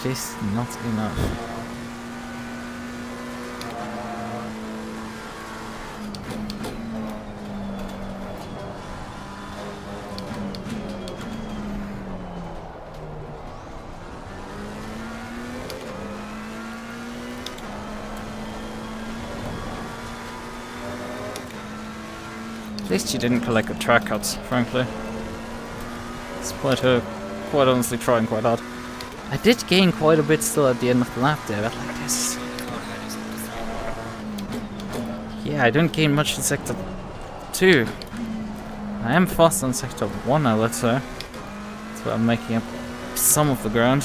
Speaker 1: Just not enough. At least she didn't collect the track cuts, frankly. Despite her quite honestly trying quite hard. I did gain quite a bit still at the end of the lap there, but like this. Yeah, I don't gain much in sector 2. I am fast on sector 1 now, let's say. That's why I'm making up some of the ground.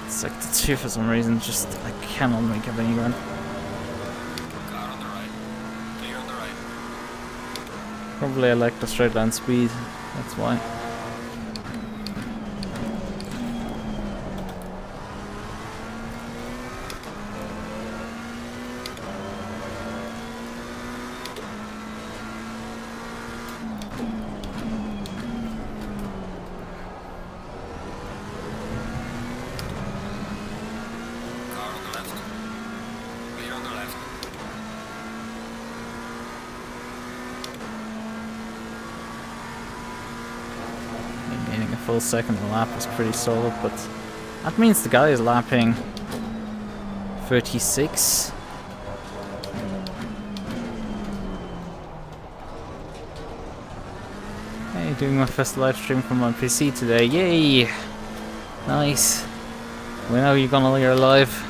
Speaker 1: Sector 2 for some reason, just I cannot make up any ground.
Speaker 3: Car on the right. Clear on the right.
Speaker 1: Probably I like the straight line speed, that's why.
Speaker 3: Car on the left. Clear on the left.
Speaker 1: Gaining a full second a lap is pretty solid, but that means the guy is lapping 36. Hey, doing my first live stream from my PC today. Yay! Nice. We know you're gonna hear live.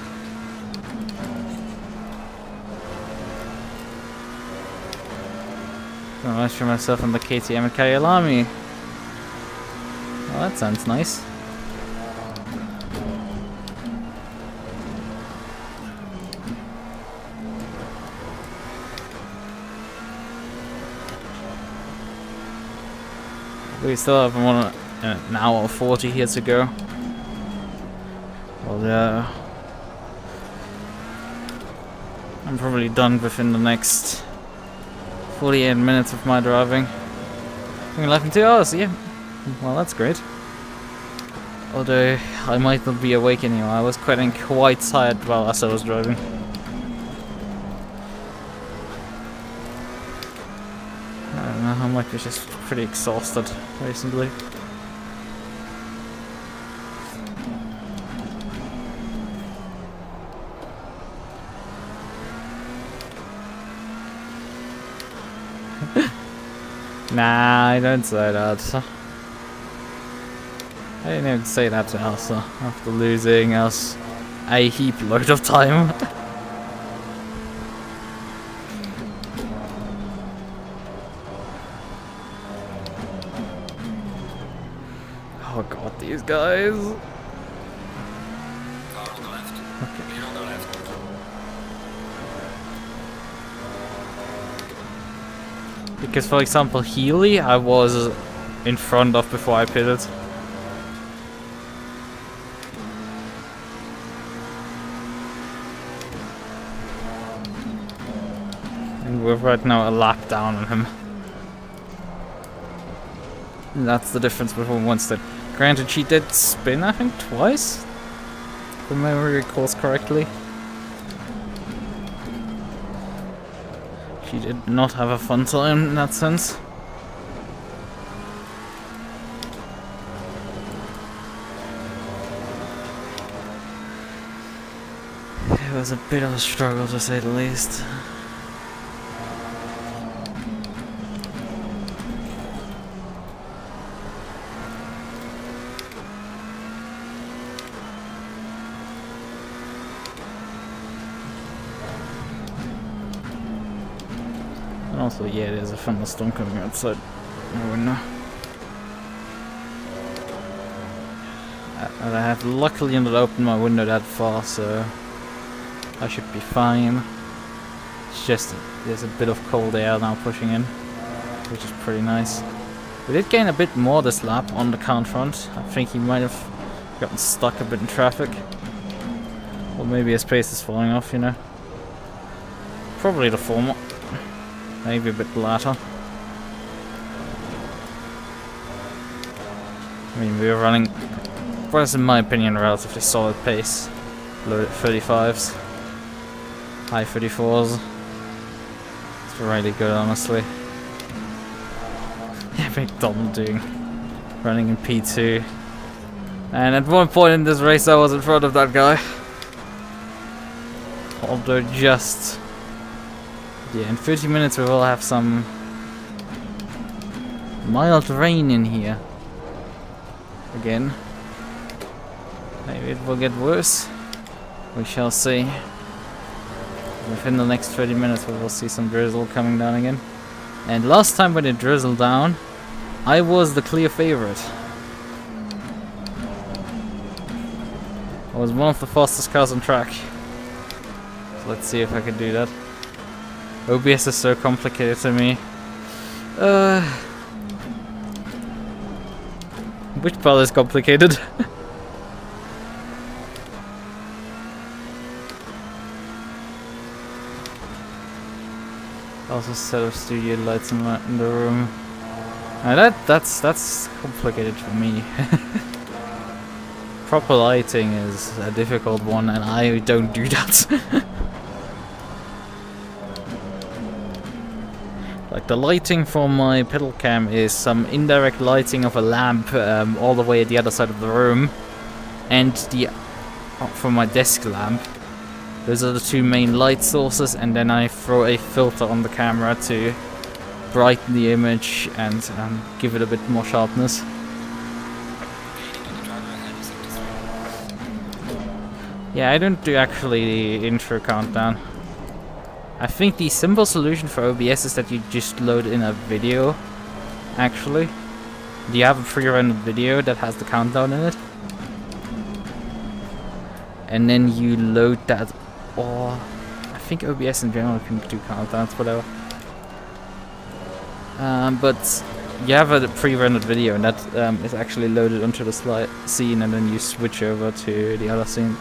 Speaker 1: Gonna measure myself on the KTM at Kyalami. Well, that sounds nice. We still have an hour 40 here to go. Well, I'm probably done within the next 48 minutes of my driving. I'm left in 2 hours, yeah. Well, that's great. Although, I might not be awake anymore. I was getting quite tired while as I was driving. I don't know, I might be just pretty exhausted recently. Nah, I don't say that. I didn't even say that to Elsa after losing us a heap load of time. Oh god, these guys.
Speaker 3: Car on the left.
Speaker 1: Okay.
Speaker 3: Clear on the left.
Speaker 1: Because, for example, Healy, I was in front of before I pitted. And we're right now a lap down on him. And that's the difference between one step. Granted, she did spin, I think, twice, if my memory recalls correctly. She did not have a fun time in that sense. It was a bit of a struggle, to say the least. And also, yeah, there's a thunderstorm coming outside my window. And I have luckily not opened my window that far, so I should be fine. It's just there's a bit of cold air now pushing in, which is pretty nice. We did gain a bit more this lap on the count front. I think he might have gotten stuck a bit in traffic. Or maybe his pace is falling off, you know. Probably the former. Maybe a bit the latter. I mean, we were running, what is in my opinion, a relatively solid pace. Low 35s. High 34s. It's really good, honestly. Yeah, McDonald running in P2. And at one point in this race I was in front of that guy. Although just... yeah, in 30 minutes we will have some mild rain in here. Again. Maybe it will get worse. We shall see. Within the next 30 minutes we will see some drizzle coming down again. And last time when it drizzled down, I was the clear favorite. I was one of the fastest cars on track. So let's see if I can do that. OBS is so complicated to me. Which part is complicated? Also set up studio lights in the room. Now that's complicated for me. Proper lighting is a difficult one, and I don't do that. Like the lighting for my pedal cam is some indirect lighting of a lamp all the way at the other side of the room, and the for my desk lamp. Those are the two main light sources, and then I throw a filter on the camera to brighten the image and give it a bit more sharpness. Yeah, I don't do actually the intro countdown. I think the simple solution for OBS is that you just load in a video, actually. Do you have a pre-rendered video that has the countdown in it? And then you load that, or I think OBS in general can do countdowns, whatever. But you have a pre-rendered video, and that is actually loaded onto the scene, and then you switch over to the other scene.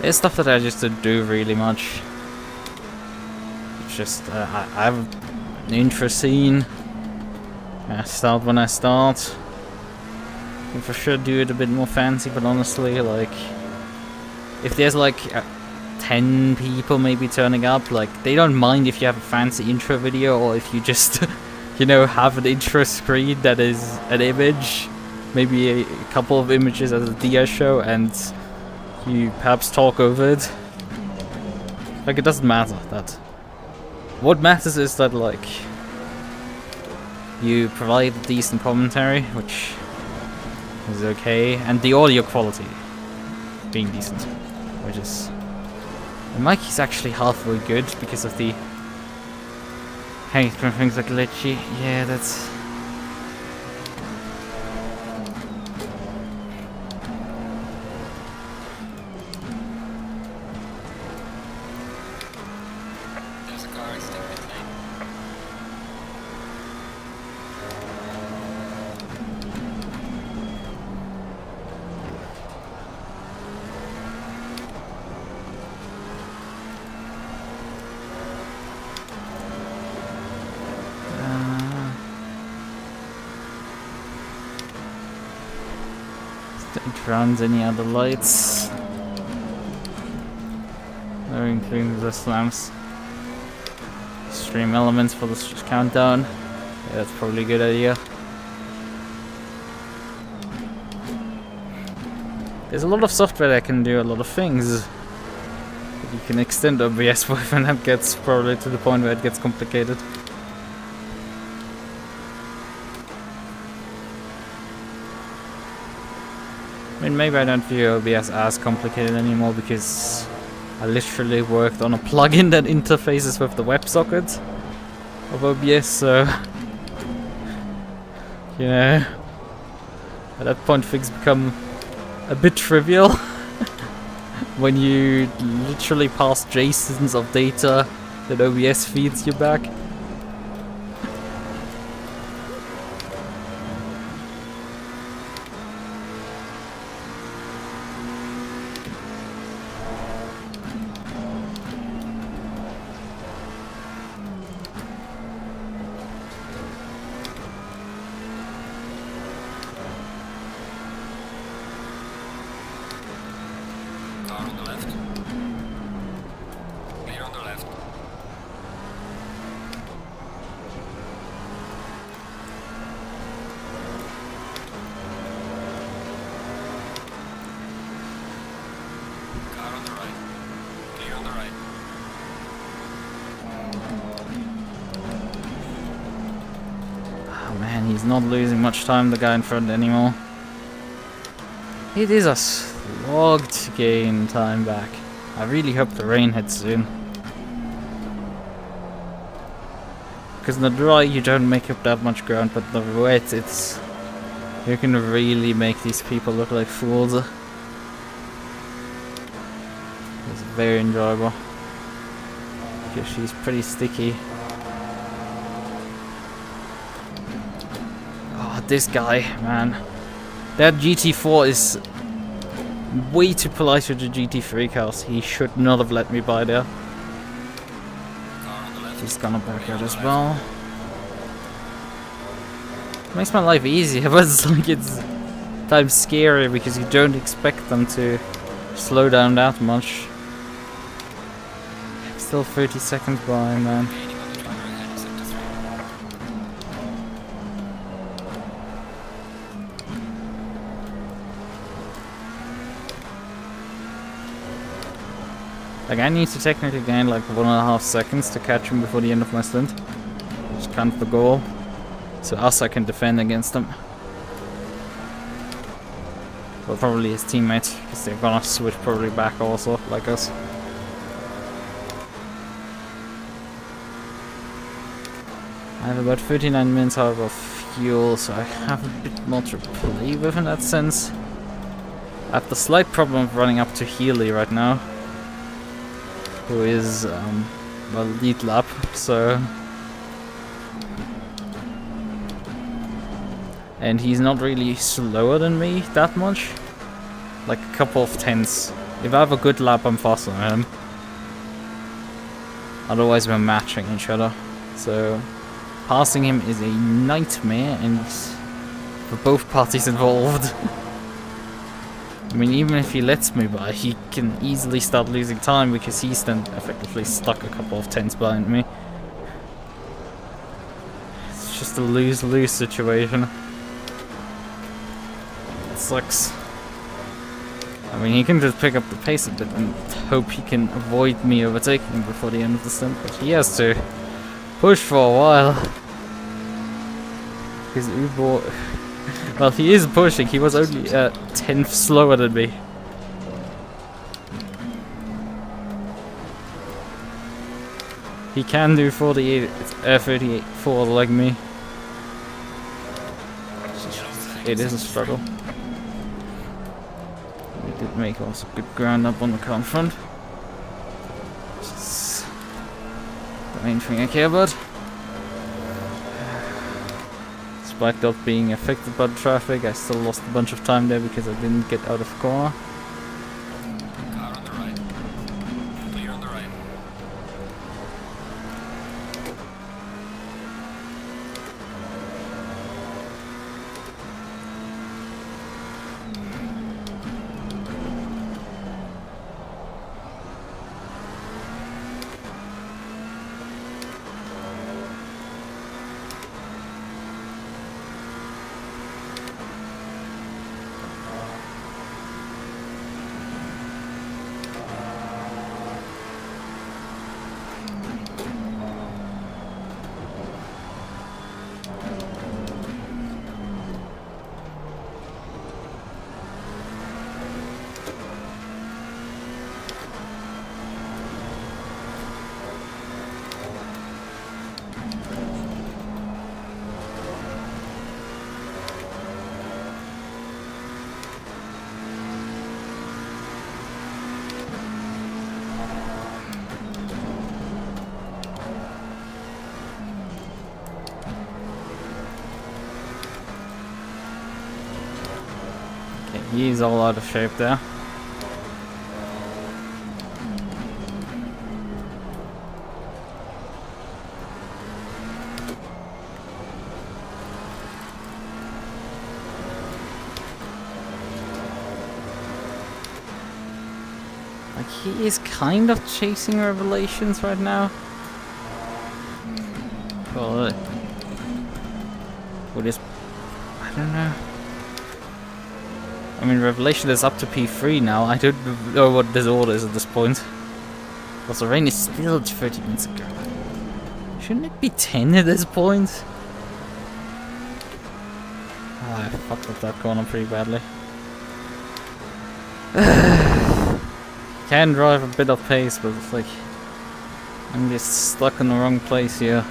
Speaker 1: There's stuff that I just don't do really much. It's just I have an intro scene. I start when I start. I for sure do it a bit more fancy, but honestly, like, if there's like 10 people maybe turning up, like, they don't mind if you have a fancy intro video or if you just, you know, have an intro screen that is an image, maybe a couple of images as a dia show, and you perhaps talk over it. Like, it doesn't matter that. What matters is that, like, you provide a decent commentary, which is okay, and the audio quality being decent, which is... The mic is actually halfway good because of the... Hey, things like glitchy. Yeah, that's...
Speaker 3: There's a car in stick pit lane.
Speaker 1: Don't runs any other lights. No, including the slams. Stream elements for the countdown. Yeah, that's probably a good idea. There's a lot of software that can do a lot of things that you can extend OBS with, and that gets probably to the point where it gets complicated. I mean, maybe I don't view OBS as complicated anymore because I literally worked on a plugin that interfaces with the WebSocket of OBS, so you know, at that point things become a bit trivial when you literally pass JSONs of data that OBS feeds you back.
Speaker 3: Car on the left. Clear on the left. Car on the right. Clear on the right.
Speaker 1: Oh man, he's not losing much time, the guy in front anymore. It is a slog to gain time back. I really hope the rain hits soon. Because in the dry you don't make up that much ground, but the wet, it's... You can really make these people look like fools. It's very enjoyable. Because she's pretty sticky. Oh, this guy, man. That GT4 is way too polite to the GT3 cars. He should not have let me by there.
Speaker 3: Car on the left.
Speaker 1: He's gonna back out as well. Makes my life easier, but it's like it's times scary because you don't expect them to slow down that much. Still 30 seconds by, man.
Speaker 3: Gaining on the driver ahead in sector 3.
Speaker 1: Like, I need to technically gain like 1.5 seconds to catch him before the end of my stint. Which is kind of the goal. So asa can defend against them. Well, probably his teammate, because they're gonna switch probably back also, like us. I have about 39 minutes out of fuel, so I have a bit more to play with in that sense. I have the slight problem of running up to Healy right now, who is, well, lead lap, so... And he's not really slower than me that much. Like a couple of tenths. If I have a good lap, I'm faster than him. Otherwise, we're matching each other. So, passing him is a nightmare, and for both parties involved. I mean, even if he lets me by, he can easily start losing time because he's then effectively stuck a couple of tenths behind me. It's just a lose-lose situation. It sucks. I mean, he can just pick up the pace a bit and hope he can avoid me overtaking him before the end of the stint, but he has to push for a while. His Uber... Well, he is pushing, he was only a tenth slower than me. He can do 38.4 like me. It is a struggle. We did make also good ground up on the car in front. Which is the main thing I care about. Despite not being affected by the traffic, I still lost a bunch of time there because I didn't get out of the corner.
Speaker 3: Car on the right. Clear on the right.
Speaker 1: He's all out of shape there. Like, he is kind of chasing Revelations right now. Well, we'll just... I don't know. I mean, Revelation is up to P3 now. I don't know what this order is at this point. Also, rain is still 30 minutes ago. Shouldn't it be 10 at this point? Ah, I fucked up that corner pretty badly. Can drive a bit of pace, but it's like... I'm just stuck in the wrong place here.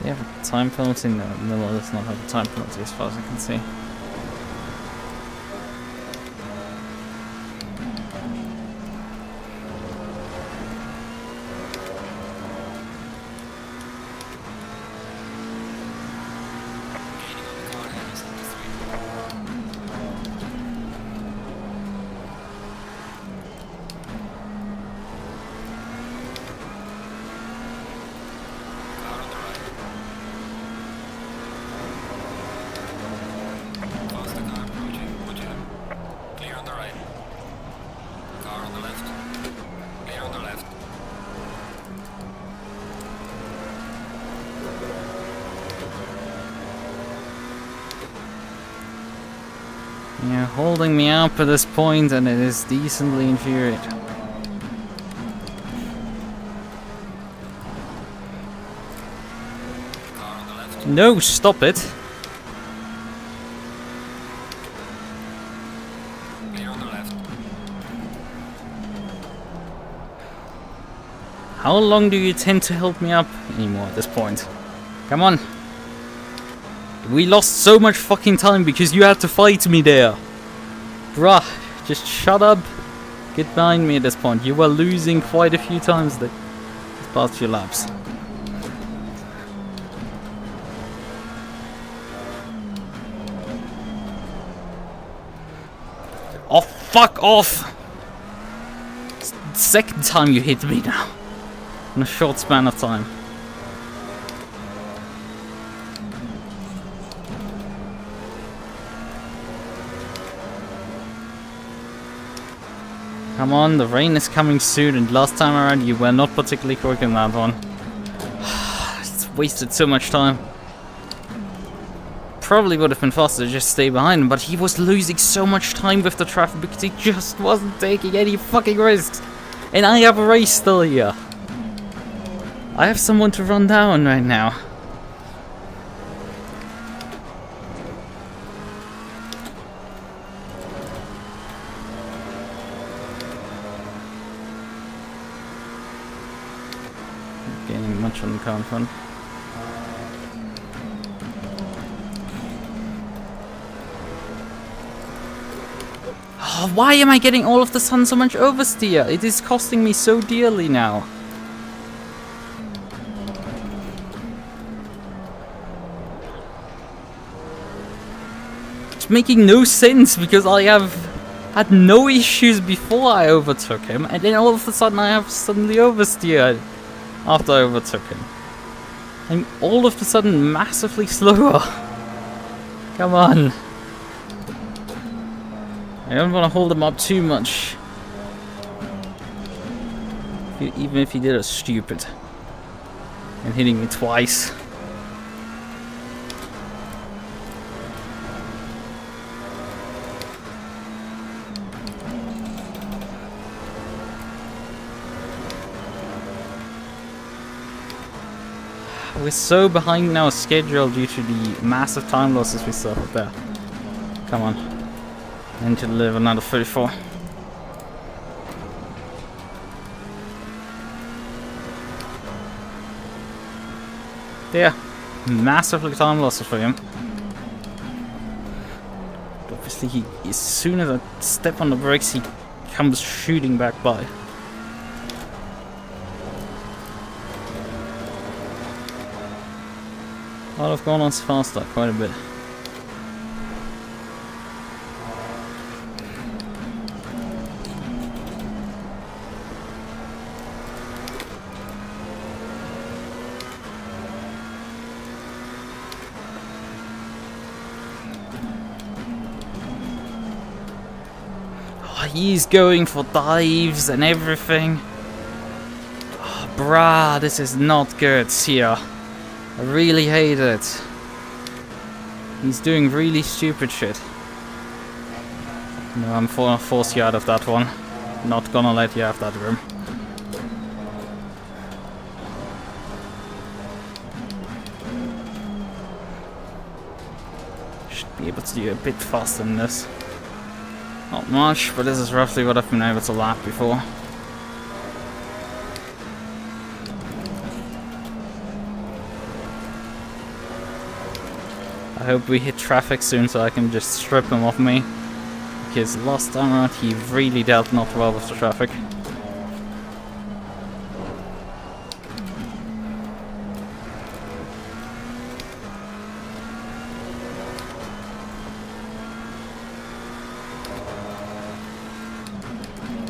Speaker 1: They have a time penalty? No, Miller does not have a time penalty as far as I can see. Yeah, holding me up at this point, and it is decently infuriating. No, stop it.
Speaker 3: Clear on the left.
Speaker 1: How long do you tend to help me up anymore at this point? Come on. We lost so much fucking time because you had to fight me there. Bruh, just shut up. Get behind me at this point. You were losing quite a few times these past few laps. Oh, fuck off! It's the second time you hit me now. In a short span of time. Come on, the rain is coming soon, and last time around you were not particularly quick in that one. It's wasted so much time. Probably would have been faster to just stay behind him, but he was losing so much time with the traffic because he just wasn't taking any fucking risks. And I have a race still here. I have someone to run down right now. Gaining much on the car in front. Oh, why am I getting all of the sudden so much oversteer? It is costing me so dearly now. It's making no sense because I have had no issues before I overtook him, and then all of a sudden I have suddenly oversteered after I overtook him. I'm all of a sudden massively slower. Come on. I don't want to hold him up too much. Even if he did a stupid. And hitting me twice. We're so behind now schedule due to the massive time losses we suffered there. Come on. I need to deliver another 34. There. Massively time losses for him. Obviously, as soon as I step on the brakes, he comes shooting back by. Well, I've gone on faster quite a bit. Oh, he's going for dives and everything. Oh, bruh, this is not good here. I really hate it. He's doing really stupid shit. No, I'm gonna force you out of that one. Not gonna let you have that room. Should be able to do a bit faster than this. Not much, but this is roughly what I've been able to lap before. I hope we hit traffic soon so I can just strip him off me. Because last time around he really dealt not well with the traffic.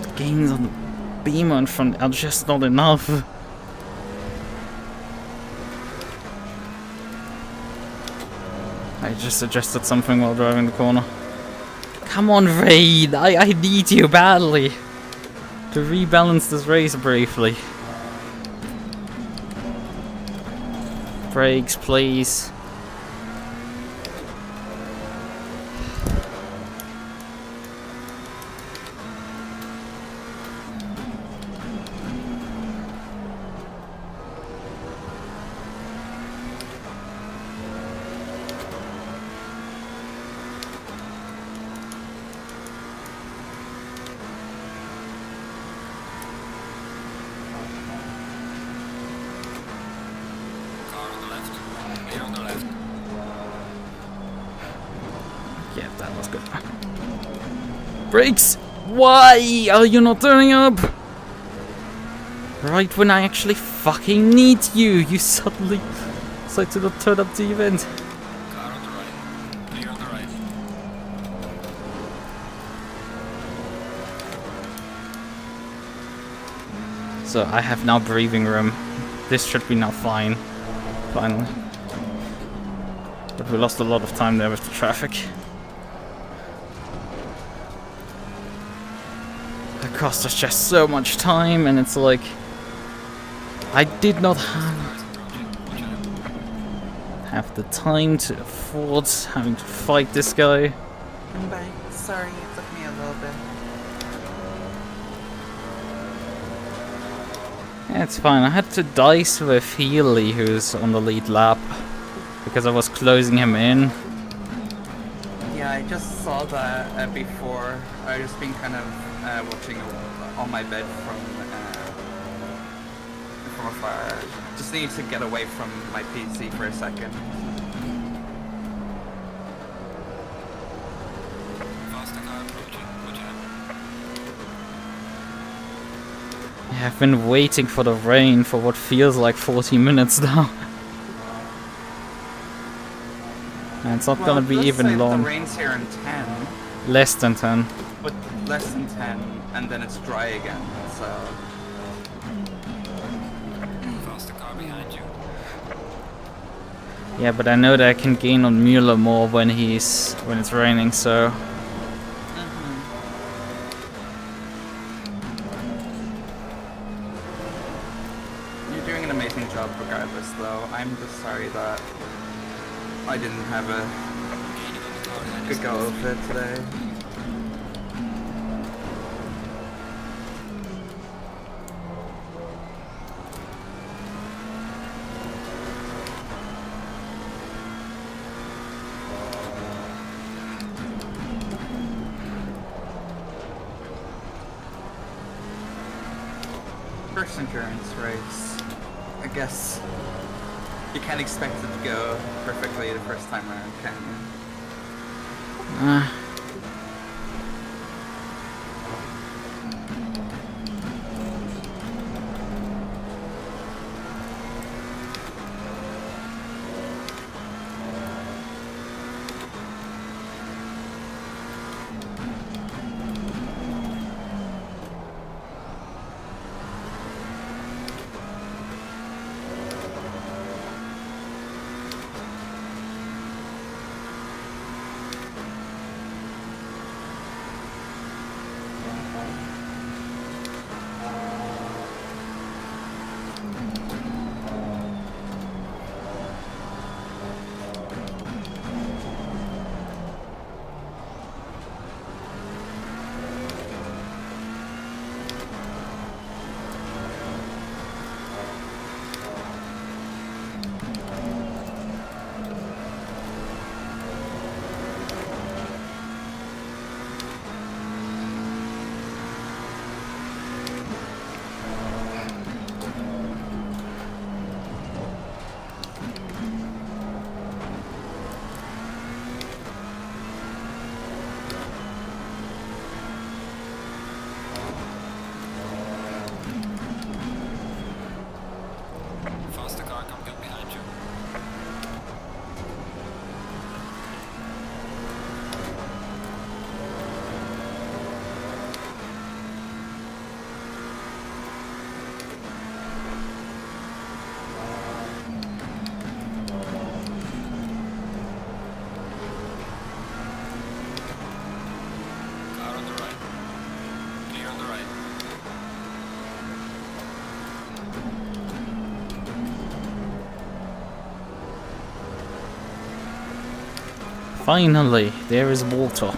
Speaker 1: The gains on the beamer in front are just not enough. I just adjusted something while driving the corner. Come on, Raid! I need you badly to rebalance this race briefly. Brakes, please. was good. Brakes! Why are you not turning up? Right when I actually fucking need you, you suddenly decide to not turn up the event.
Speaker 3: Car on the right. Clear on the right.
Speaker 1: So I have now breathing room. This should be now fine. Finally. But we lost a lot of time there with the traffic. It cost us just so much time, and it's like I did not have the time to afford having to fight this guy.
Speaker 2: I'm back. Sorry, it took me a little bit.
Speaker 1: Yeah, it's fine. I had to dice with Healy, who's on the lead lap, because I was closing him in.
Speaker 2: Yeah, I just saw that before. I just been kind of watching on my bed from afar. Just need to get away from my PC for a second.
Speaker 3: Faster car approaching. Watch out.
Speaker 1: Yeah, I've been waiting for the rain for what feels like 40 minutes now. And it's not gonna be
Speaker 2: let's say
Speaker 1: even long.
Speaker 2: The rain's here in 10,
Speaker 1: Less than 10.
Speaker 2: but less than 10, and then it's dry again. So
Speaker 3: Faster car behind you.
Speaker 1: Yeah, but I know that I can gain on Mueller more when it's raining, so
Speaker 2: you're doing an amazing job regardless, though. I'm just sorry that I didn't have a
Speaker 3: Gaining on the car behind
Speaker 2: good
Speaker 3: us.
Speaker 2: go of it today. First endurance race. I guess you can't expect it to go perfectly the first time around, can you?
Speaker 3: Faster car coming up behind you. Car on the right. Clear on the right.
Speaker 1: finally, there is water.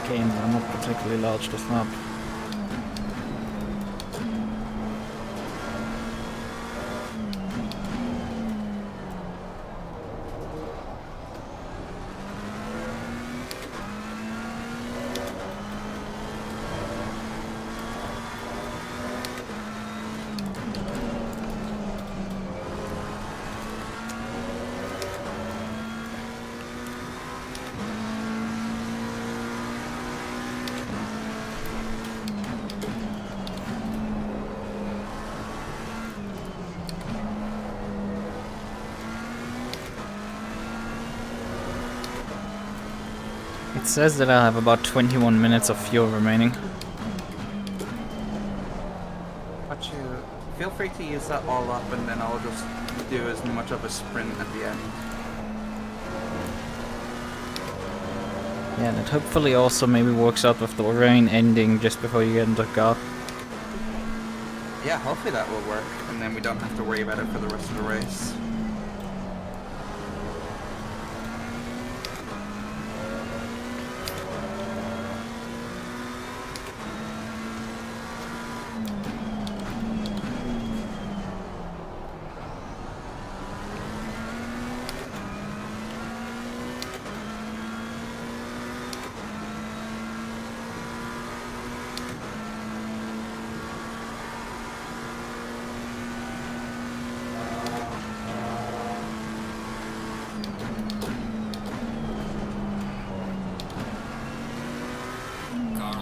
Speaker 1: gains are not particularly large this map. It says that I have about 21 minutes of fuel remaining.
Speaker 2: But you feel free to use that all up, and then I'll just do as much of a sprint at the end.
Speaker 1: Yeah, and it hopefully also maybe works out with the rain ending just before you get into the car.
Speaker 2: Yeah, hopefully that will work, and then we don't have to worry about it for the rest of the race.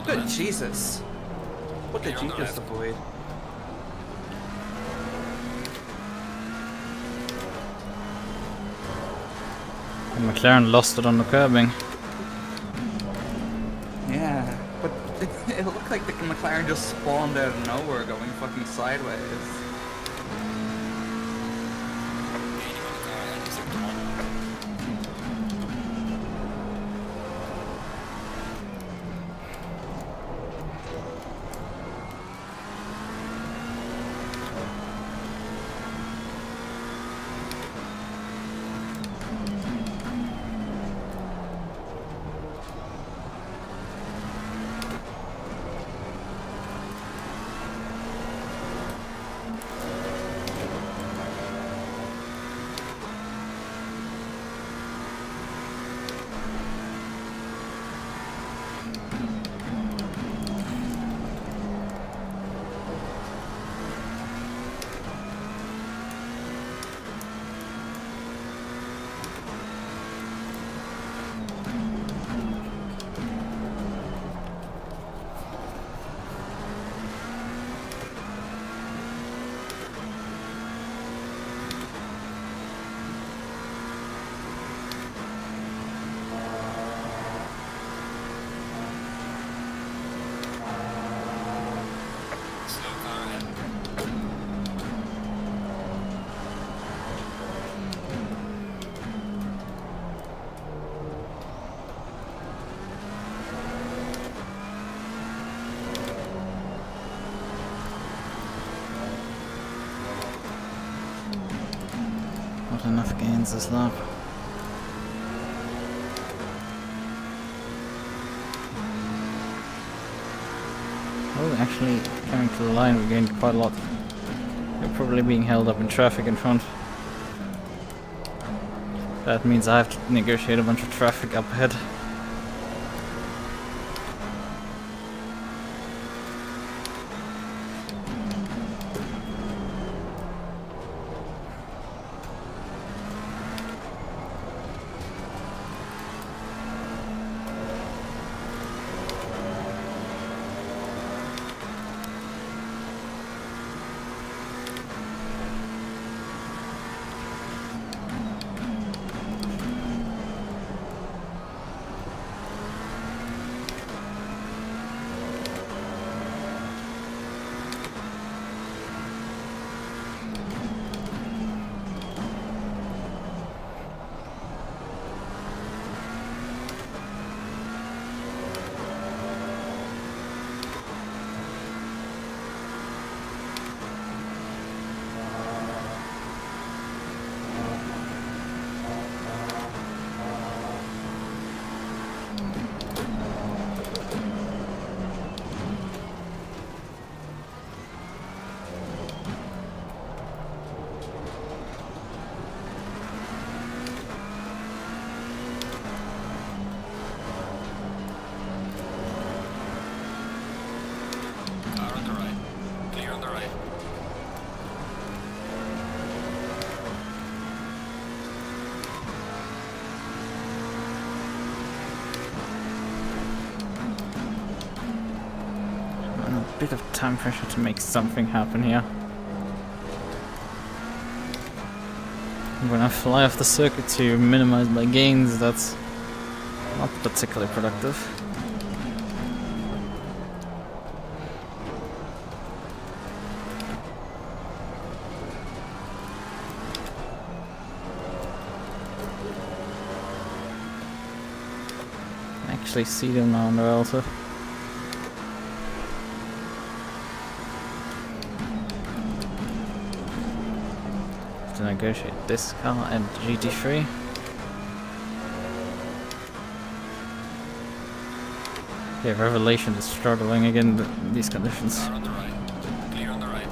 Speaker 2: Good Jesus! What did you just avoid?
Speaker 1: And McLaren lost it on the curbing.
Speaker 2: Yeah, but it looked like the McLaren just spawned out of nowhere going fucking sideways.
Speaker 1: Not enough gains this lap. Oh, actually, coming to the line we gained quite a lot. We're probably being held up in traffic in front. That means I have to negotiate a bunch of traffic up ahead. bit of time pressure to make something happen here. When I fly off the circuit to minimize my gains, that's not particularly productive. Actually see them now on the relative. To negotiate this car and GT3. Yeah, Revelation is struggling again in these conditions.
Speaker 3: Car on the right. Clear on the right.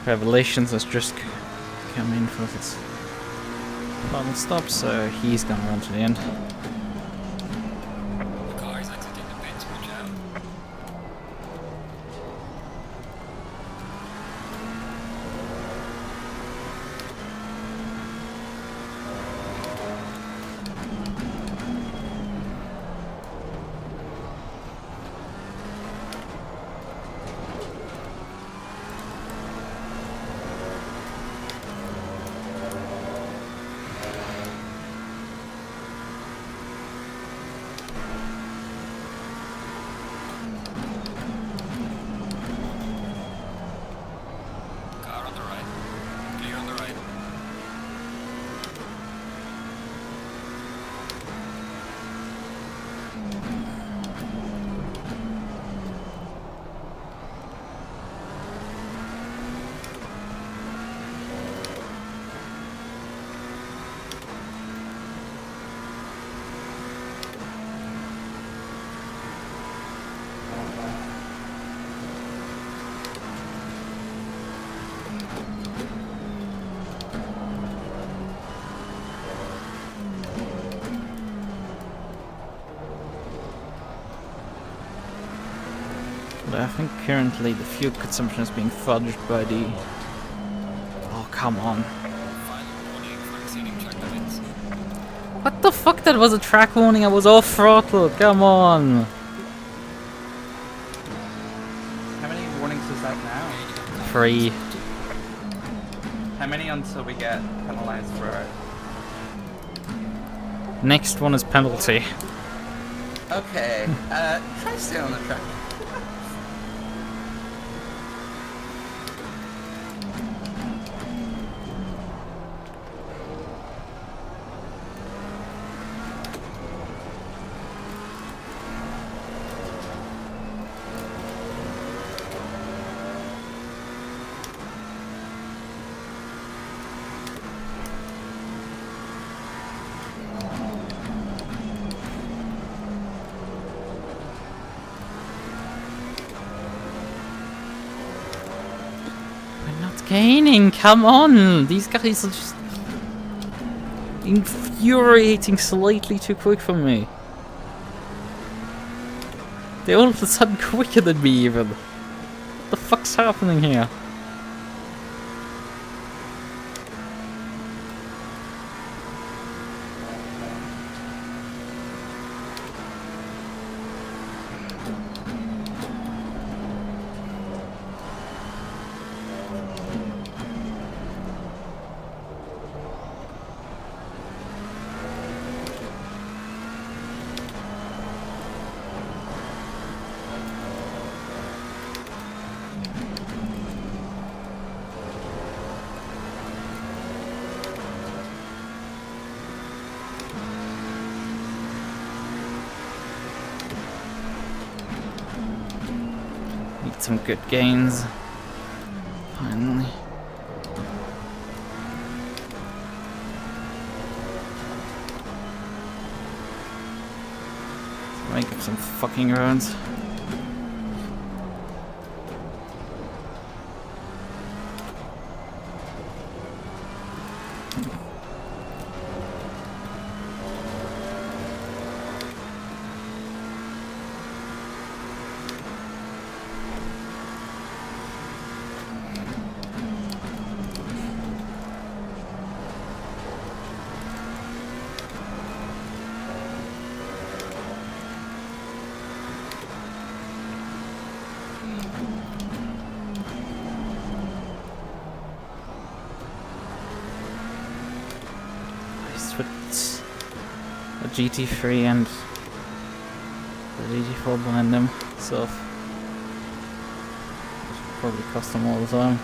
Speaker 1: Revelations has just come in for his final stop, so he's gonna run to the end.
Speaker 3: The car is exiting the pits, watch out. Car on the right. Clear on the right.
Speaker 1: But I think currently the fuel consumption is being fudged by the... Oh, come on.
Speaker 3: Final warning for exceeding track limits.
Speaker 1: What the fuck? That was a track warning, I was off throttle, come on!
Speaker 2: How many warnings is that now?
Speaker 1: 3.
Speaker 2: How many until we get penalized for it?
Speaker 1: Next one is penalty.
Speaker 2: Okay, try stay on the track.
Speaker 1: Gaining, come on! These guys are just infuriating slightly too quick for me. They're all of a sudden quicker than me even. What the fuck's happening here? Need some good gains. Finally. Make up some fucking rounds. A GT3 and the GT4 behind them, so probably cost them all the time.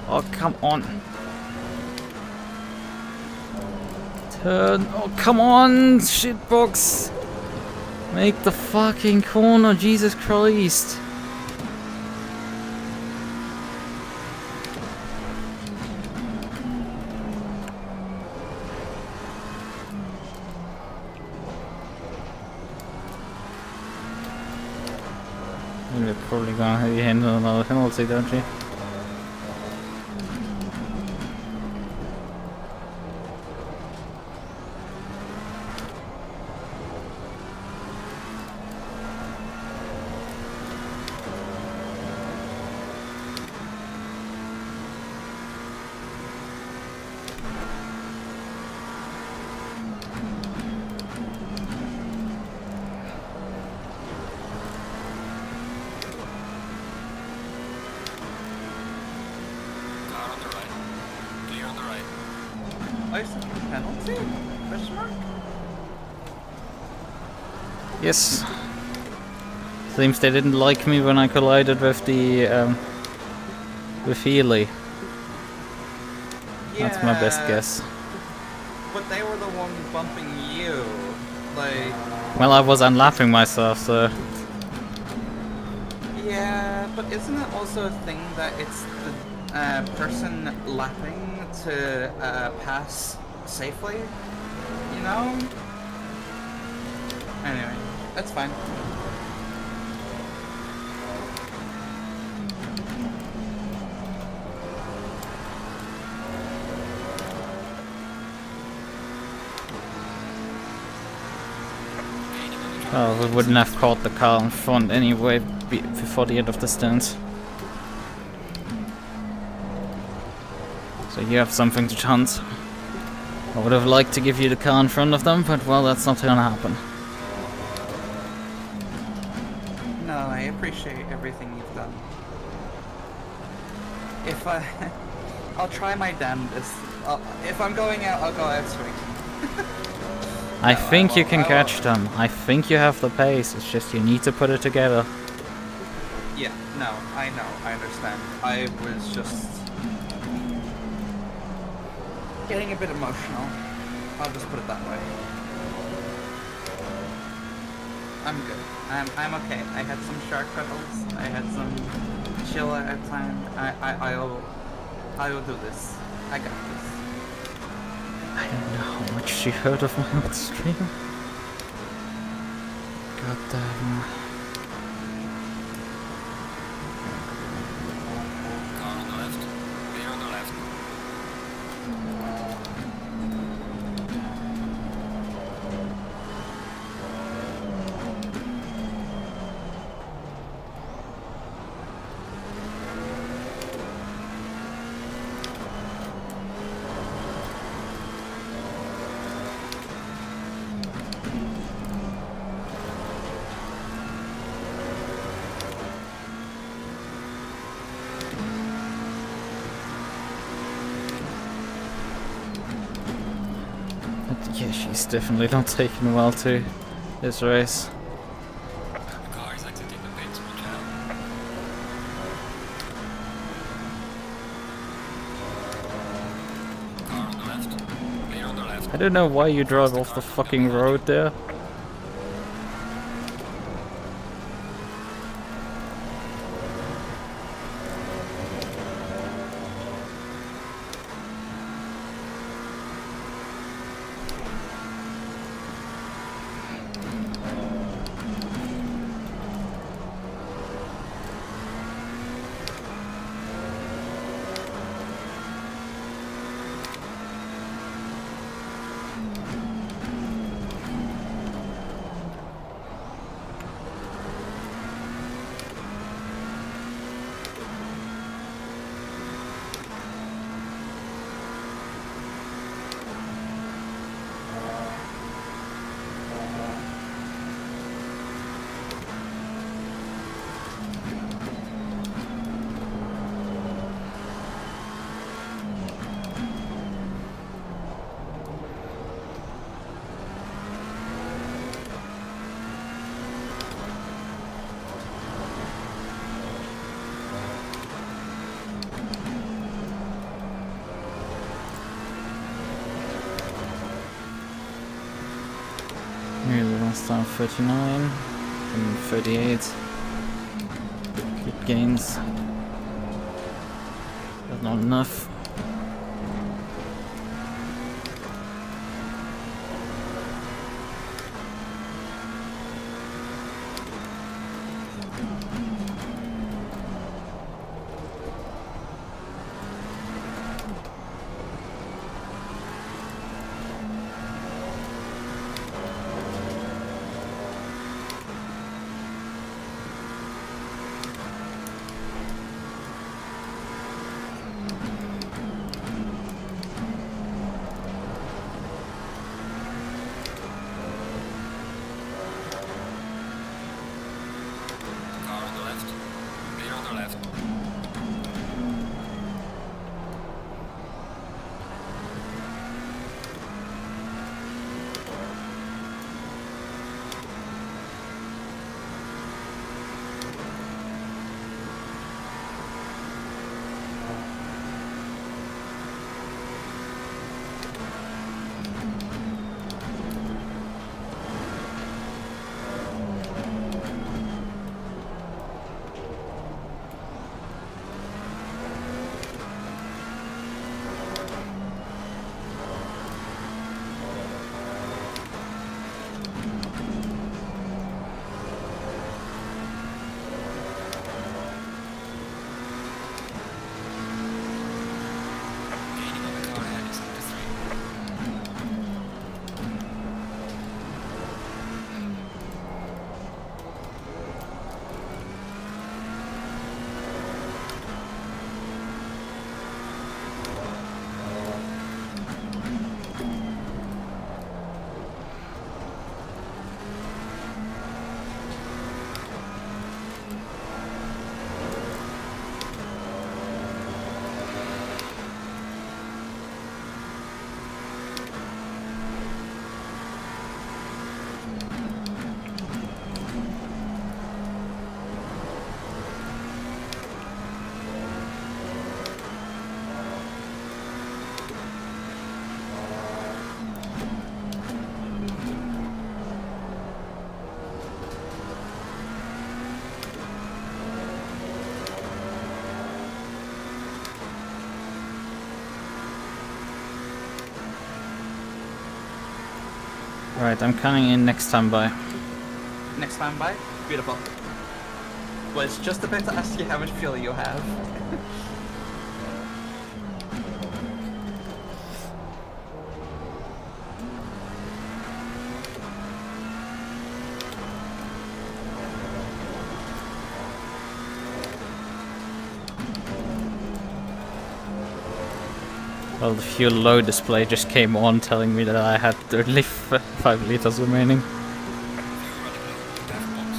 Speaker 1: Oh, come on. Turn. Oh, come on, shitbox. Make the fucking corner, Jesus Christ. We're probably gonna have you handle another penalty, don't you?
Speaker 2: Penalty? Question mark?
Speaker 1: Yes. Seems they didn't like me when I collided with the with Healy.
Speaker 2: Yeah,
Speaker 1: that's my best guess.
Speaker 2: But they were the ones bumping you. Like.
Speaker 1: Well, I was unlapping myself, so.
Speaker 2: Yeah, but isn't it also a thing that it's the person lapping to pass safely? You know? Anyway, that's fine.
Speaker 1: Oh, we wouldn't have caught the car in front anyway before the end of the stint. So you have something to chance. I would have liked to give you the car in front of them, but well, that's not gonna happen.
Speaker 2: No, I appreciate everything you've done. If I'll try my damnedest. If I'm going out, I'll go out swinging.
Speaker 1: I think you can catch them. I think you have the pace. It's just you need to put it together.
Speaker 2: Yeah, no, I know, I understand. I was just getting a bit emotional. I'll just put it that way. I'm good. I'm okay. I had some shark cuddles. I had some chill at time. I will do this. I got this.
Speaker 1: I don't know how much she heard of my old stream. God damn.
Speaker 3: Car on the left. Clear on the left.
Speaker 1: Yeah, she's definitely not taking well to this race.
Speaker 3: The car is exiting the pit.
Speaker 1: don't know why you drive off the fucking road there. Nearly last time 39 and 38. Good gains. But not enough.
Speaker 3: Car on the left. Clear on the left. Gaining on the car ahead is up to 3.
Speaker 1: Right, I'm coming in next time by.
Speaker 2: Next time by? Beautiful. Was just about to ask you how much fuel you have.
Speaker 1: Well, the fuel low display just came on telling me that I had only 5 liters remaining.
Speaker 3: Fuel running low. Death box.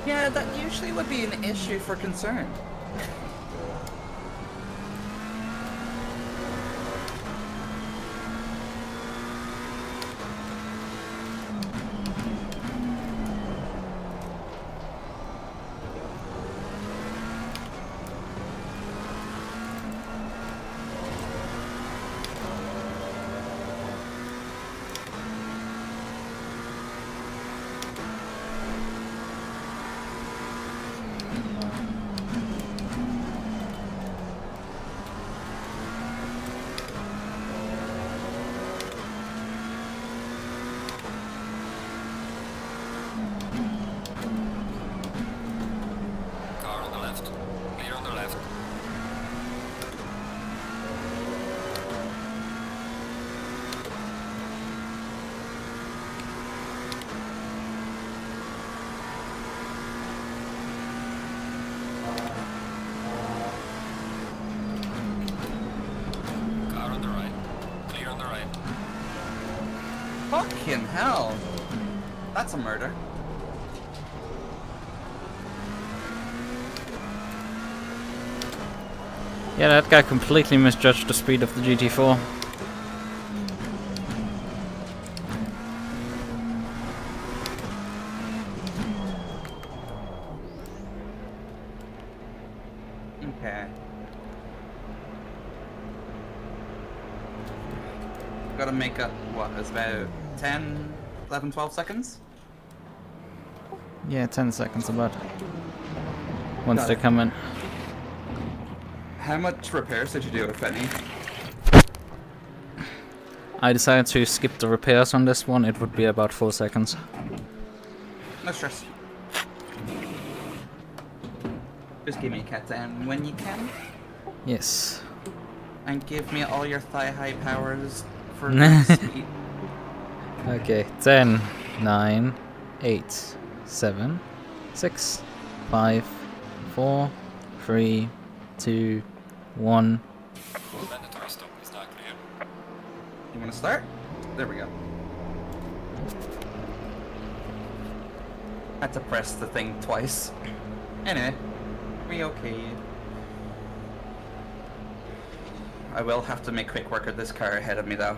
Speaker 2: Yeah, that usually would be an issue for concern. Fucking hell. That's a murder.
Speaker 1: Yeah, that guy completely misjudged the speed of the GT4.
Speaker 2: Okay. Gotta make up, what, it's about 10, 11, 12 seconds?
Speaker 1: Yeah, 10 seconds about. Once
Speaker 2: Got
Speaker 1: they
Speaker 2: it.
Speaker 1: come in.
Speaker 2: How much repairs did you do, if any?
Speaker 1: I decided to skip the repairs on this one, it would be about 4 seconds.
Speaker 2: No stress. Just give me a cat down when you can.
Speaker 1: Yes.
Speaker 2: And give me all your thigh-high powers for speed.
Speaker 1: Okay, 10, 9, 8, 7, 6, 5, 4, 3, 2, 1.
Speaker 3: Mandatory stop is not clear.
Speaker 2: You wanna start? There we go. Had to press the thing twice. Anyway, we okay. I will have to make quick work of this car ahead of me though.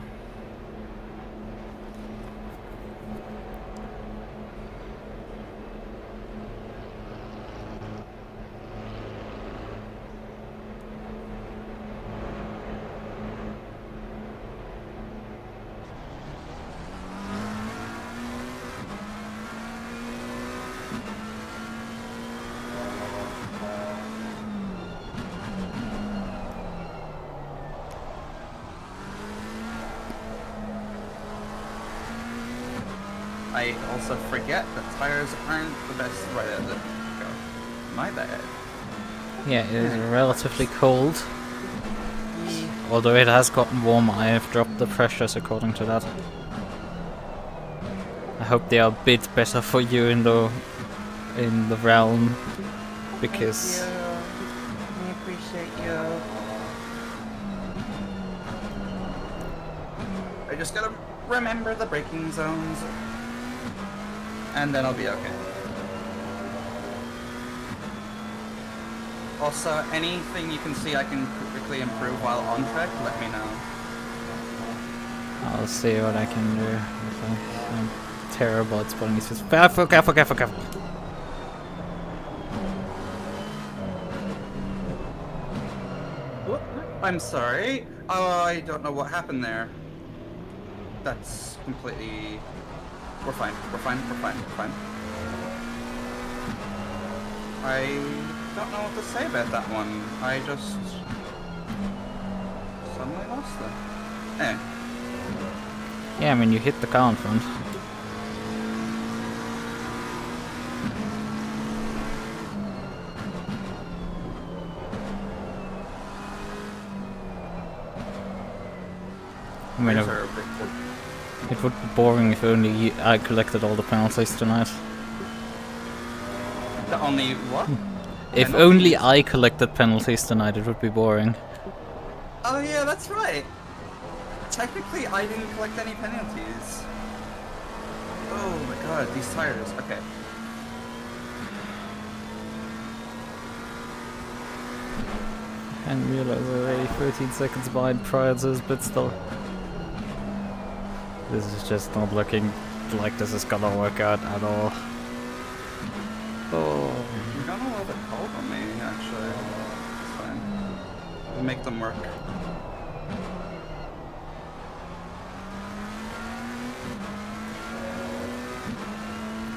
Speaker 2: I also forget that tires aren't the best right out of the go. My bad.
Speaker 1: Yeah, it is relatively cold. Although it has gotten warmer, I have dropped the pressures according to that. I hope they are a bit better for you in the realm, because
Speaker 2: Thank you. We appreciate you. I just gotta remember the braking zones, and then I'll be okay. Also, anything you can see I can quickly improve while on track, let me know.
Speaker 1: I'll see what I can do. I'm terrible at spotting these fish. Careful, careful, careful, careful.
Speaker 2: Whoop. I'm sorry. Oh, I don't know what happened there. That's completely... We're fine, we're fine, we're fine, we're fine. I don't know what to say about that one. I just... suddenly lost it. Eh.
Speaker 1: Yeah, I mean, you hit the car in front. I mean, it would be boring if only I collected all the penalties tonight.
Speaker 2: The only what?
Speaker 1: If
Speaker 2: Penalties?
Speaker 1: only I collected penalties tonight, it would be boring.
Speaker 2: Oh yeah, that's right. Technically, I didn't collect any penalties. Oh my god, these tires. Okay.
Speaker 1: I didn't realize I was already 13 seconds behind prior to this, but still. This is just not looking like this is gonna work out at all. Oh.
Speaker 2: You're gonna a little bit cold on me, actually. It's fine. We'll make them work.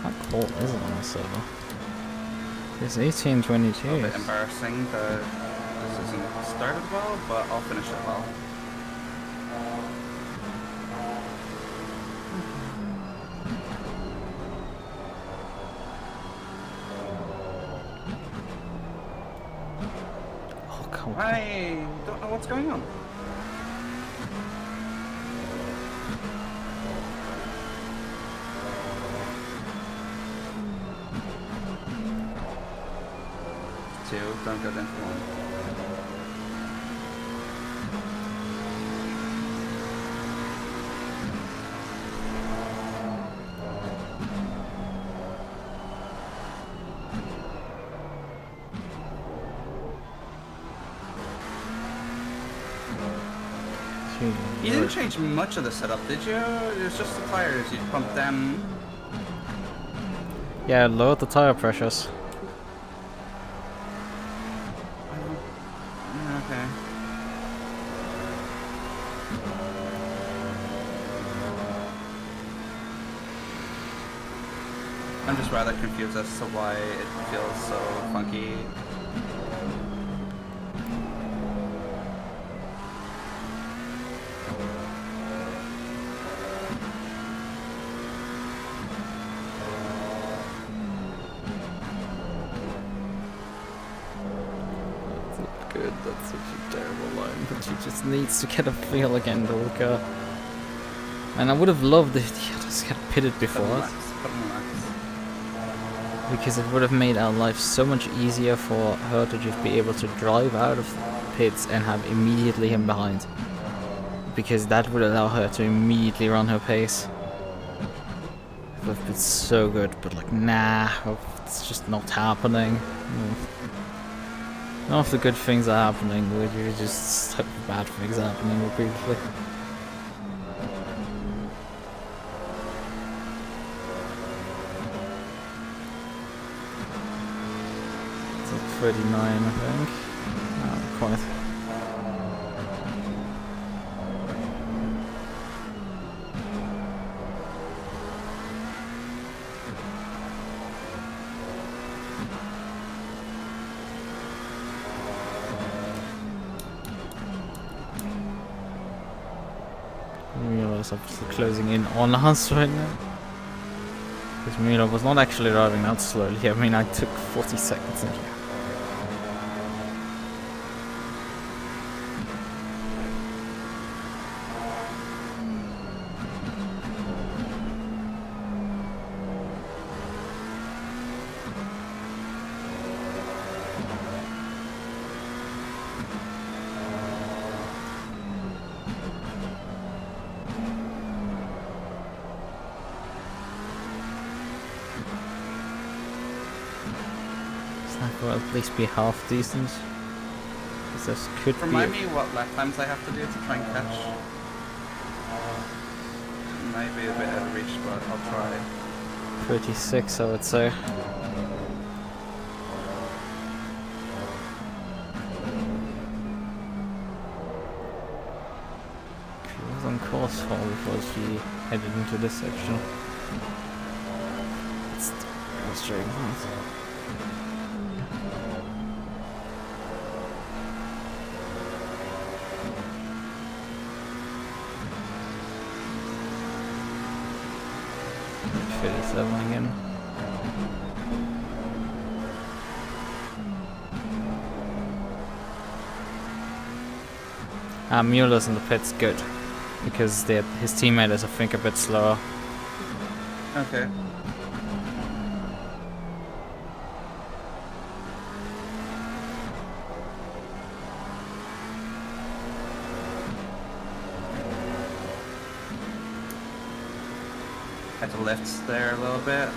Speaker 1: How cold is it on the server? It's 1822.
Speaker 2: A bit embarrassing that this isn't started well, but I'll finish it well.
Speaker 1: Oh, come on.
Speaker 2: I don't know what's going on. Two, don't go down to one. You didn't change much of the setup, did you? It was just the tires. You pumped them.
Speaker 1: Yeah, lower the tire pressures.
Speaker 2: Okay. I'm just rather confused as to why it feels so funky.
Speaker 1: Good, that's such a terrible line, but she just needs to get a feel again, the car. And I would have loved if he just got pitted before us, because it would have made our life so much easier for her to just be able to drive out of pits and have immediately him behind. Because that would allow her to immediately run her pace. It would have been so good, but like, nah, it's just not happening. None of the good things are happening, we're just so bad things happening repeatedly. It's at 39, I think. Not quite. I'm closing in on us right now. Because Milo was not actually driving that slowly. I mean, I took 40 seconds in here. Will at least be half decent. This could
Speaker 2: Remind me what lap times I have to do to try and catch. Maybe a bit out of reach, but I'll try.
Speaker 1: 36, I would say. She was on course for before she headed into this section. It's frustrating. 37 again. Mueller's in the pit's good, because his teammate is, I think, a bit slower.
Speaker 2: Okay. Had to lift there a little bit.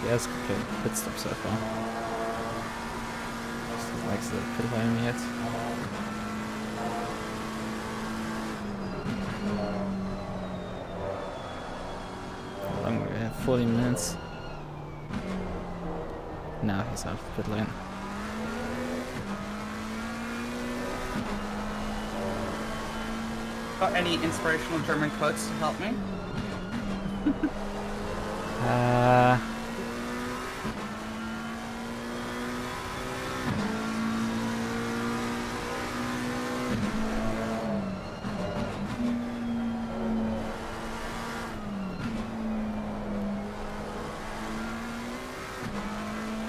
Speaker 1: He has completed the pit stop so far. Just doesn't like the pit lane yet. How long do we have? 40 minutes. Now he's out of the pit lane.
Speaker 2: Got any inspirational German quotes to help me?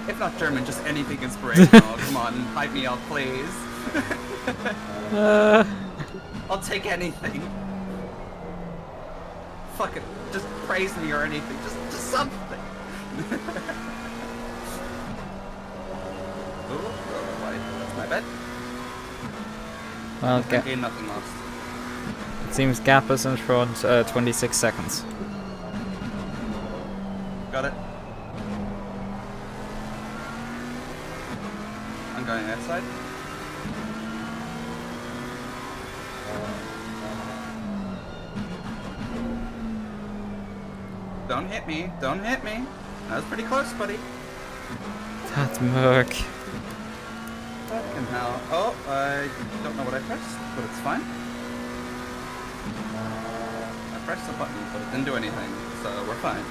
Speaker 2: If not German, just anything inspirational. Come on, hype me up, please. I'll take anything. Fuck it. Just praise me or anything. Just something. Oh, right. That's my bad.
Speaker 1: Well,
Speaker 2: Okay, nothing lost.
Speaker 1: it seems Gap is in front 26 seconds.
Speaker 2: Got it. I'm going outside. Don't hit me. Don't hit me. That was pretty close, buddy.
Speaker 1: That MUQU.
Speaker 2: Fucking hell. Oh, I don't know what I pressed, but it's fine. I pressed the button, but it didn't do anything, so we're fine.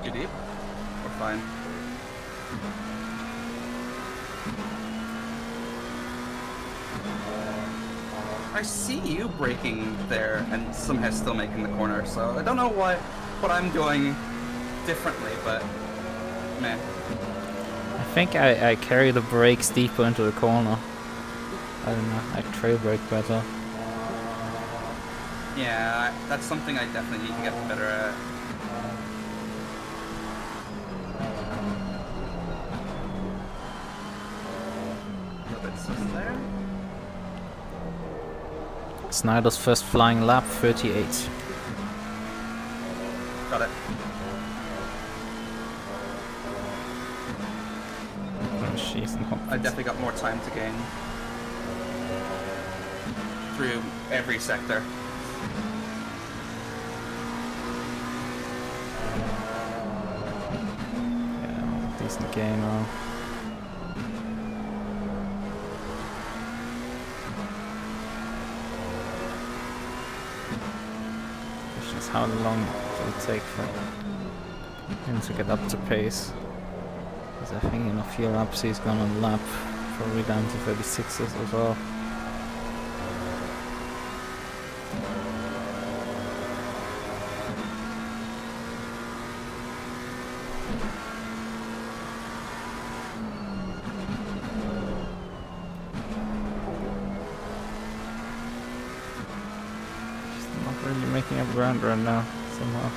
Speaker 2: Too deep? We're fine. I see you braking there and somehow still making the corner, so I don't know what I'm doing differently, but man.
Speaker 1: I think I carry the brakes deeper into the corner. I don't know, I trail brake better.
Speaker 2: Yeah, that's something I definitely need to get better at. A little bit sus there.
Speaker 1: Snyder's first flying lap, 38.
Speaker 2: Got it.
Speaker 1: Oh, jeez, no.
Speaker 2: I definitely got more time to gain through every sector.
Speaker 1: Yeah, decent gain now. Question is how long it will take for him to get up to pace. Because I think in a few laps he's gonna lap probably down to 36s as well. Just not really making up ground right now, somehow.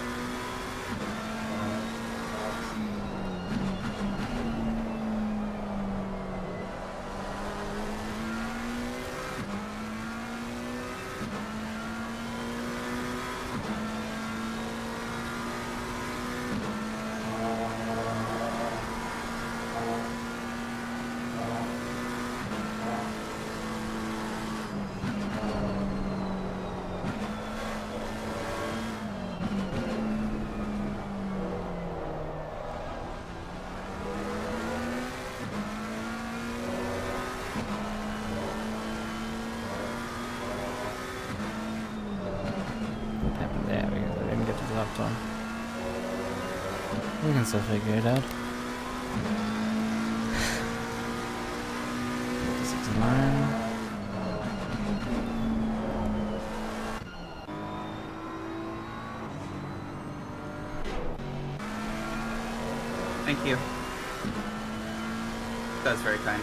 Speaker 1: There we go, I didn't get his lap done. We can still figure it out. 69.
Speaker 2: Thank you. That's very kind.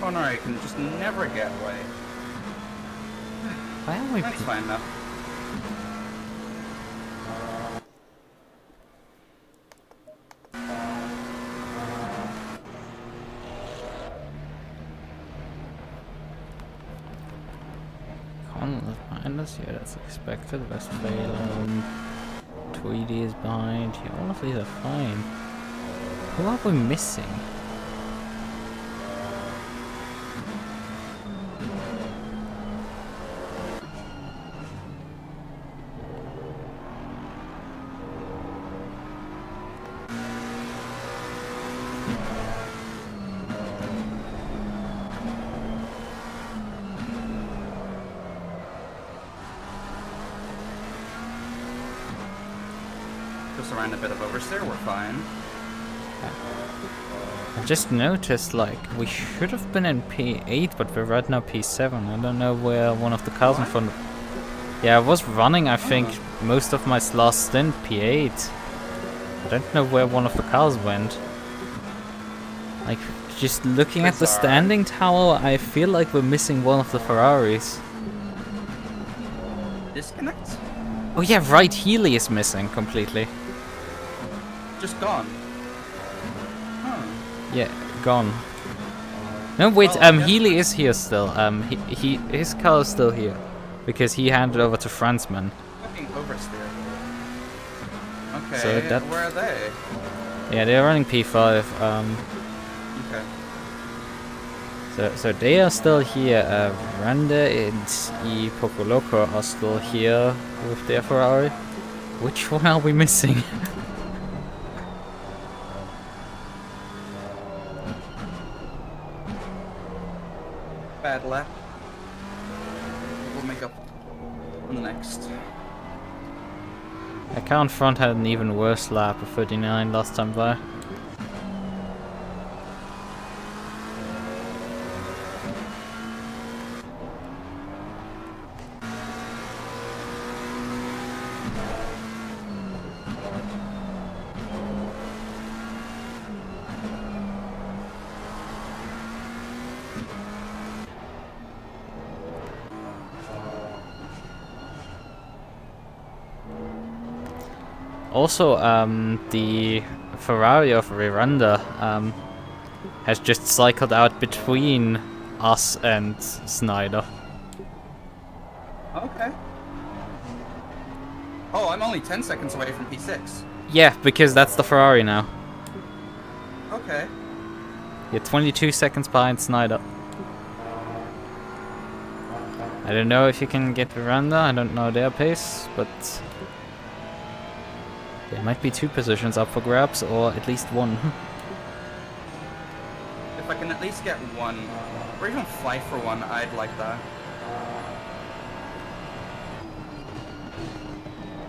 Speaker 2: Oh no, you can just never get away.
Speaker 1: Why are we?
Speaker 2: That's fine though.
Speaker 1: Connell is behind us. Yeah, that's expected. Westphalen. Tweedy is behind. Yeah, all of these are fine. Who are we missing?
Speaker 2: Just around a bit of oversteer, we're fine.
Speaker 1: I just noticed, like, we should have been in P8, but we're right now P7. I don't know where one of the cars in front of... Yeah, I was running, I think, most of my last stint P8. I don't know where one of the cars went. Like, just looking at the standing tower, I feel like we're missing one of the Ferraris.
Speaker 2: Disconnect?
Speaker 1: Oh yeah, right, Healy is missing completely.
Speaker 2: Just gone. Huh.
Speaker 1: Yeah, gone. No, wait,
Speaker 2: Well,
Speaker 1: Healy is here still. His car is still here. Because he handed over to Franzman.
Speaker 2: Fucking oversteer. Okay,
Speaker 1: So that-
Speaker 2: where are they?
Speaker 1: Yeah, they're running P5.
Speaker 2: Okay.
Speaker 1: So they are still here. Randa and E Popoloco are still here with their Ferrari. Which one are we missing?
Speaker 2: Bad lap. We'll make up on the next.
Speaker 1: I can't front had an even worse lap of 39 last time by. Also, the Ferrari of Riranda has just cycled out between us and Snyder.
Speaker 2: Okay. Oh, I'm only 10 seconds away from P6.
Speaker 1: Yeah, because that's the Ferrari now.
Speaker 2: Okay.
Speaker 1: You're 22 seconds behind Snyder. I don't know if you can get Riranda, I don't know their pace, but there might be 2 positions up for grabs, or at least 1.
Speaker 2: If I can at least get 1, or even fight for 1, I'd like that.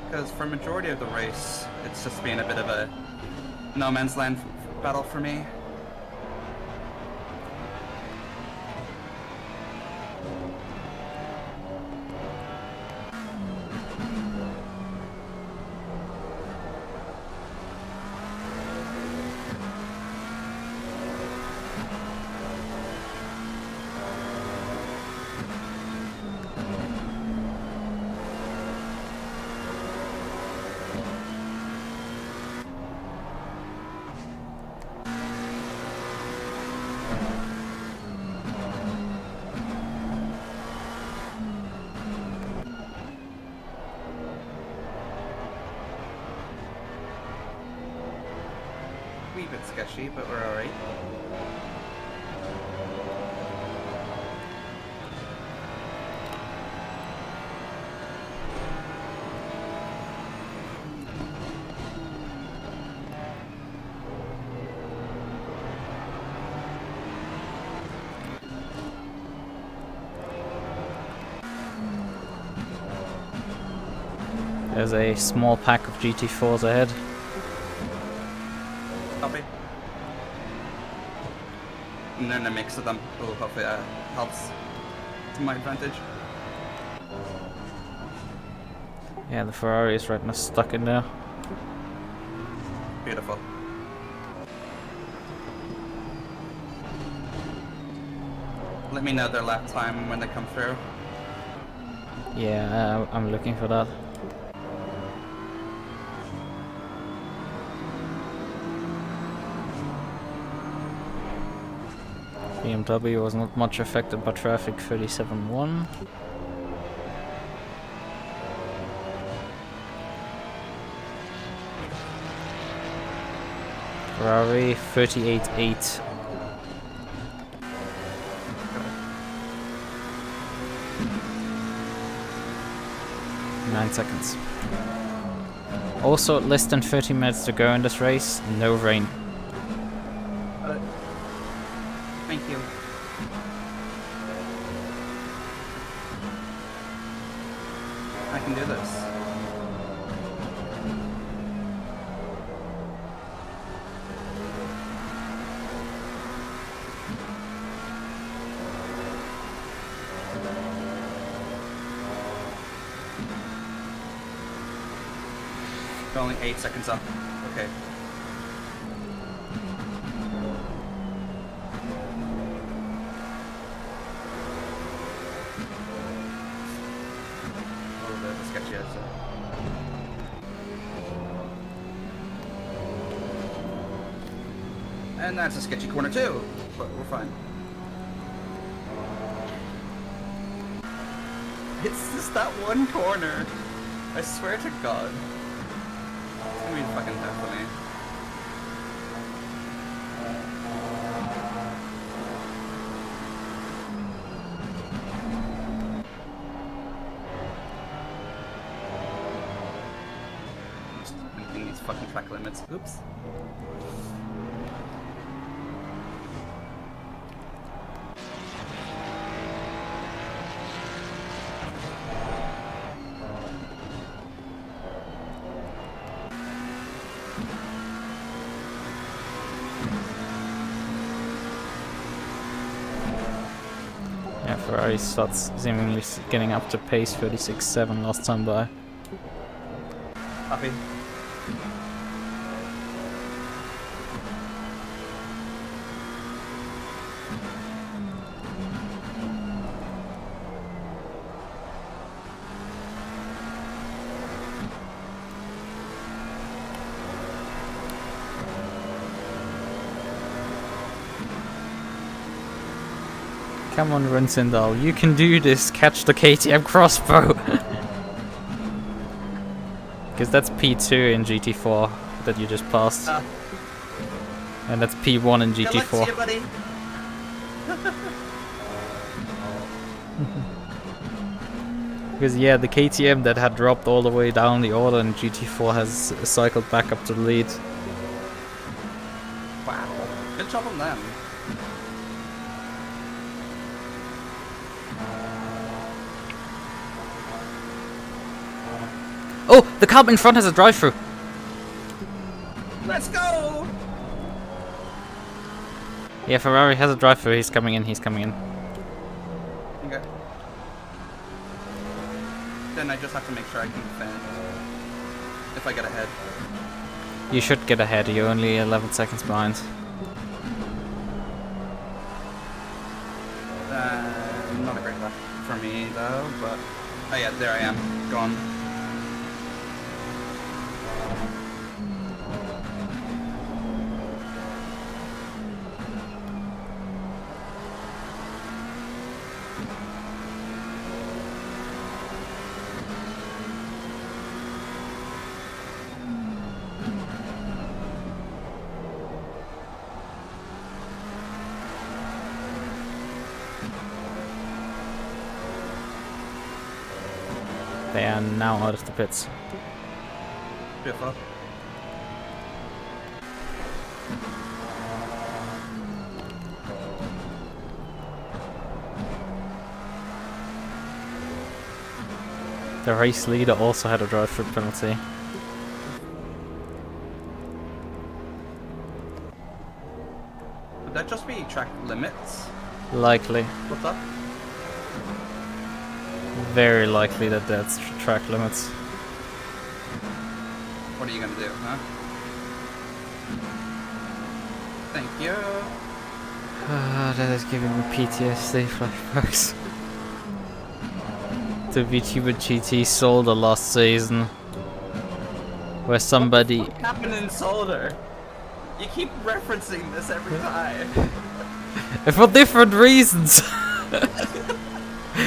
Speaker 2: Because for majority of the race, it's just been a bit of a no man's land battle for me. Wee bit sketchy, but we're alright.
Speaker 1: There's a small pack of GT4s ahead.
Speaker 2: Copy. And then a mix of them will hopefully helps to my advantage.
Speaker 1: Yeah, the Ferrari is right now stuck in there.
Speaker 2: Beautiful. Let me know their lap time when they come through.
Speaker 1: Yeah, I'm looking for that. BMW was not much affected by traffic, 37.1. Ferrari, 38.8. 9 seconds. Also, less than 30 minutes to go in this race, no rain.
Speaker 2: Thank you. I can do this. Only 8 seconds up. Okay. A little bit of a sketchy exit. And that's a sketchy corner too, but we're fine. It's just that one corner. I swear to God. It's gonna be fucking death for me. Just beating these fucking track limits. Oops.
Speaker 1: Yeah, Ferrari starts seemingly getting up to pace, 36.7 last time by.
Speaker 2: Happy.
Speaker 1: Come on, Rinsendal, you can do this, catch the KTM crossbow! Because that's P2 in GT4 that you just passed. And that's P1 in GT4.
Speaker 2: You, buddy.
Speaker 1: Because yeah, the KTM that had dropped all the way down the order in GT4 has cycled back up to the lead.
Speaker 2: Wow. Good job on them.
Speaker 1: Oh, the car in front has a drive-through.
Speaker 2: Let's go!
Speaker 1: Yeah, Ferrari has a drive-through. He's coming in. He's coming in.
Speaker 2: Okay. Then I just have to make sure I can defend. If I get ahead.
Speaker 1: You should get ahead. You're only 11 seconds behind.
Speaker 2: Not a great lap for me though, but oh yeah, there I am. Gone.
Speaker 1: They are now out of the pits.
Speaker 2: Beautiful.
Speaker 1: The race leader also had a drive-through penalty.
Speaker 2: Would that just be track limits?
Speaker 1: Likely.
Speaker 2: What's up?
Speaker 1: Very likely that that's track limits.
Speaker 2: What are you gonna do, huh? Thank you.
Speaker 1: That is giving me PTSD flashbacks. The VTuber GT Solder last season. Where somebody...
Speaker 2: What happened in Solder? You keep referencing this every time.
Speaker 1: For different reasons!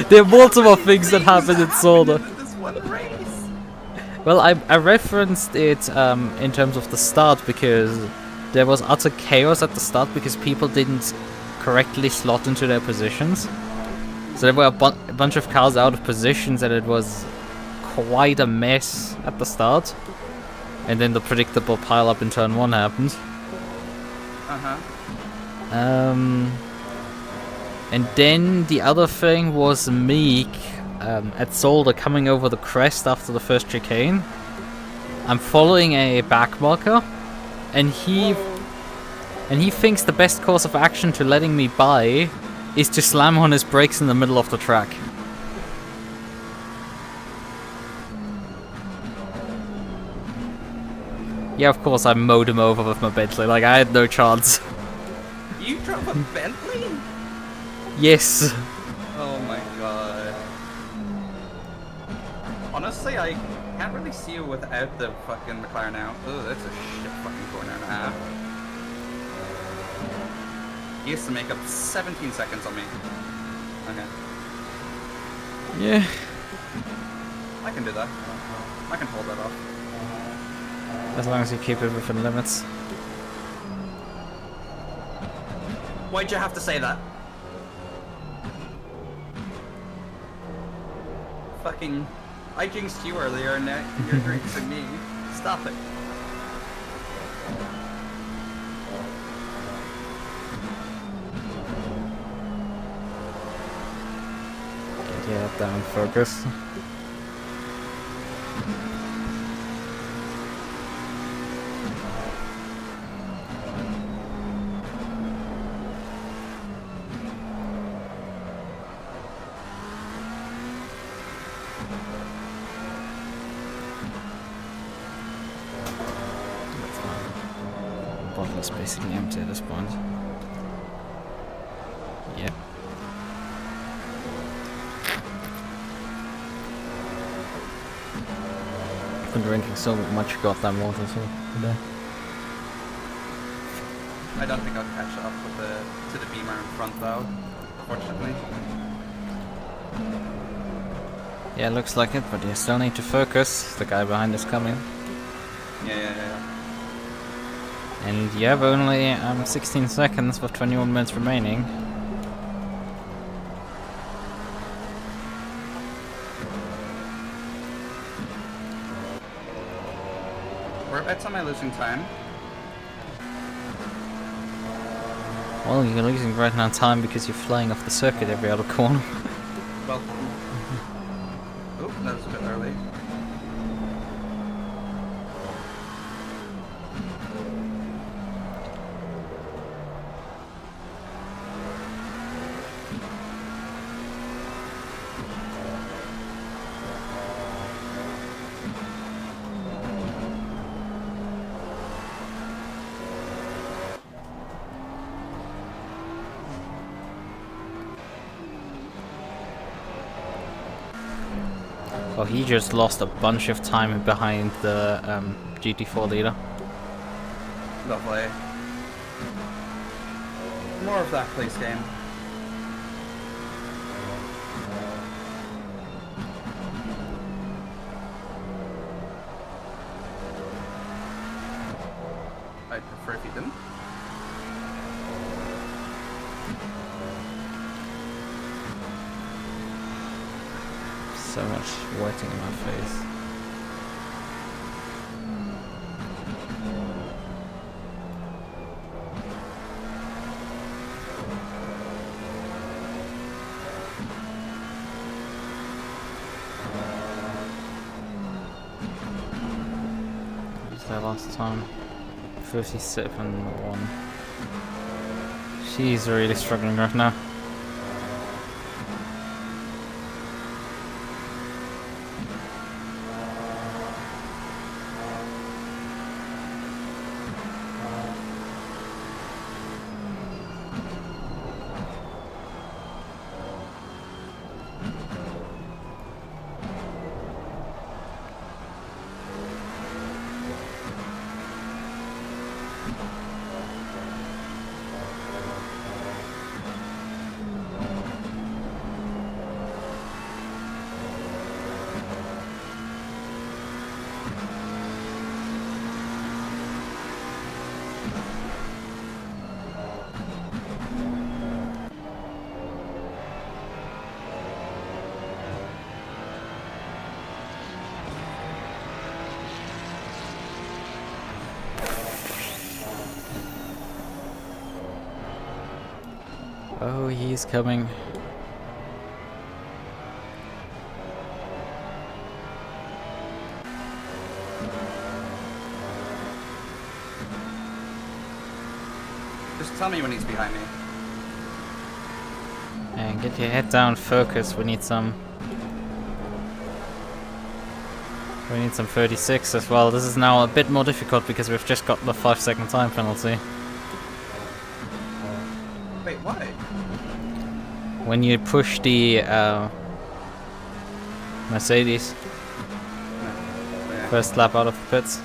Speaker 1: There are multiple things that happened in Solder.
Speaker 2: This one race.
Speaker 1: Well, I referenced it in terms of the start because there was utter chaos at the start because people didn't correctly slot into their positions. So there were a bunch of cars out of positions and it was quite a mess at the start. And then the predictable pile-up in turn 1 happened.
Speaker 2: Uh-huh.
Speaker 1: And then the other thing was Meek at Solder coming over the crest after the first chicane. I'm following a back marker, and he thinks the best course of action to letting me by is to slam on his brakes in the middle of the track. Yeah, of course I mowed him over with my Bentley, like I had no chance.
Speaker 2: You drove a Bentley?
Speaker 1: Yes.
Speaker 2: Oh my god. Honestly, I can't really see you without the fucking McLaren now. Oh, that's a shit fucking corner and a half. He used to make up 17 seconds on me. Okay.
Speaker 1: Yeah.
Speaker 2: I can do that. I can hold that off.
Speaker 1: As long as you keep it within limits.
Speaker 2: Why'd you have to say that? Fucking... I jinxed you earlier and now you're jinxing me. Stop it.
Speaker 1: Yeah, down focus. Bottle is basically empty at this point. Yep. I've been drinking so much goddamn water today.
Speaker 2: I don't think I'll catch up with to the beamer in front though, unfortunately.
Speaker 1: Yeah, looks like it, but you still need to focus. The guy behind is coming.
Speaker 2: Yeah.
Speaker 1: And you have only 16 seconds with 21 minutes remaining.
Speaker 2: Whereabouts am I losing time?
Speaker 1: Well, you're losing right now time because you're flying off the circuit every other corner.
Speaker 2: Well... Oh, that was a bit early.
Speaker 1: Well, he just lost a bunch of time behind the GT4 leader.
Speaker 2: Lovely. More of that, please, game. I'd prefer if you didn't.
Speaker 1: So much wetting in my face. What was that last time? 37-1. She's really struggling right now. Oh, he's coming.
Speaker 2: Just tell me when he's behind me.
Speaker 1: And get your head down, focus. We need some 36 as well. This is now a bit more difficult because we've just got the 5-second time penalty.
Speaker 2: Wait, why?
Speaker 1: When you push the Mercedes
Speaker 2: Yeah.
Speaker 1: first lap out of the pits.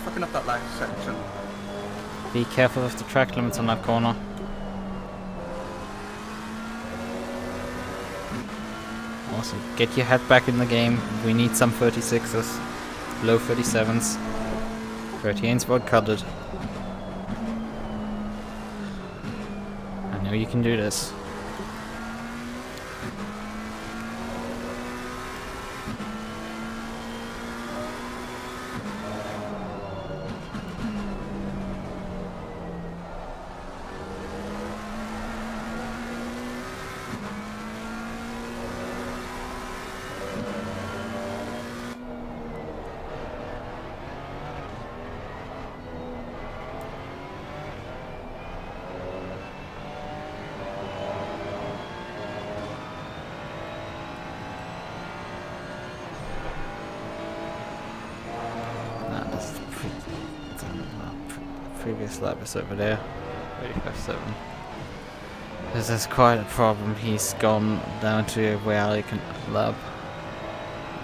Speaker 2: Fucking up that last section.
Speaker 1: Be careful of the track limits on that corner. Awesome. Get your head back in the game. We need some 36s. Low 37s. 38s were cutted. I know you can do this. Previous lap is over there. 35.7. This is quite a problem. He's gone down to where he can lap.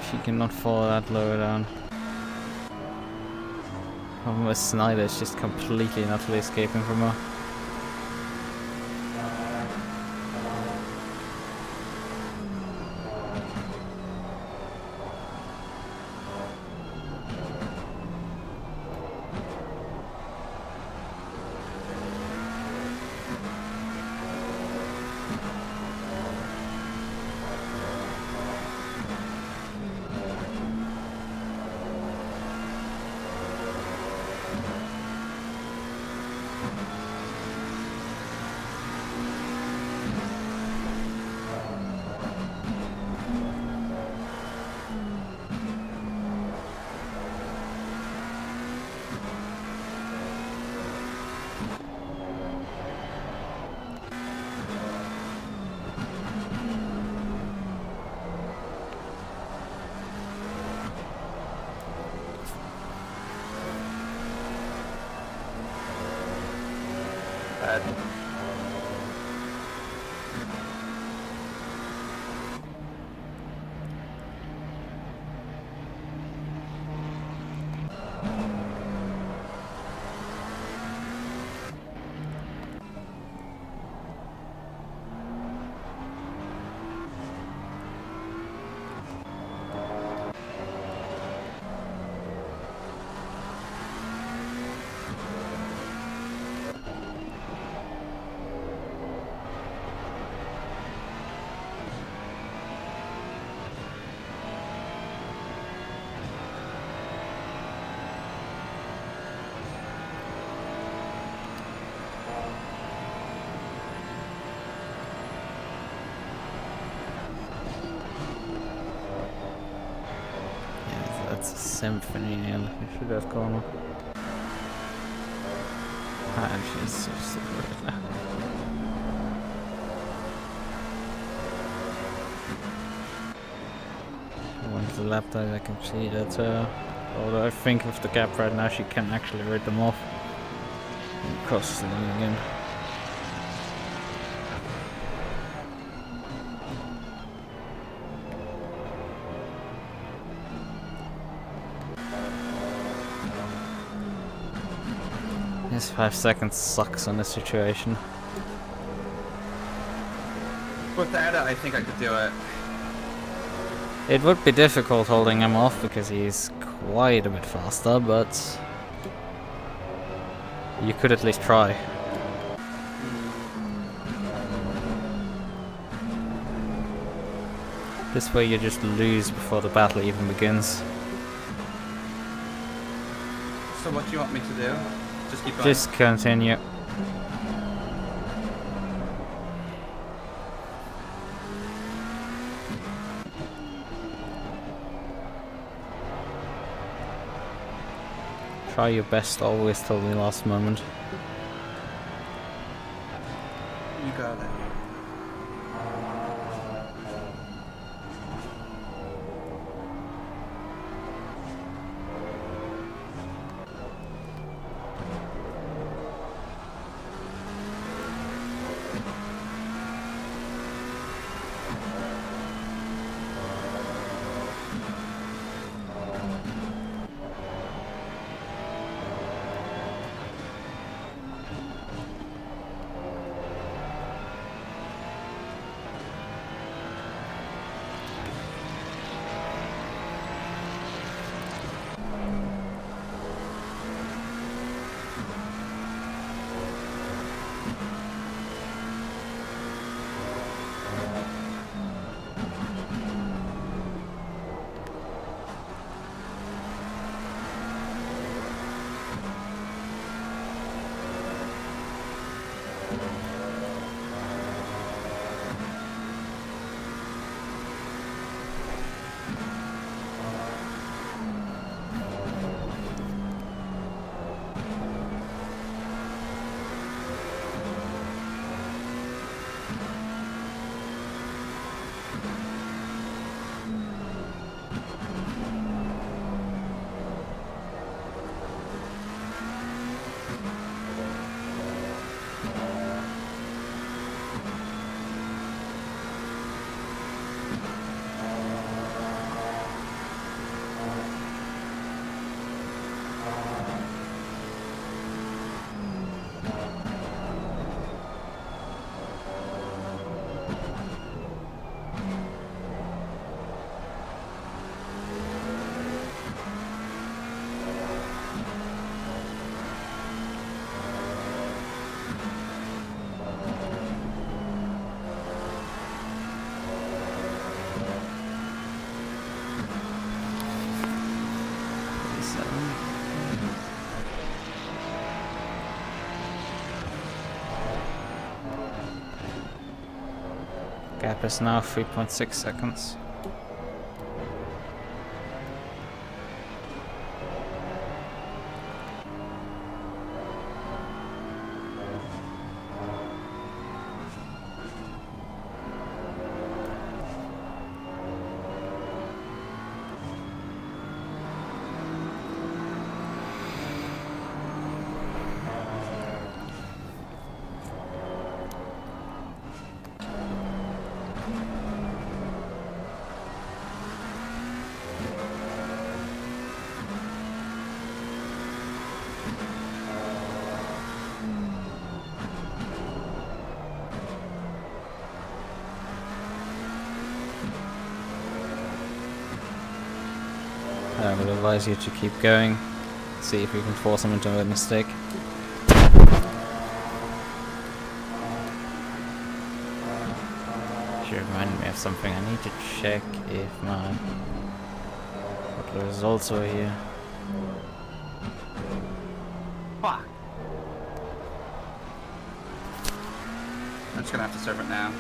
Speaker 1: She cannot fall that lower down. Problem with Snyder is just completely and utterly escaping from her.
Speaker 2: Bad.
Speaker 1: That's a symphony, and we should have gone. And she's so super now. Once the lap time, I can see that. Although I think with the gap right now, she can actually rid them off. And cross the line again. This 5 seconds sucks on this situation.
Speaker 2: Without it, I think I could do it.
Speaker 1: It would be difficult holding him off because he's quite a bit faster, but you could at least try. This way you just lose before the battle even begins.
Speaker 2: So what do you want me to do? Just keep going?
Speaker 1: Just continue. Try your best always till the last moment.
Speaker 2: You got it.
Speaker 1: Gap is now 3.6 seconds. I would advise you to keep going, see if you can force him into a mistake. Should remind me of something. I need to check if what the results were here.
Speaker 2: Fuck. I'm just gonna have to serve it now.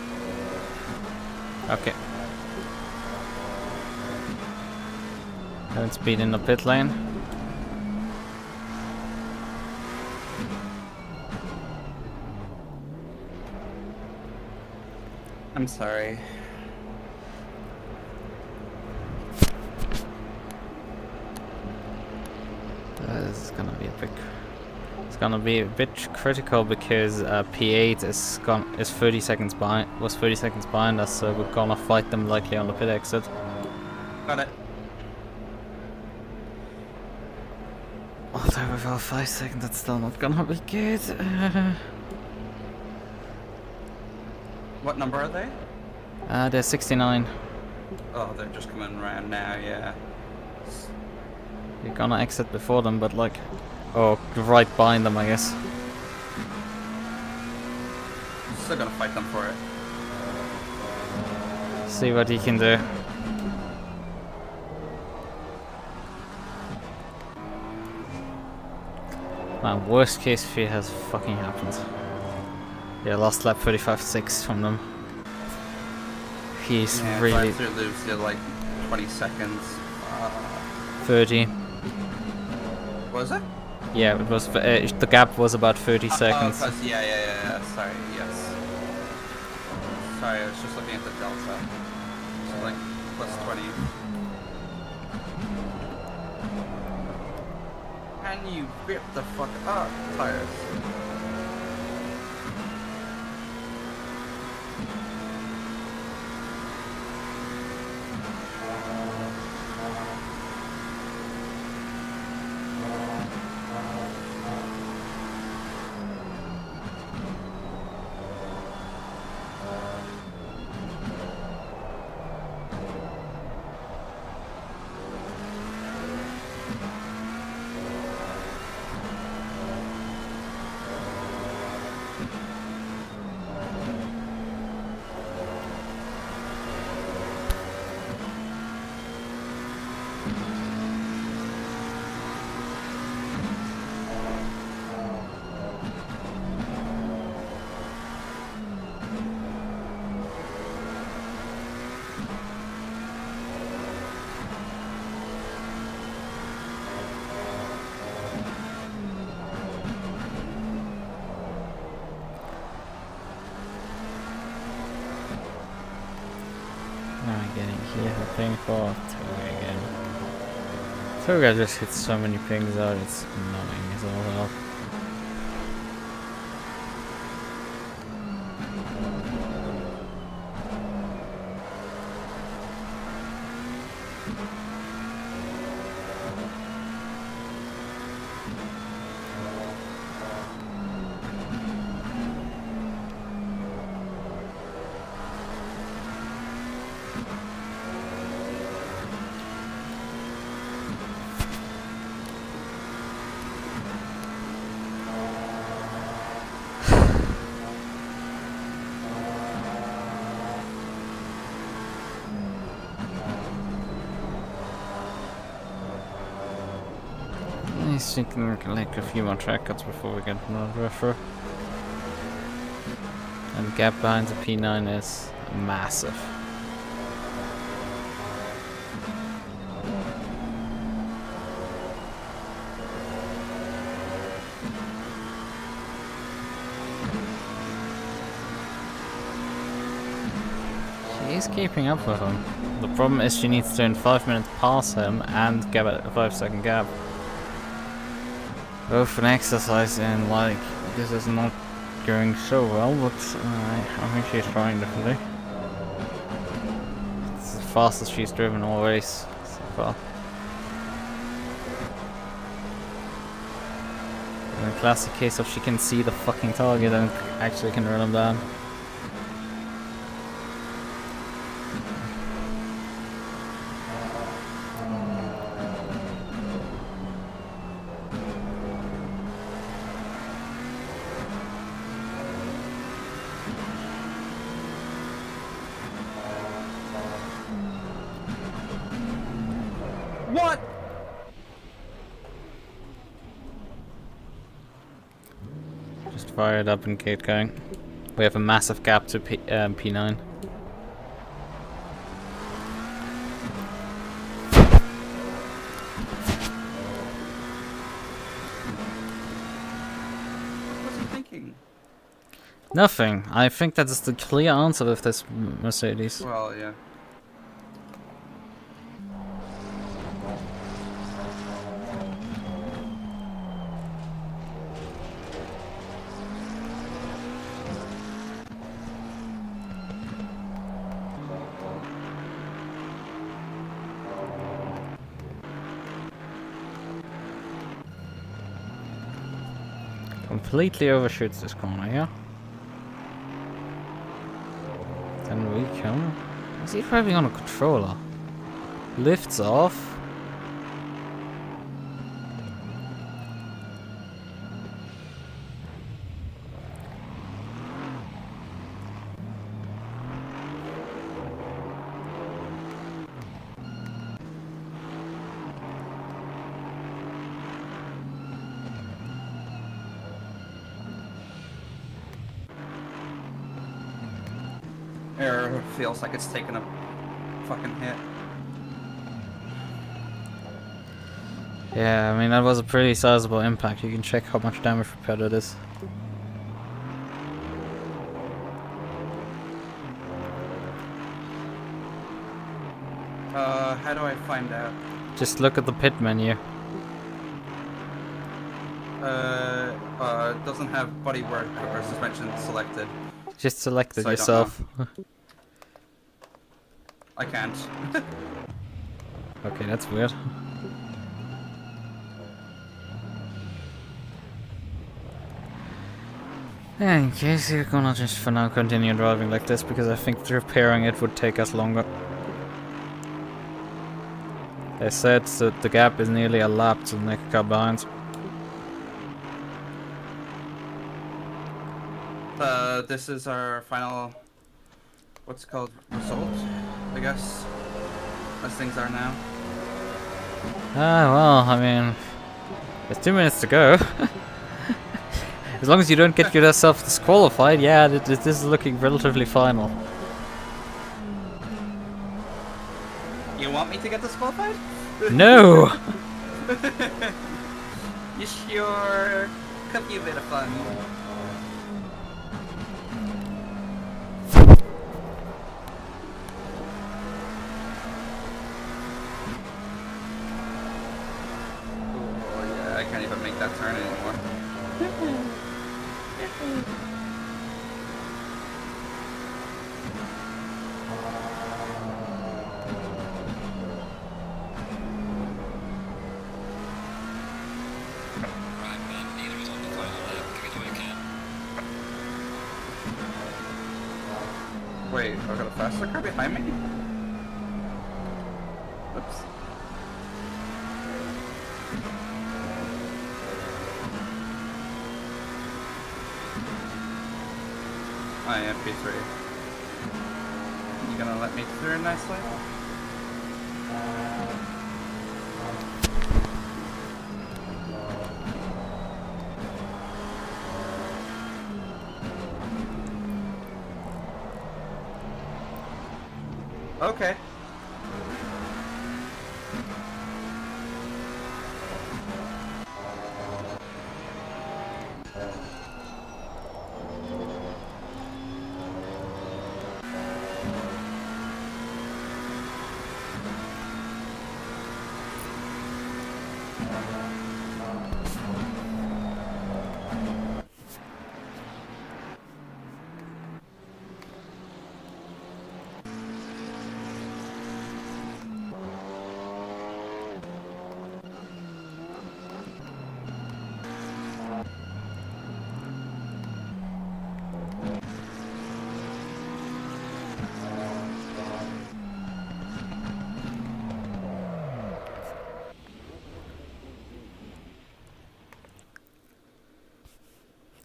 Speaker 1: Okay. Don't speed in the pit lane.
Speaker 2: I'm sorry.
Speaker 1: This is gonna be a big. It's gonna be a bit critical because P8 is 30 seconds behind. Was 30 seconds behind us, so we're gonna fight them likely on the pit exit.
Speaker 2: Got it.
Speaker 1: Although without 5 seconds, that's still not gonna be good.
Speaker 2: What number are they?
Speaker 1: They're 69.
Speaker 2: Oh, they're just coming around now, yeah.
Speaker 1: You're gonna exit before them, but like... Oh, right behind them, I guess.
Speaker 2: Still gonna fight them for it.
Speaker 1: See what he can do. Man, worst case fear has fucking happened. Yeah, last lap 35.6 from them. He's
Speaker 2: Yeah,
Speaker 1: really...
Speaker 2: if I lose to like 20 seconds.
Speaker 1: 30.
Speaker 2: Was it?
Speaker 1: Yeah, it was. The gap was about 30 seconds.
Speaker 2: Oh, yeah. Sorry, yes. Sorry, I was just looking at the delta. So like plus 20. And you rip the fuck up, tires.
Speaker 1: Getting here, ping for Toga again. Toga just hits so many pings out, it's annoying as all hell. He's thinking we can like a few more track cuts before we get another refer. And the gap behind the P9 is massive. She's keeping up with him. The problem is she needs to in 5 minutes pass him and get a 5-second gap. Both an exercise and like this is not going so well, but I think she's trying definitely. It's the fastest she's driven all race so far. In a classic case of she can see the fucking target and actually can run him down.
Speaker 2: What?
Speaker 1: Just fire it up and keep going. We have a massive gap to P9.
Speaker 2: What was he thinking?
Speaker 1: Nothing. I think that's the clear answer with this Mercedes.
Speaker 2: Well, yeah.
Speaker 1: Completely overshoots this corner here. Then we come. Is he driving on a controller? Lifts off.
Speaker 2: Air feels like it's taken a fucking hit.
Speaker 1: Yeah, I mean that was a pretty sizable impact. You can check how much damage repair that is.
Speaker 2: How do I find out?
Speaker 1: Just look at the pit menu.
Speaker 2: It doesn't have bodywork or suspension selected.
Speaker 1: Just select it
Speaker 2: So I don't
Speaker 1: yourself.
Speaker 2: I can't.
Speaker 1: Okay, that's weird. Yeah, in case you're gonna just for now continue driving like this because I think repairing it would take us longer. They said that the gap is nearly a lap to the next car behind.
Speaker 2: This is our final, what's it called, result, I guess, as things are now.
Speaker 1: Ah, well, I mean, there's 2 minutes to go. As long as you don't get yourself disqualified, yeah, this is looking relatively final.
Speaker 2: You want me to get disqualified?
Speaker 1: No!
Speaker 2: You sure could be a bit of fun. Oh yeah, I can't even make that turn anymore.
Speaker 3: Right, man, neither is on the final lap. Give it all you can.
Speaker 2: Wait, I got a faster car behind me? Oops. I am P3. You gonna let me through nicely? Okay.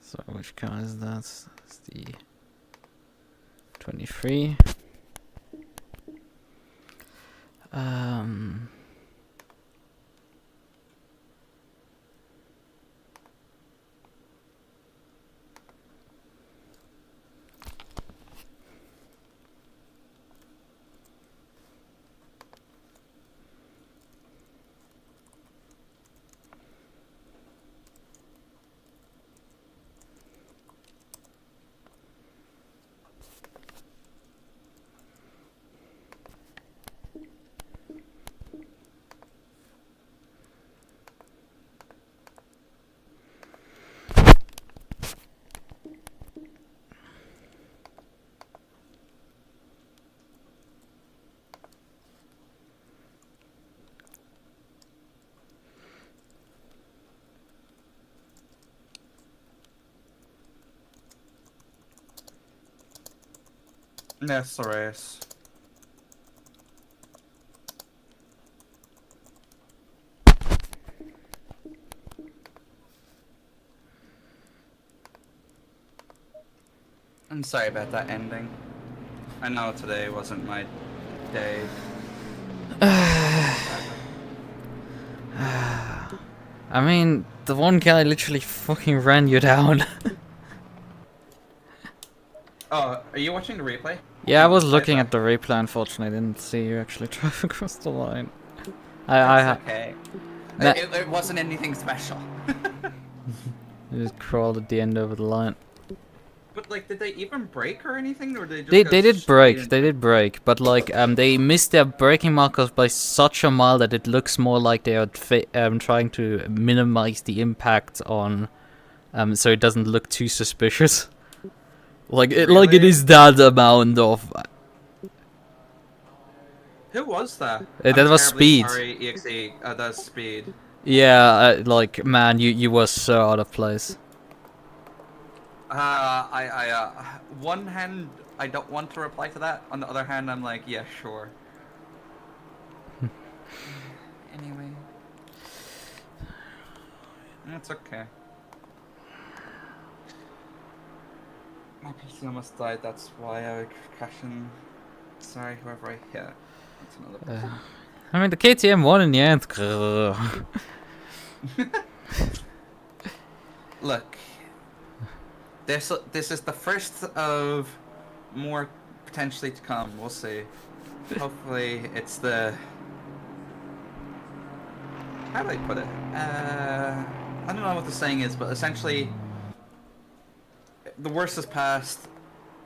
Speaker 1: So which car is that? It's the 23.
Speaker 2: Yes, Soraeus. I'm sorry about that ending. I know today wasn't my day.
Speaker 1: I mean, the one guy literally fucking ran you down.
Speaker 2: Oh, are you watching the replay?
Speaker 1: Yeah, I was
Speaker 2: I
Speaker 1: looking
Speaker 2: thought-
Speaker 1: at the replay, unfortunately. I didn't see you actually drive across the line.
Speaker 2: That's okay.
Speaker 1: Nah.
Speaker 2: It wasn't anything special.
Speaker 1: I just crawled at the end over the line.
Speaker 2: But like, did they even brake or anything, or they just
Speaker 1: They
Speaker 2: go
Speaker 1: did
Speaker 2: straight
Speaker 1: break,
Speaker 2: into
Speaker 1: they
Speaker 2: it?
Speaker 1: did break, but like they missed their braking markers by such a mile that it looks more like they are trying to minimize the impact on, so it doesn't look too suspicious. Like it
Speaker 2: Really?
Speaker 1: is that amount of.
Speaker 2: Who was that?
Speaker 1: That
Speaker 2: I'm
Speaker 1: was
Speaker 2: terribly
Speaker 1: speed.
Speaker 2: Sorry, EXE. That's speed.
Speaker 1: Yeah, like man, you were so out of place.
Speaker 2: One hand, I don't want to reply to that. On the other hand, I'm like, yeah, sure. Anyway. It's okay. My PC almost died, that's why I was crashing. Sorry, whoever I hit. That's another person.
Speaker 1: I mean, the KTM won in the end. Grrr.
Speaker 2: Look, this is the first of more potentially to come. We'll see. Hopefully, it's the. How do I put it? I don't know what the saying is, but essentially, the worst is past.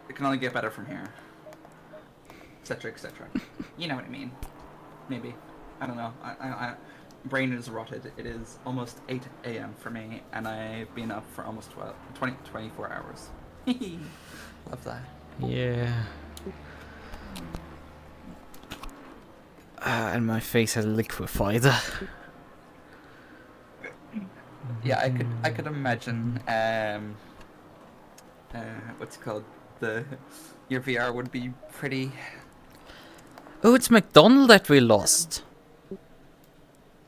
Speaker 2: It can only get better from here, etc., etc. You know what I mean? Maybe. I don't know. Brain is rotted. It is almost 8 a.m. for me, and I've been up for almost 24 hours. Love that.
Speaker 1: Yeah. And my face has liquefied.
Speaker 2: Yeah, I could imagine. What's it called? Your VR would be pretty.
Speaker 1: Oh, it's McDonald that we lost.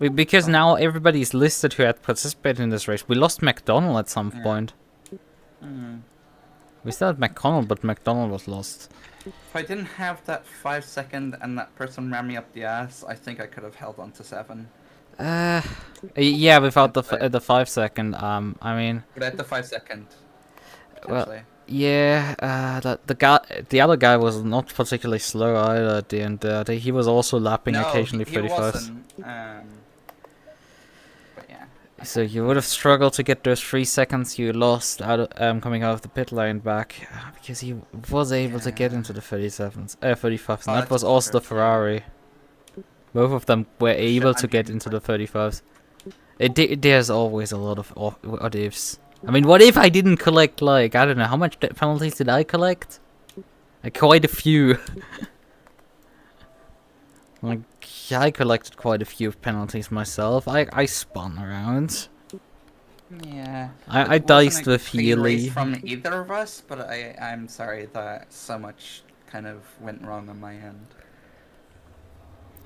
Speaker 1: Because now everybody's listed who had participated in this race. We lost McDonald at some point.
Speaker 2: Mm.
Speaker 1: We still had McConnell, but McDonald was lost.
Speaker 2: If I didn't have that 5 second and that person ran me up the ass, I think I could have held on to 7.
Speaker 1: Yeah, without the 5 second. I mean,
Speaker 2: But at the 5 second,
Speaker 1: well,
Speaker 2: potentially.
Speaker 1: yeah. The other guy was not particularly slow either at the end. He was also lapping occasionally
Speaker 2: he
Speaker 1: 35s.
Speaker 2: wasn't. But yeah.
Speaker 1: So you would have struggled to get those 3 seconds you lost out coming out of the pit lane back, because he was able to get into the 35s, and that was also the Ferrari. Both of them were able to get into the 35s. There's always a lot of what ifs. I mean, what if I didn't collect, like, I don't know, how much penalties did I collect? Quite a few. Like, I collected quite a few penalties myself. I spun around.
Speaker 2: Yeah.
Speaker 1: I diced with
Speaker 2: Healy
Speaker 1: Healy.
Speaker 2: from either of us, but I'm sorry that so much kind of went wrong on my end.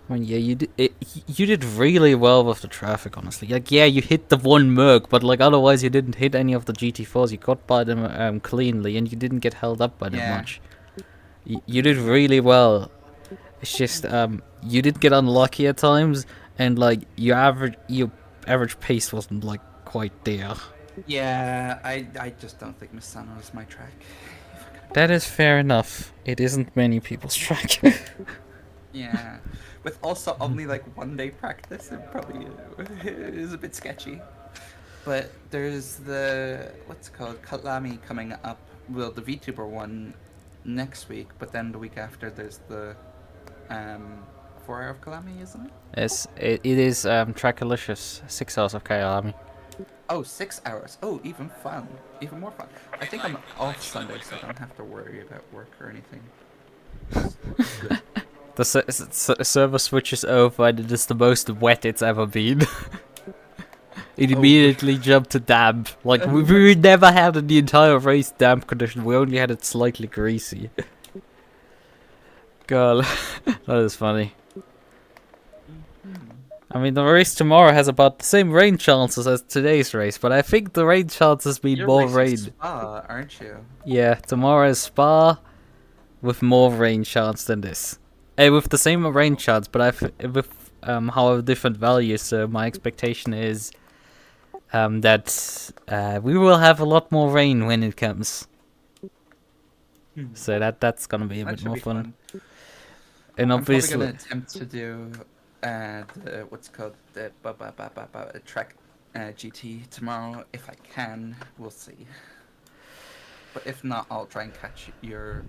Speaker 1: I mean, yeah, you did really well with the traffic, honestly. Like, yeah, you hit the one Merc, but like otherwise you didn't hit any of the GT4s. You got by them cleanly, and you didn't get held up by them much. You did really well. It's just you did get unlucky at times, and like your average pace wasn't like quite there.
Speaker 2: Yeah, I just don't think Misano is my track.
Speaker 1: That is fair enough. It isn't many people's track.
Speaker 2: Yeah. With also only like 1 day practice, it probably is a bit sketchy. But there's the, what's it called, Kalami coming up. Well, the VTuber one next week, but then the week after there's the 4 hour of Kalami, isn't it?
Speaker 1: Yes, it is Trackalicious, 6 hours of Kalami.
Speaker 2: Oh, 6 hours. Oh, even fun. Even more fun. I think I'm off Sunday, so I don't have to worry about work or anything.
Speaker 1: The server switches over and it is the most wet it's ever been. It immediately jumped to damp. Like, we never had in the entire race damp condition, we only had it slightly greasy. God, that is funny. I mean, the race tomorrow has about the same rain chances as today's race, but I think the rain chances mean
Speaker 2: You're
Speaker 1: more
Speaker 2: racing
Speaker 1: rain.
Speaker 2: Spa, aren't you?
Speaker 1: Yeah, tomorrow is Spa with more rain chance than this. With the same rain chance, but with however different values. So my expectation is that we will have a lot more rain when it comes. So that's gonna be a
Speaker 2: That
Speaker 1: bit
Speaker 2: should
Speaker 1: more
Speaker 2: be
Speaker 1: fun.
Speaker 2: fun.
Speaker 1: And
Speaker 2: I'm probably
Speaker 1: obviously,
Speaker 2: gonna attempt to do what's it called the track GT tomorrow if I can. We'll see. But if not, I'll try and catch your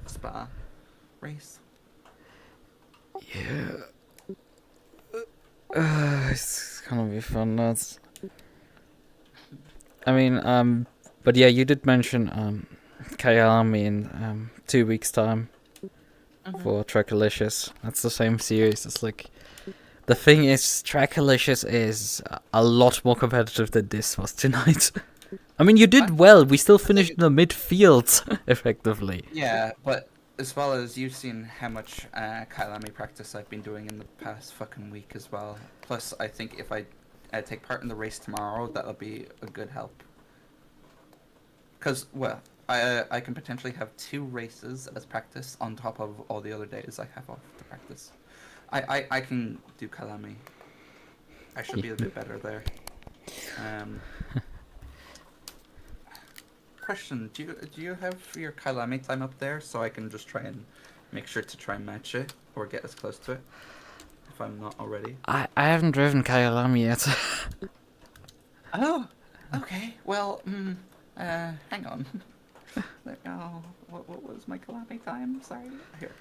Speaker 2: Spa race.
Speaker 1: yeah, it's gonna be fun. That's. I mean, but yeah, you did mention Kyami in 2 weeks' time for Trackalicious. That's the same series. It's like the thing is, Trackalicious is a lot more competitive than this was tonight. I mean, you did well. We still finished in the midfield, effectively.
Speaker 2: Yeah, but as well as you've seen how much Kailami practice I've been doing in the past fucking week as well. Plus, I think if I take part in the race tomorrow, that'll be a good help. Because, well, I can potentially have 2 races as practice on top of all the other days I have off to practice. I can do Kailami. I should be a bit better there. Question: Do you have your Kailami time up there so I can just try and make sure to try and match it or get as close to it if I'm not already?
Speaker 1: I haven't driven Kyalami yet.
Speaker 2: Oh, okay. Well, hang on. Oh, what was my Kailami time? Sorry. Here,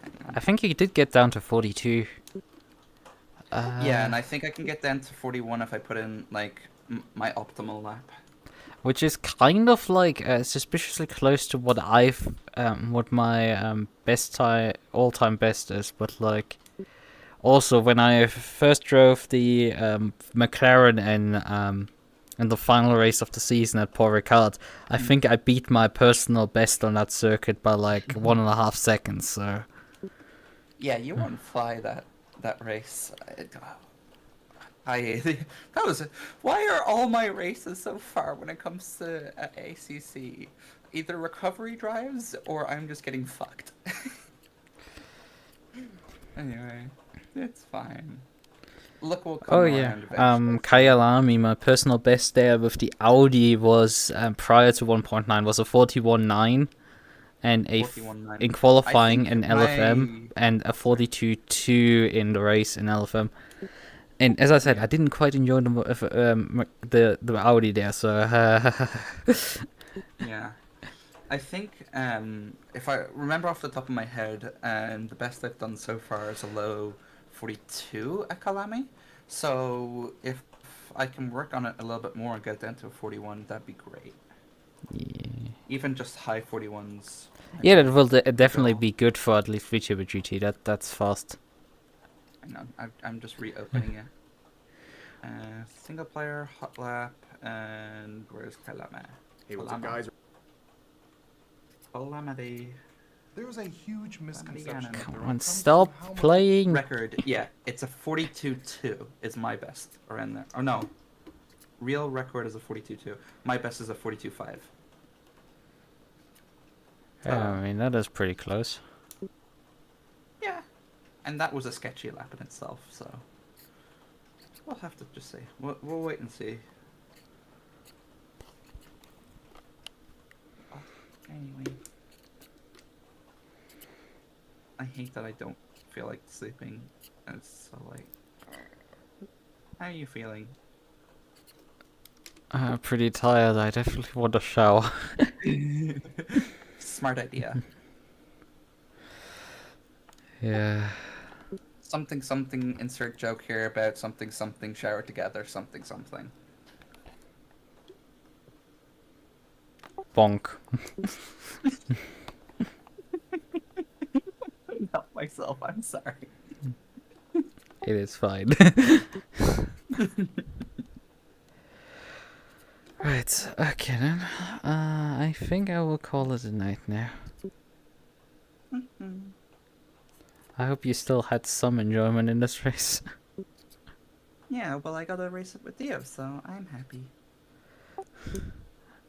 Speaker 2: hang on.
Speaker 1: I think you did get down to 42.
Speaker 2: Yeah, and I think I can get down to 41 if I put in like my optimal lap.
Speaker 1: Which is kind of like suspiciously close to what what my best time, all-time best is. But like, also when I first drove the McLaren in the final race of the season at Paul Ricard, I think I beat my personal best on that circuit by like 1.5 seconds. So
Speaker 2: Yeah, you won't fly that race. That was why are all my races so far when it comes to ACC? Either recovery drives or I'm just getting fucked. Anyway, it's fine. Look, we'll come
Speaker 1: oh yeah,
Speaker 2: around eventually.
Speaker 1: Kyalami, my personal best there with the Audi was prior to 1.9 was a 41.9, and in qualifying an LFM and a 42.2 in the race in LFM. And as I said, I didn't quite enjoy the Audi there, so
Speaker 2: Yeah. I think if I remember off the top of my head, the best I've done so far is a low 42 at Kalami. So if I can work on it a little bit more and get down to a 41, that'd be great.
Speaker 1: yeah.
Speaker 2: Even just high 41s.
Speaker 1: Yeah, that will definitely be good for at least VTuber GT. That's fast.
Speaker 2: Hang on, I'm just reopening it. Single player, hot lap, and where's Kalama?
Speaker 4: Hey, what's up, guys?
Speaker 2: Calamity.
Speaker 4: There was a huge misconception. that
Speaker 1: Come
Speaker 4: there
Speaker 1: on,
Speaker 4: comes to
Speaker 1: stop
Speaker 4: how much-
Speaker 1: playing.
Speaker 2: Record, yeah, it's a 42.2 is my best around there. Or no, real record is a 42.2. My best is a 42.5.
Speaker 1: Yeah, I mean, that is pretty close.
Speaker 2: Yeah, and that was a sketchy lap in itself, so we'll have to just see. We'll wait and see. Oh, anyway, I hate that I don't feel like sleeping. It's so late. How are you feeling?
Speaker 1: Pretty tired. I definitely want a shower.
Speaker 2: Smart idea.
Speaker 1: Yeah.
Speaker 2: Something something insert joke here about something something shower together something something.
Speaker 1: Bonk.
Speaker 2: Not myself, I'm sorry.
Speaker 1: It is fine. Right, okay then. I think I will call it a night now. I hope you still had some enjoyment in this race.
Speaker 2: Yeah, well, I got to race it with Theo, so I'm happy.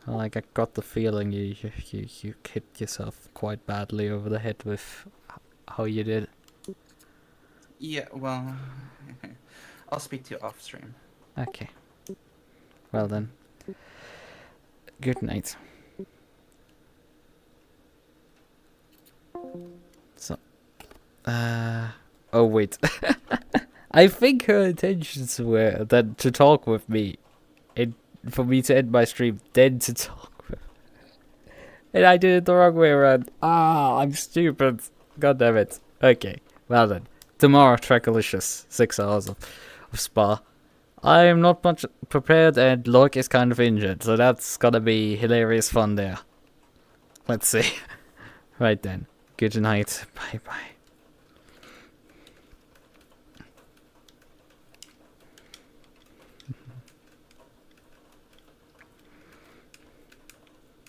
Speaker 1: Like, I got the feeling you hit yourself quite badly over the head with how you did.
Speaker 2: Yeah, well, I'll speak to you off stream.
Speaker 1: Okay. Well then. Good night. So, oh wait. I think her intentions were that to talk with me, and for me to end my stream, then to talk with her. And I did it the wrong way around. Ah, I'm stupid. God damn it. Okay, well then. Tomorrow, Trackalicious. 6 hours of Spa. I am not much prepared, and Loic is kind of injured, so that's gonna be hilarious fun there. Let's see. Right then. Good night. Bye bye.